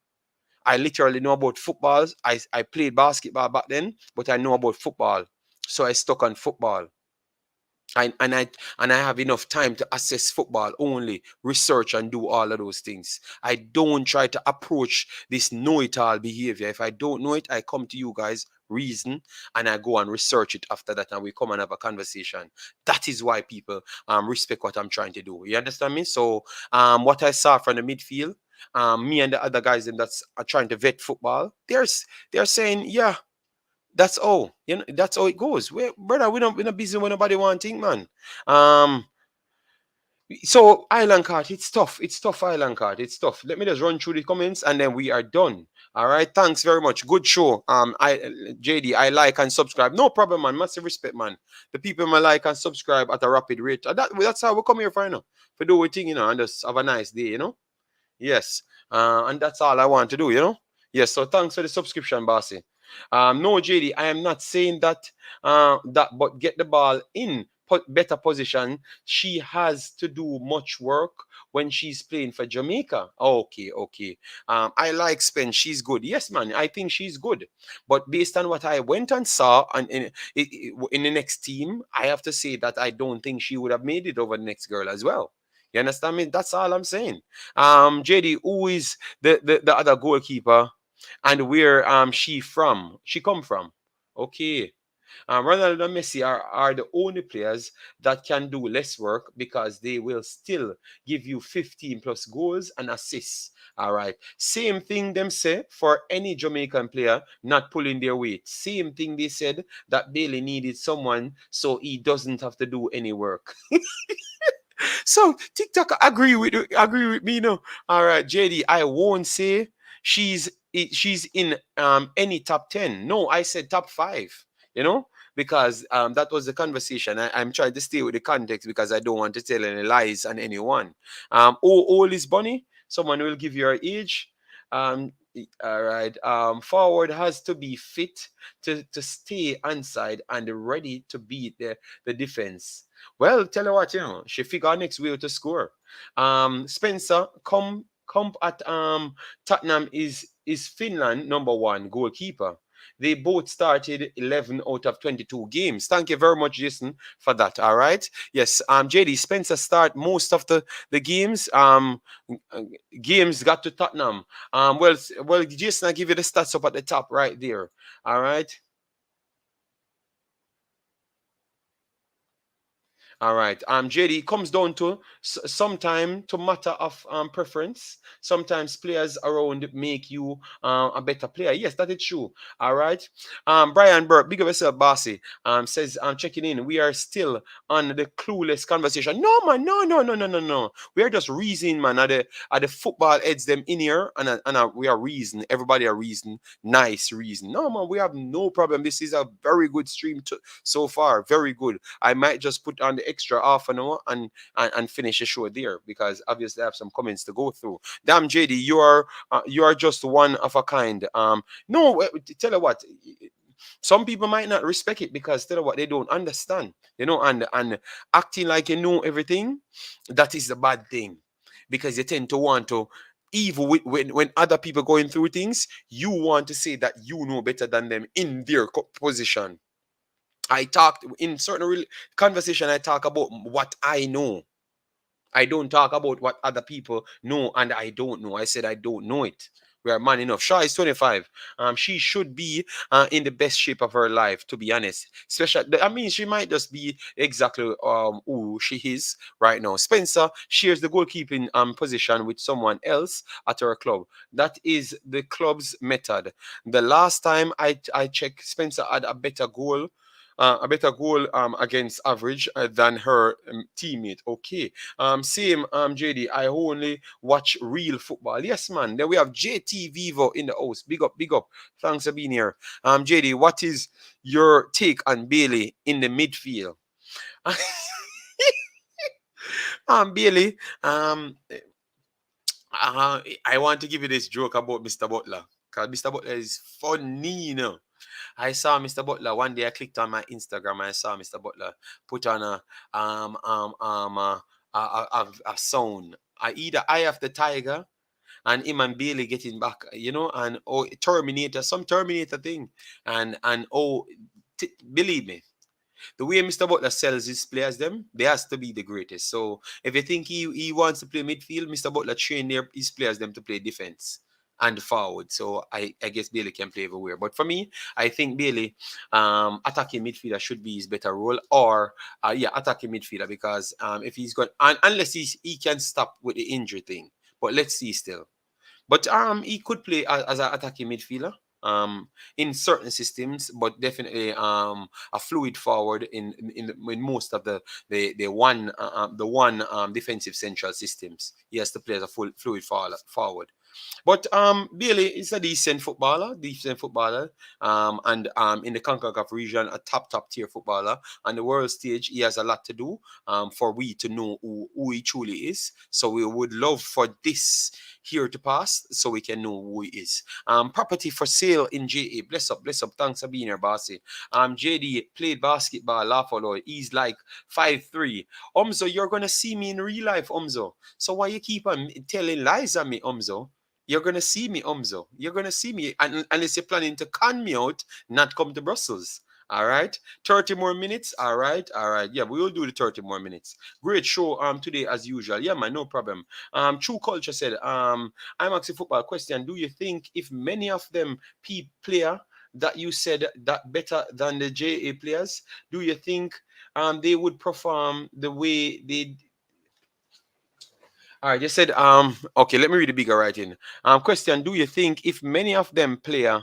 I literally know about football. I played basketball back then, but I know about football. So I stuck on football. And I have enough time to assess football only, research and do all of those things. I don't try to approach this know-it-all behavior. If I don't know it, I come to you guys, reason, and I go and research it after that, and we come and have a conversation. That is why people respect what I'm trying to do. You understand me? So what I saw from the midfield, me and the other guys that's are trying to vet football, they're saying, yeah, that's how it goes. Brother, we're not busy when nobody want think, man. Um, so Island Card, it's tough. It's tough, Island Card. It's tough. Let me just run through the comments and then we are done. All right. Thanks very much. Good show. JD, I like and subscribe. No problem, man. Massive respect, man. The people may like and subscribe at a rapid rate. That's how we come here for, for do a thing, and just have a nice day. Yes. And that's all I want to do. Yes. So thanks for the subscription, bossy. No, JD, I am not saying that, but get the ball in better position. She has to do much work when she's playing for Jamaica. Okay, okay. I like Spence. She's good. Yes, man. I think she's good. But based on what I went and saw in the next team, I have to say that I don't think she would have made it over the next girl as well. You understand me? That's all I'm saying. JD, who is the other goalkeeper? And where she come from? Okay. Ronaldo and Messi are the only players that can do less work because they will still give you 15 plus goals and assists. All right. Same thing them say for any Jamaican player not pulling their weight. Same thing they said that Bailey needed someone so he doesn't have to do any work. So TikTok agree with me, no. All right, JD, I won't say she's in any top 10. No, I said top 5, because that was the conversation. I'm trying to stay with the context because I don't want to tell any lies on anyone. Old is Bunny. Someone will give you her age. All right. Forward has to be fit to stay inside and ready to beat the defense. Well, tell her what, she figure next way to score. Spencer, come at Tottenham is Finland #1 goalkeeper. They both started 11 out of 22 games. Thank you very much, Jason, for that. All right. Yes. JD Spencer start most of the games. Uh, Games got to Tottenham. Well, Jason, I give you the stats up at the top right there. All right. All right. JD, comes down to sometime to matter of preference. Sometimes players around make you a better player. Yes, that is true. All right. Brian Burke, big of yourself, bossy. Says I'm checking in. We are still on the clueless conversation. No, man, no. We are just reasoning, man. At the football heads them in here, and we are reason. Everybody are reason. Nice reason. No, man, we have no problem. This is a very good stream so far. Very good. I might just put on the extra half an hour and finish the show there because obviously I have some comments to go through. Damn, JD, you are just one of a kind. No, tell you what. Some people might not respect it because tell you what, they don't understand. And acting like you know everything, that is the bad thing because you tend to want to. Even when other people going through things, you want to say that you know better than them in their position. I talked in certain conversation. I talk about what I know. I don't talk about what other people know, and I don't know. I said I don't know it. We are man enough. Shaw is 25. She should be in the best shape of her life, to be honest. Especially, I mean, she might just be exactly who she is right now. Spencer shares the goalkeeping position with someone else at her club. That is the club's method. The last time I checked, Spencer had a better goal against average than her teammate. Okay. Same JD. I only watch real football. Yes, man. Then we have JT Vivo in the house. Big up, big up. Thanks for being here. JD, what is your take on Bailey in the midfield? Bailey, I want to give you this joke about Mr. Butler. Because Mr. Butler is funny, you know. I saw Mr. Butler one day. I clicked on my Instagram and I saw Mr. Butler put on a sound. Either Eye of the Tiger and him and Bailey getting back, and Terminator, some Terminator thing, and believe me, the way Mr. Butler sells his players, they has to be the greatest. So if you think he wants to play midfield, Mr. Butler train his players them to play defense and forward. So I guess Bailey can play everywhere. But for me, I think Bailey, attacking midfielder should be his better role, or attacking midfielder because if he's got unless he can stop with the injury thing. But let's see still. But he could play as an attacking midfielder in certain systems, but definitely a fluid forward in most of the one defensive central systems. He has to play as a full fluid forward. But Bailey is a decent footballer. And in the Concacaf region, a top tier footballer. On the world stage, he has a lot to do for we to know who he truly is. So we would love for this here to pass so we can know who he is. Property for sale in JA. Bless up. Thanks for being here, bossy. JD played basketball, laugh out loud. He's like 5'3". Umzo, you're gonna see me in real life, Umzo. So why you keep on telling lies on me, Umzo? You're gonna see me, Umzo. You're gonna see me, unless you're planning to con me out, not come to Brussels. All right, 30 more minutes. All right. Yeah, we will do the 30 more minutes. Great show today as usual. Yeah, man, no problem. True Culture said Imaxit Football question: do you think if many of them player that you said that better than the JA players, do you think they would perform the way they? All right, you said okay, let me read the bigger writing. Question: do you think if many of them player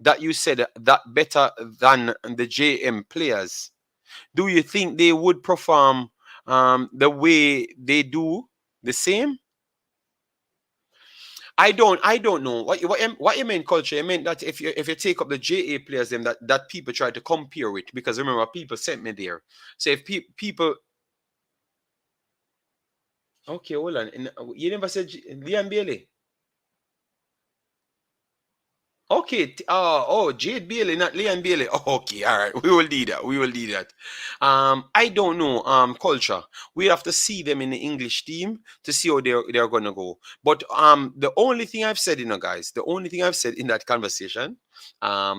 that you said that better than the JM players, do you think they would perform the way they do the same? I don't know what you mean culture. You mean that if you take up the JA players them that people try to compare with, because remember people sent me there. So if people, okay, hold on. You never said Liam Bailey. Okay. Jade Bailey, not Leon Bailey. Oh, okay, all right. We will do that. We will do that. I don't know. Culture. We have to see them in the English team to see how they're gonna go. But the only thing I've said, guys, the only thing I've said in that conversation,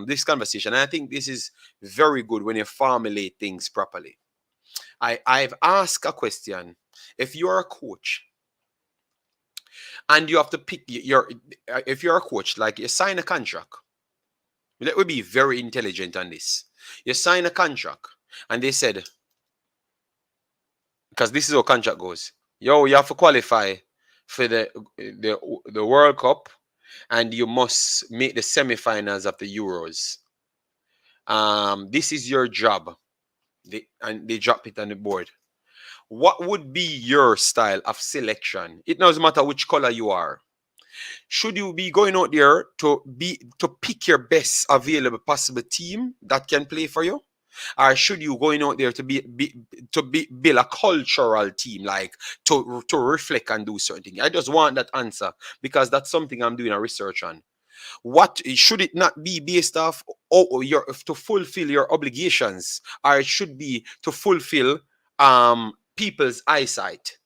this conversation, and I think this is very good when you formulate things properly. I've asked a question. If you're a coach and you have to pick if you're a coach, like you sign a contract. Let me be very intelligent on this. You sign a contract, and they said, because this is how contract goes. Yo, you have to qualify for the World Cup, and you must make the semifinals of the Euros. This is your job. And they drop it on the board. What would be your style of selection? It doesn't matter which color you are. Should you be going out there to pick your best available possible team that can play for you? Or should you going out there to build a cultural team, like to reflect and do certain things? I just want that answer because that's something I'm doing a research on. What should it not be based off your to fulfill your obligations, or it should be to fulfill people's eyesight?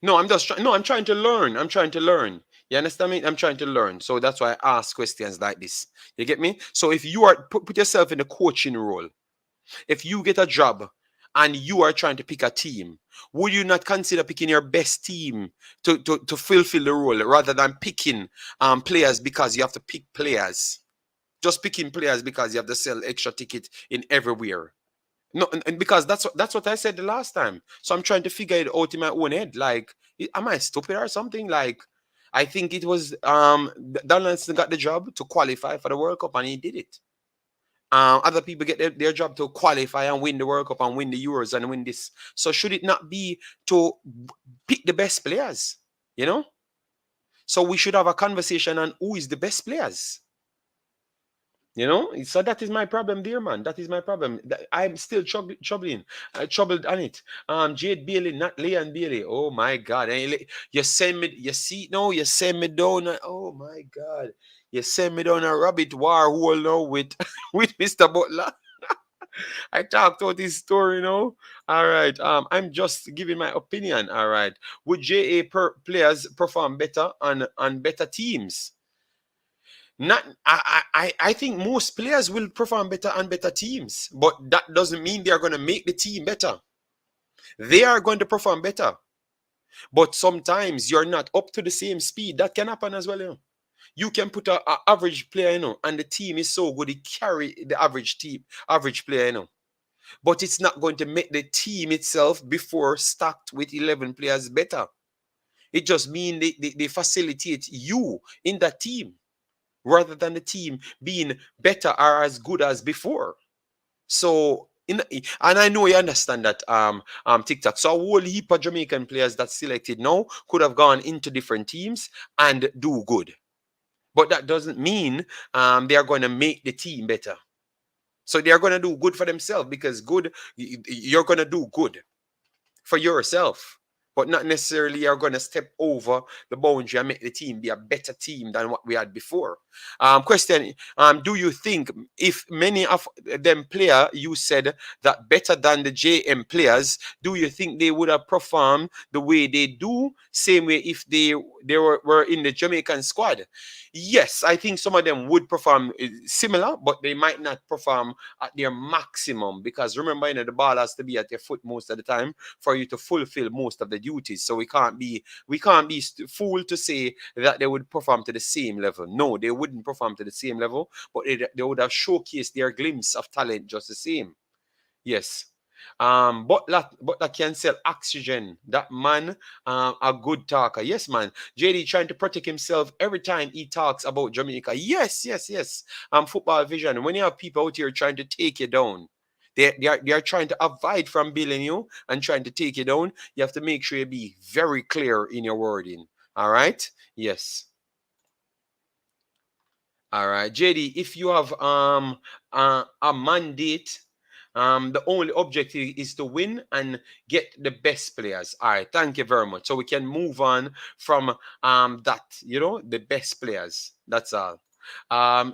No, I'm just trying. No, I'm trying to learn. I'm trying to learn. You understand me? I'm trying to learn. So that's why I ask questions like this. You get me? So if you are put yourself in a coaching role, if you get a job and you are trying to pick a team, would you not consider picking your best team to fulfill the role rather than picking players because you have to pick players? Just picking players because you have to sell extra ticket in everywhere. No, and because that's what I said the last time. So I'm trying to figure it out in my own head. Like, am I stupid or something? Like, I think it was Donaldson got the job to qualify for the World Cup and he did it. Other people get their job to qualify and win the World Cup and win the Euros and win this. So should it not be to pick the best players? You know. So we should have a conversation on who is the best players. You know, so that is my problem there, man. That is my problem. I'm still troubled on it. Jade Bailey, not Leon Bailey. Oh my God! And you send me, you see, no, you send me down. Oh my God, you send me down a rabbit war hole now with with Mr. Butler. I talked about this story, you know. All right. I'm just giving my opinion. All right. Would players perform better on better teams? Not I think most players will perform better on better teams, but that doesn't mean they are going to make the team better. They are going to perform better, but sometimes you're not up to the same speed. That can happen as well. You know? You can put a average player, you know, and the team is so good it carry the average player, you know. But it's not going to make the team itself before stacked with 11 players better. It just means they facilitate you in that team rather than the team being better or as good as before. So and I know you understand that TikTok. So a whole heap of Jamaican players that selected now could have gone into different teams and do good. But that doesn't mean they are going to make the team better. So they are going to do good for themselves because you're going to do good for yourself, but not necessarily you're going to step over the boundary and make the team be a better team than what we had before. Question: do you think if many of them player you said that better than the JM players, do you think they would have performed the way they do, same way if they were in the Jamaican squad? Yes, I think some of them would perform similar, but they might not perform at their maximum because remember, you know, the ball has to be at your foot most of the time for you to fulfill most of the duties. So we can't be fooled to say that they would perform to the same level. No, they wouldn't perform to the same level, but they would have showcased their glimpse of talent just the same. Yes. But that can sell oxygen. That man, a good talker. Yes, man. JD trying to protect himself every time he talks about Jamaica. Yes, yes, yes. Football vision. When you have people out here trying to take you down, they are trying to avoid from building you and trying to take you down. You have to make sure you be very clear in your wording. All right. Yes. All right, JD. If you have a mandate The only objective is to win and get the best players. All right, thank you very much. So we can move on from that, the best players. That's all.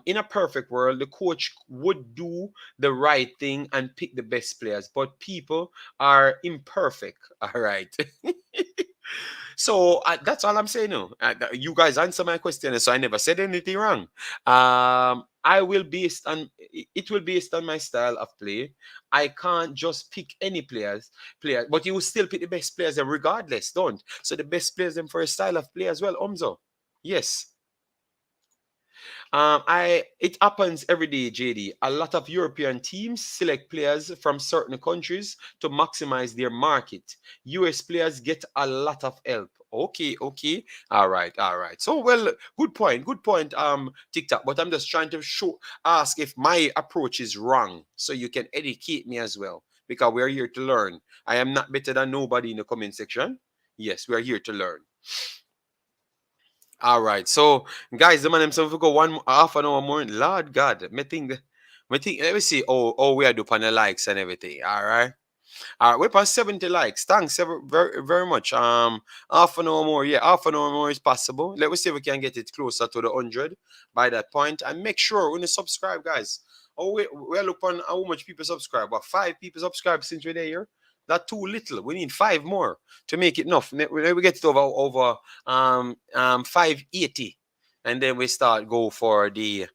In a perfect world, the coach would do the right thing and pick the best players, but people are imperfect. All right. So that's all I'm saying. No, you guys answer my question, so I never said anything wrong. I will based on it will based on my style of play. I can't just pick any player, but you will still pick the best players, and regardless, don't. So the best players them for a style of play as well, Omzo. Yes. It happens every day, JD. A lot of European teams select players from certain countries to maximize their market. US players get a lot of help. Okay, okay. All right, all right. So well, good point, TikTok. But I'm just trying to ask if my approach is wrong, so you can educate me as well. Because we're here to learn. I am not better than nobody in the comment section. Yes, we're here to learn. All right. So, guys, the man himself will go half an hour more. Lord God, me think, let me see. Oh, we are doing the likes and everything. All right. All right, we're past 70 likes. Thanks very, very much. Half an hour more. Yeah, half an hour more is possible. Let me see if we can get it closer to the 100 by that point. And make sure when you subscribe, guys. Oh, we're looking how much people subscribe. What, 5 people subscribe since we're there? That's too little. We need 5 more to make it enough. We get it over 580. And then we start go for the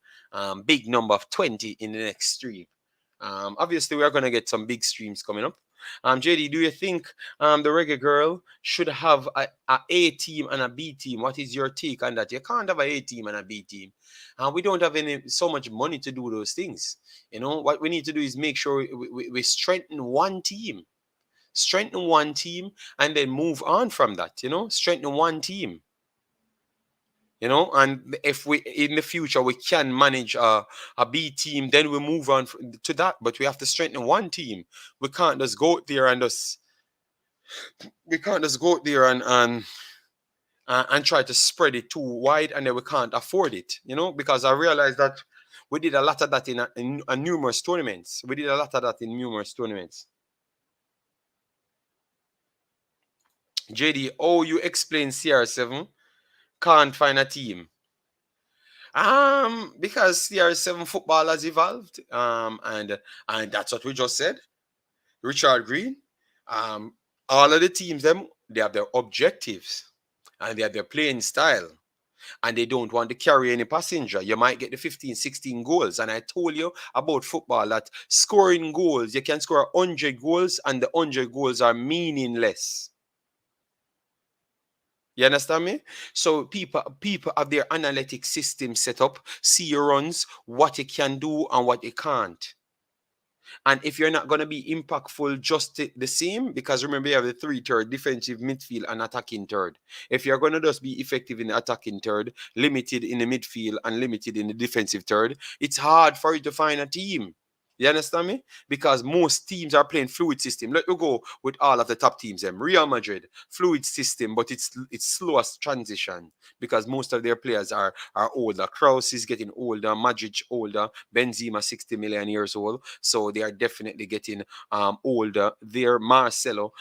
big number of 20 in the next stream. Obviously, we are going to get some big streams coming up. JD, do you think the Reggae Girl should have a team and a B team? What is your take on that? You can't have a team and a B team. We don't have so much money to do those things. What we need to do is make sure we strengthen one team. Strengthen one team and then move on from that. Strengthen one team. And if we in the future we can manage a B team, then we move on to that. But we have to strengthen one team. We can't just go out there and just we can't just go out there and try to spread it too wide, and then we can't afford it. Because I realized that we did a lot of that in numerous tournaments. We did a lot of that in numerous tournaments. JD, oh, you explain CR7 can't find a team. Because CR7 football has evolved. And that's what we just said. Richard Green. All of the teams, they have their objectives and they have their playing style. And they don't want to carry any passenger. You might get the 15, 16 goals. And I told you about football that scoring goals, you can score 100 goals and the 100 goals are meaningless. You understand me? So people have their analytic system set up, see your runs, what you can do and what you can't. And if you're not going to be impactful just the same, because remember you have the 3-third, defensive midfield and attacking third. If you're going to just be effective in the attacking third, limited in the midfield and limited in the defensive third, it's hard for you to find a team. You understand me? Because most teams are playing fluid system. Let me go with all of the top teams. Real Madrid, fluid system, but it's slowest transition because most of their players are older. Kroos is getting older, Modric older, Benzema 60 million years old. So they are definitely getting older. There, Marcelo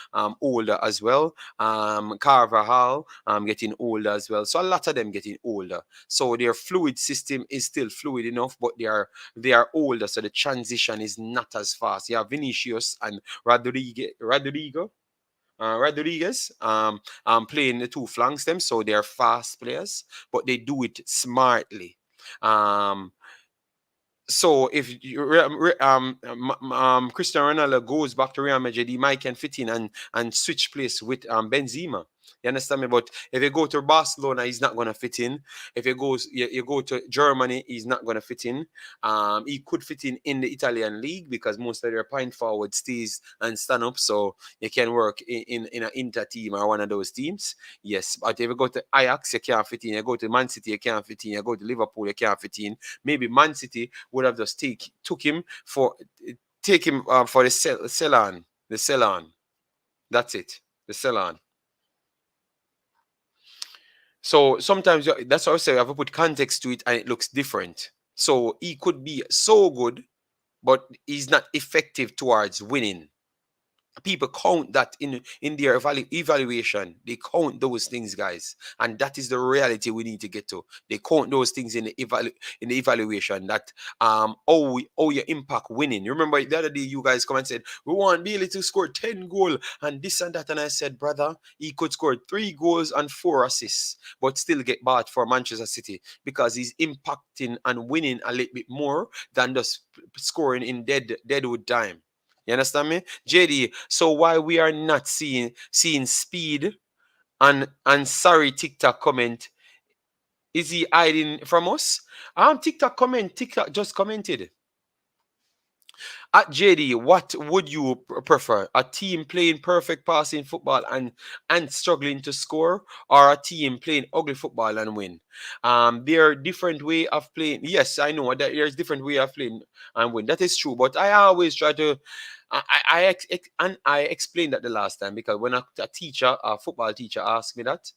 older as well. Carvajal getting older as well. So a lot of them getting older. So their fluid system is still fluid enough, but they are older. So the transition is not as fast. You have Vinicius and Rodriguez playing the two flanks them, so they're fast players, but they do it smartly. So if Cristiano Ronaldo goes back to Real Madrid, he might can fit in and switch place with Benzema. You understand me? But if you go to Barcelona, he's not going to fit in. If you go to Germany, he's not going to fit in. He could fit in the Italian league because most of their point forward stays and stand up. So you can work in an Inter team or one of those teams. Yes, but if you go to Ajax, you can't fit in. You go to Man City, you can't fit in. You go to Liverpool, you can't fit in. Maybe Man City would have just took him for the sell on. That's it. The sell on. So sometimes that's what I say. You have to put context to it, and it looks different. So he could be so good, but he's not effective towards winning. People count that in their evaluation. They count those things, guys, and that is the reality we need to get to. They count those things in the evaluation, that how you impact winning. You remember the other day you guys come and said we want Bailey to score 10 goals and this and that, and I said, brother, he could score 3 goals and 4 assists but still get bought for Manchester City because he's impacting and winning a little bit more than just scoring in deadwood time. You understand me, JD? So why we are not seeing speed and sorry TikTok comment? Is he hiding from us? TikTok just commented. At JD, what would you prefer? A team playing perfect passing football and struggling to score, or a team playing ugly football and win? There are different way of playing. Yes, I know that there's different way of playing and win. That is true. But I always try to. I explained that the last time, because when a football teacher asked me that,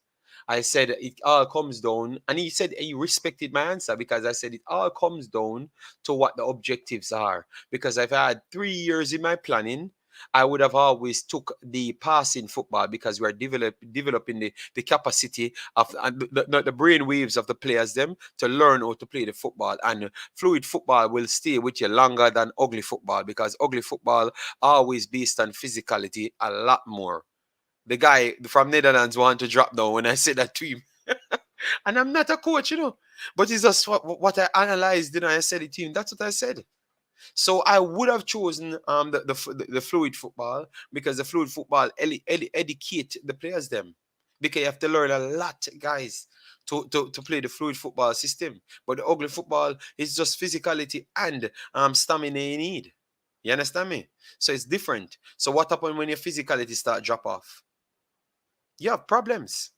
I said it all comes down, and he said he respected my answer because I said it all comes down to what the objectives are. Because if I had 3 years in my planning, I would have always took the passing football, because we're developing the capacity of the brain waves of the players them to learn how to play the football. And fluid football will stay with you longer than ugly football, because ugly football always based on physicality a lot more. The guy from Netherlands wanted to drop down when I said that to him. And I'm not a coach, but it's just what I analyzed, I said it to him. That's what I said. So I would have chosen the fluid football, because the fluid football educate the players them. Because you have to learn a lot, guys, to play the fluid football system. But the ugly football is just physicality and stamina you need. You understand me? So it's different. So what happens when your physicality start drop off? You have problems.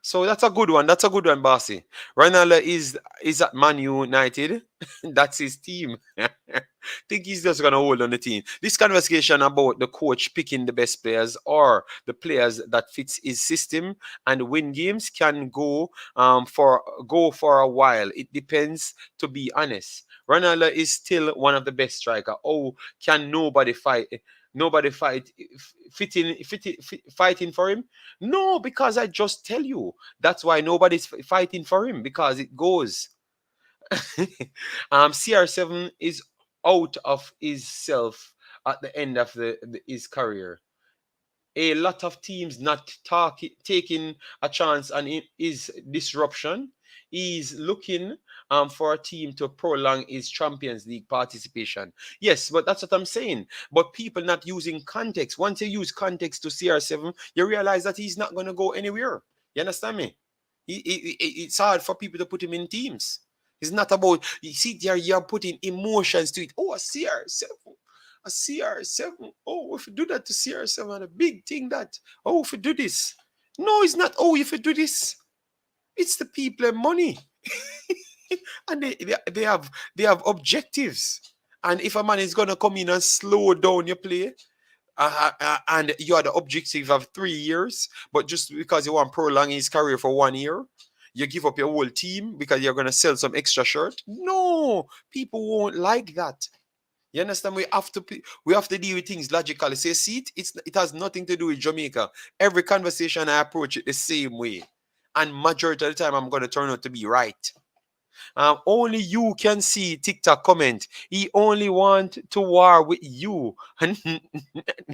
So that's a good one. That's a good one, Bossy. Ronaldo is at Man United. That's his team. Think he's just gonna hold on the team. This conversation about the coach picking the best players or the players that fits his system and win games can go for a while. It depends, to be honest. Ronaldo is still one of the best striker. Oh, can nobody fight? Nobody fighting for him? No, because I just tell you. That's why nobody's fighting for him, because it goes. CR7 is out of his self at the end of his career. A lot of teams not taking a chance on his disruption. He's looking for a team to prolong his Champions League participation. Yes, but that's what I'm saying. But people not using context. Once you use context to CR7, you realize that he's not going to go anywhere. You understand me? It's hard for people to put him in teams. It's not about, you see, you're putting emotions to it. Oh, a CR7. A CR7. Oh, if you do that to CR7, a big thing that. Oh, if you do this. No, it's not. Oh, if you do this. It's the people and money. And they have objectives. And if a man is gonna come in and slow down your play, and you are the objective of 3 years, but just because you want to prolong his career for 1 year, you give up your whole team because you're gonna sell some extra shirt. No, people won't like that. You understand? We have to deal with things logically. Say, see it has nothing to do with Jamaica. Every conversation I approach it the same way, and majority of the time I'm gonna turn out to be right. Only you can see TikTok comment. He only want to war with you.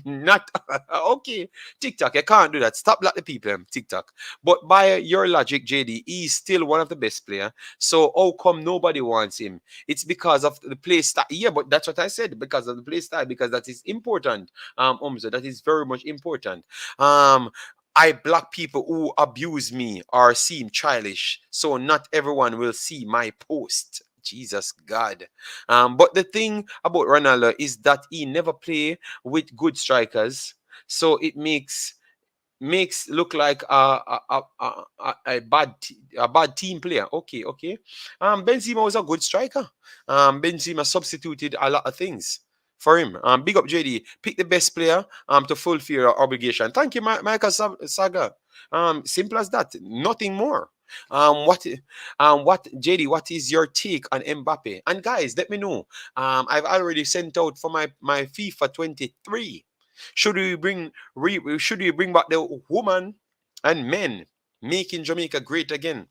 Not okay. TikTok, I can't do that. Stop like the people, TikTok. But by your logic, JD, he's still one of the best player. So how come nobody wants him? It's because of the play style. Yeah, but that's what I said. Because of the play style, because that is important. So that is very much important. I block people who abuse me or seem childish, so not everyone will see my post. Jesus God. But the thing about Ronaldo is that he never play with good strikers, so it makes look like a bad team player. Okay. Benzema was a good striker. Benzema substituted a lot of things for him. Big up JD. Pick the best player to fulfill your obligation. Thank you, Michael Saga. Simple as that. Nothing more. What JD? What is your take on Mbappe? And guys, let me know. I've already sent out for my FIFA 23. Should we bring back the woman and men making Jamaica great again?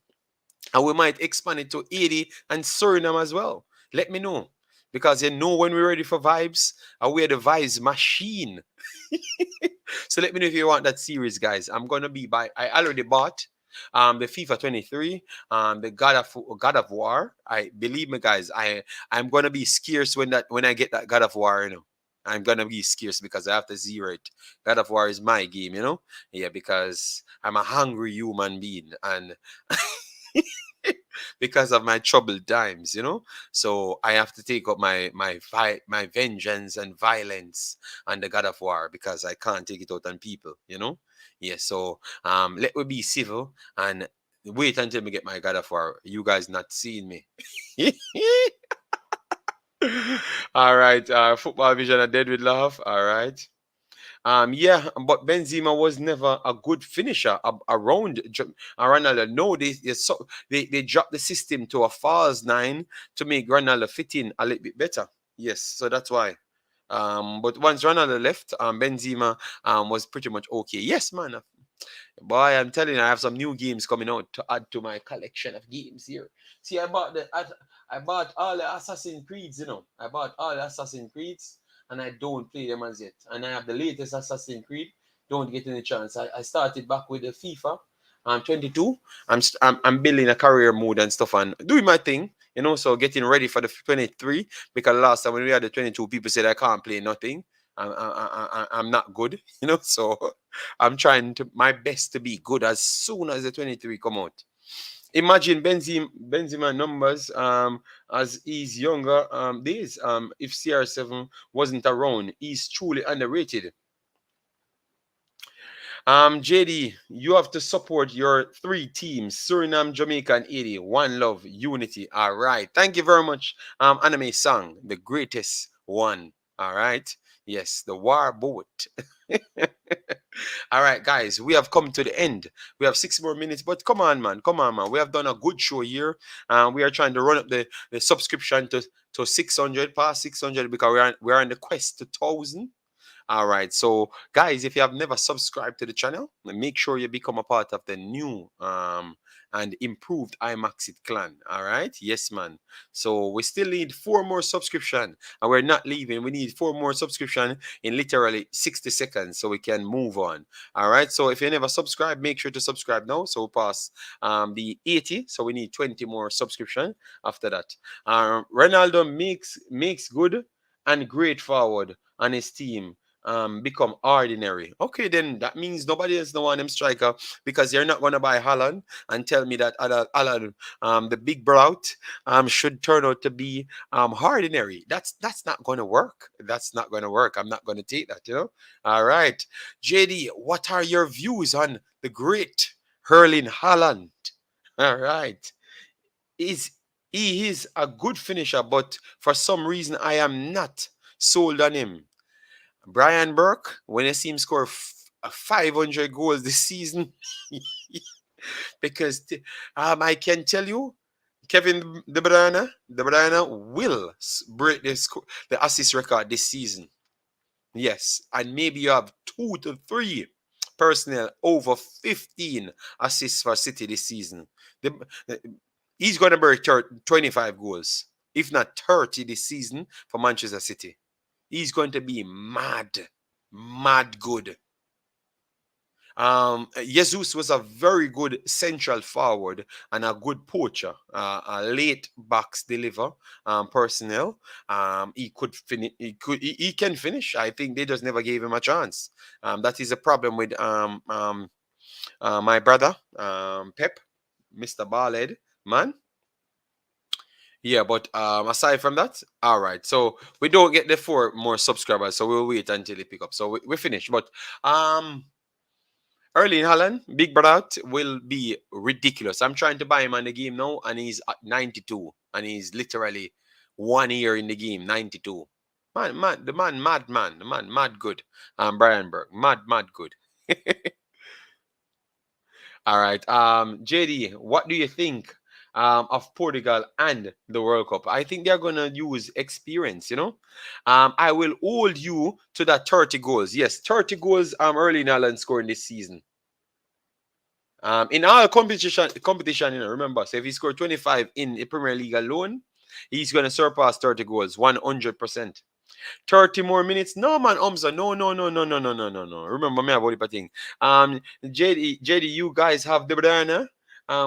And we might expand it to 80 and Suriname as well. Let me know. Because you know when we're ready for vibes, we're the vibes machine. So let me know if you want that series, guys. I'm gonna be by. I already bought the FIFA 23, the God of War. I believe me, guys. I'm gonna be scarce when I get that God of War. I'm gonna be scarce because I have to zero it. God of War is my game. Yeah, because I'm a hungry human being and because of my troubled times. So I have to take up my vengeance and violence on the God of War because I can't take it out on people. Yeah, so let me be civil and wait until me get my God of War. You guys not seeing me. All right, football vision are dead with laugh. All right. Yeah, but Benzema was never a good finisher around Ronaldo. No, they dropped the system to a false nine to make Ronaldo fit in a little bit better. Yes, so that's why. But once Ronaldo left, Benzema was pretty much okay. Yes, man. Boy, I'm telling you, I have some new games coming out to add to my collection of games here. See, I bought all the Assassin's Creeds. I bought all the Assassin's Creeds and I don't play them as yet. And I have the latest Assassin's Creed. Don't get any chance. I started back with the FIFA. I'm 22. I'm building a career mode and stuff and doing my thing. So getting ready for the 23 because last time when we had the 22, people said I can't play nothing. I'm not good. So I'm trying to my best to be good as soon as the 23 come out. Imagine Benzema numbers as he's younger days. If CR7 wasn't around, he's truly underrated. JD, you have to support your three teams: Suriname, Jamaica, and Haiti. One love, unity. All right. Thank you very much. Anime song, the greatest one. All right. Yes, the war boat. All right, guys, we have come to the end. We have 6 more minutes, but come on, man. Come on, man. We have done a good show here. We are trying to run up the subscription to 600, past 600, because we're on the quest to 1,000. All right. So, guys, if you have never subscribed to the channel, make sure you become a part of the new and improved Imaxit clan. All right. Yes, man. So we still need 4 more subscription, and we're not leaving. We need 4 more subscription in literally 60 seconds, so we can move on. All right. So if you never subscribe, make sure to subscribe now. So we pass the 80. So we need 20 more subscription after that. Ronaldo makes good and great forward on his team become ordinary. Okay, then that means nobody else no want them striker because you're not gonna buy Holland and tell me that Holland, the big brout, should turn out to be ordinary. That's not gonna work. That's not gonna work. I'm not gonna take that. All right, JD, what are your views on the great Erling Haaland? All right, is he is a good finisher, but for some reason I am not sold on him. Brian Burke, when I see him score 500 goals this season, because I can tell you, Kevin De Bruyne will break the assist record this season. Yes, and maybe you have 2 to 3 personnel over 15 assists for City this season. He's going to break 25 goals, if not 30 this season for Manchester City. He's going to be mad good. Jesus was a very good central forward and a good poacher, a late box deliver personnel. He could finish. He can finish. I think they just never gave him a chance. That is a problem with my brother Pep, Mr. Ballhead man. Yeah, but aside from that, all right. So we don't get the 4 more subscribers, so we'll wait until they pick up. So we finish. But Erling Haaland, big brother, will be ridiculous. I'm trying to buy him on the game now, and he's at 92, and he's literally 1 year in the game, 92. The man, mad good. Brian Burke, mad good. All right. JD, what do you think of Portugal and the World Cup? I think they're gonna use experience, you know. I will hold you to that 30 goals. Yes, 30 goals Erling Haaland scoring this season. In all competition, you know, remember, so if he scored 25 in the Premier League alone, he's gonna surpass 30 goals 100%. 30 more minutes. No, man, Umza. No, no, no, no, no, no, no, no, no. Remember me about the thing. JD, you guys have De Bruyne.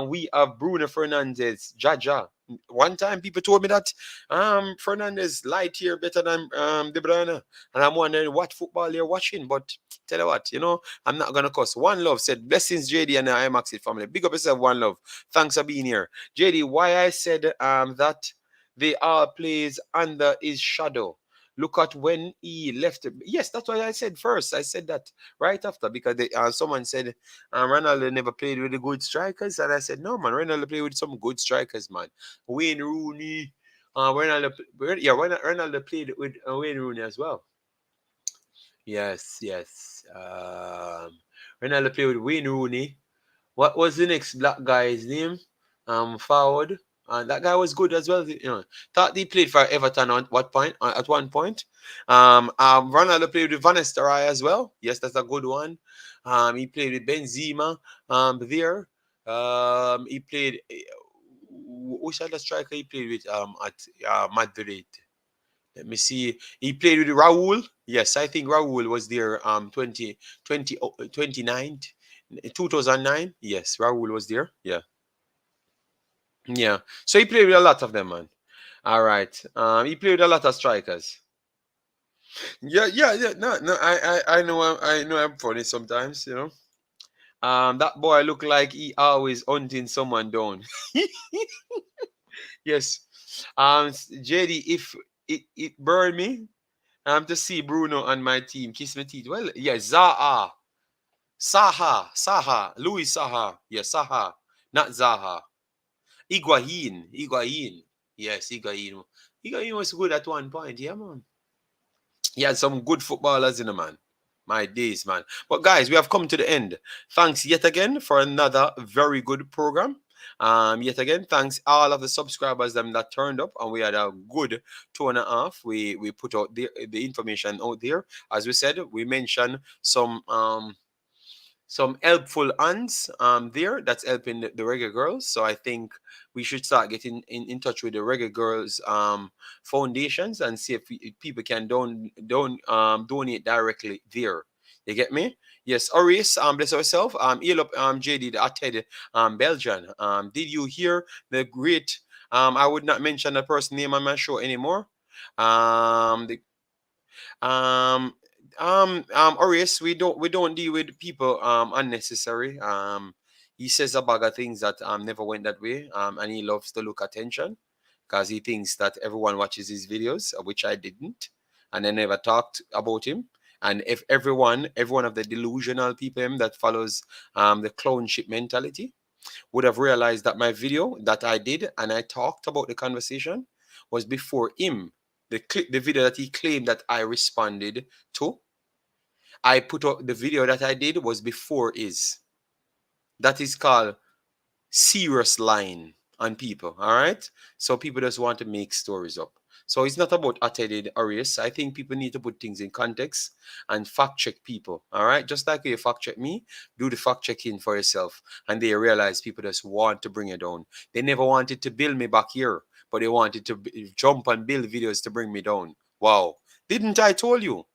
We have Bruno Fernandes, Jaja. One time people told me that Fernandes light here better than De Bruyne. And I'm wondering what football you're watching. But tell you what, you know, I'm not gonna cuss. One Love said, blessings, JD and the Imaxit family. Big up yourself, One Love. Thanks for being here. JD, why I said that they all plays under his shadow. Look at when he left. Yes, that's what I said first. I said that right after because someone said Ronaldo never played with the good strikers, and I said no, man. Ronaldo played with some good strikers, man. Wayne Rooney. Ronaldo played with Wayne Rooney as well. Yes, yes. Ronaldo played with Wayne Rooney. What was the next black guy's name? Forward. That guy was good as well. You know, thought he played for Everton on what point? At one point. Ronaldo played with Van Nistelrooy as well. Yes, that's a good one. He played with Benzema. There. He played. Which other striker he played with? At Madrid. Let me see. He played with Raul. Yes, I think Raul was there. 29. 2009. Yes, Raul was there. Yeah. Yeah. So he played with a lot of them, man. All right. He played with a lot of strikers. Yeah, yeah, yeah. No, no. I know. I know. I'm funny sometimes. You know. That boy look like he always hunting someone down. Yes. JD, if it burn me, to see Bruno on my team kiss my teeth. Well, yeah, Saha, Louis Saha. Yeah, Saha, not Zaha. Higuain. Yes, Higuain. Higuain was good at one point. Yeah, man. He had some good footballers in the man. My days, man. But guys, we have come to the end. Thanks yet again for another very good program. Yet again, thanks all of the subscribers them that turned up, and we had a good 2.5. We put out the information out there. As we said, we mentioned some helpful hands there that's helping the Reggae Girls. So I think we should start getting in touch with the Reggae Girls foundations and see if people can donate directly there. You get me? Yes, Oris, bless yourself. Heal up JD the Atted Belgian. Did you hear the great I would not mention the person name on my show anymore. The Orius, we don't deal with people unnecessary. He says a bag of things that never went that way. And he loves to look attention because he thinks that everyone watches his videos, which I didn't, and I never talked about him. And if every one of the delusional people that follows the clownship mentality would have realized that my video that I did and I talked about the conversation was before him. The video that he claimed that I responded to, I put up the video that I did was before his. That is called serious lying on people. All right. So people just want to make stories up. So it's not about attended Arius. I think people need to put things in context and fact check people. All right. Just like you fact check me, do the fact checking for yourself. And they realize people just want to bring it down. They never wanted to build me back here, but they wanted to jump and build videos to bring me down. Wow. Didn't I told you?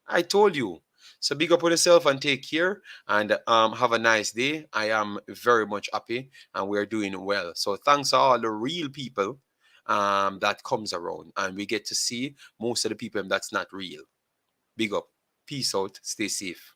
I told you. So big up on yourself and take care and have a nice day. I am very much happy and we're doing well. So thanks to all the real people that comes around and we get to see most of the people that's not real. Big up. Peace out. Stay safe.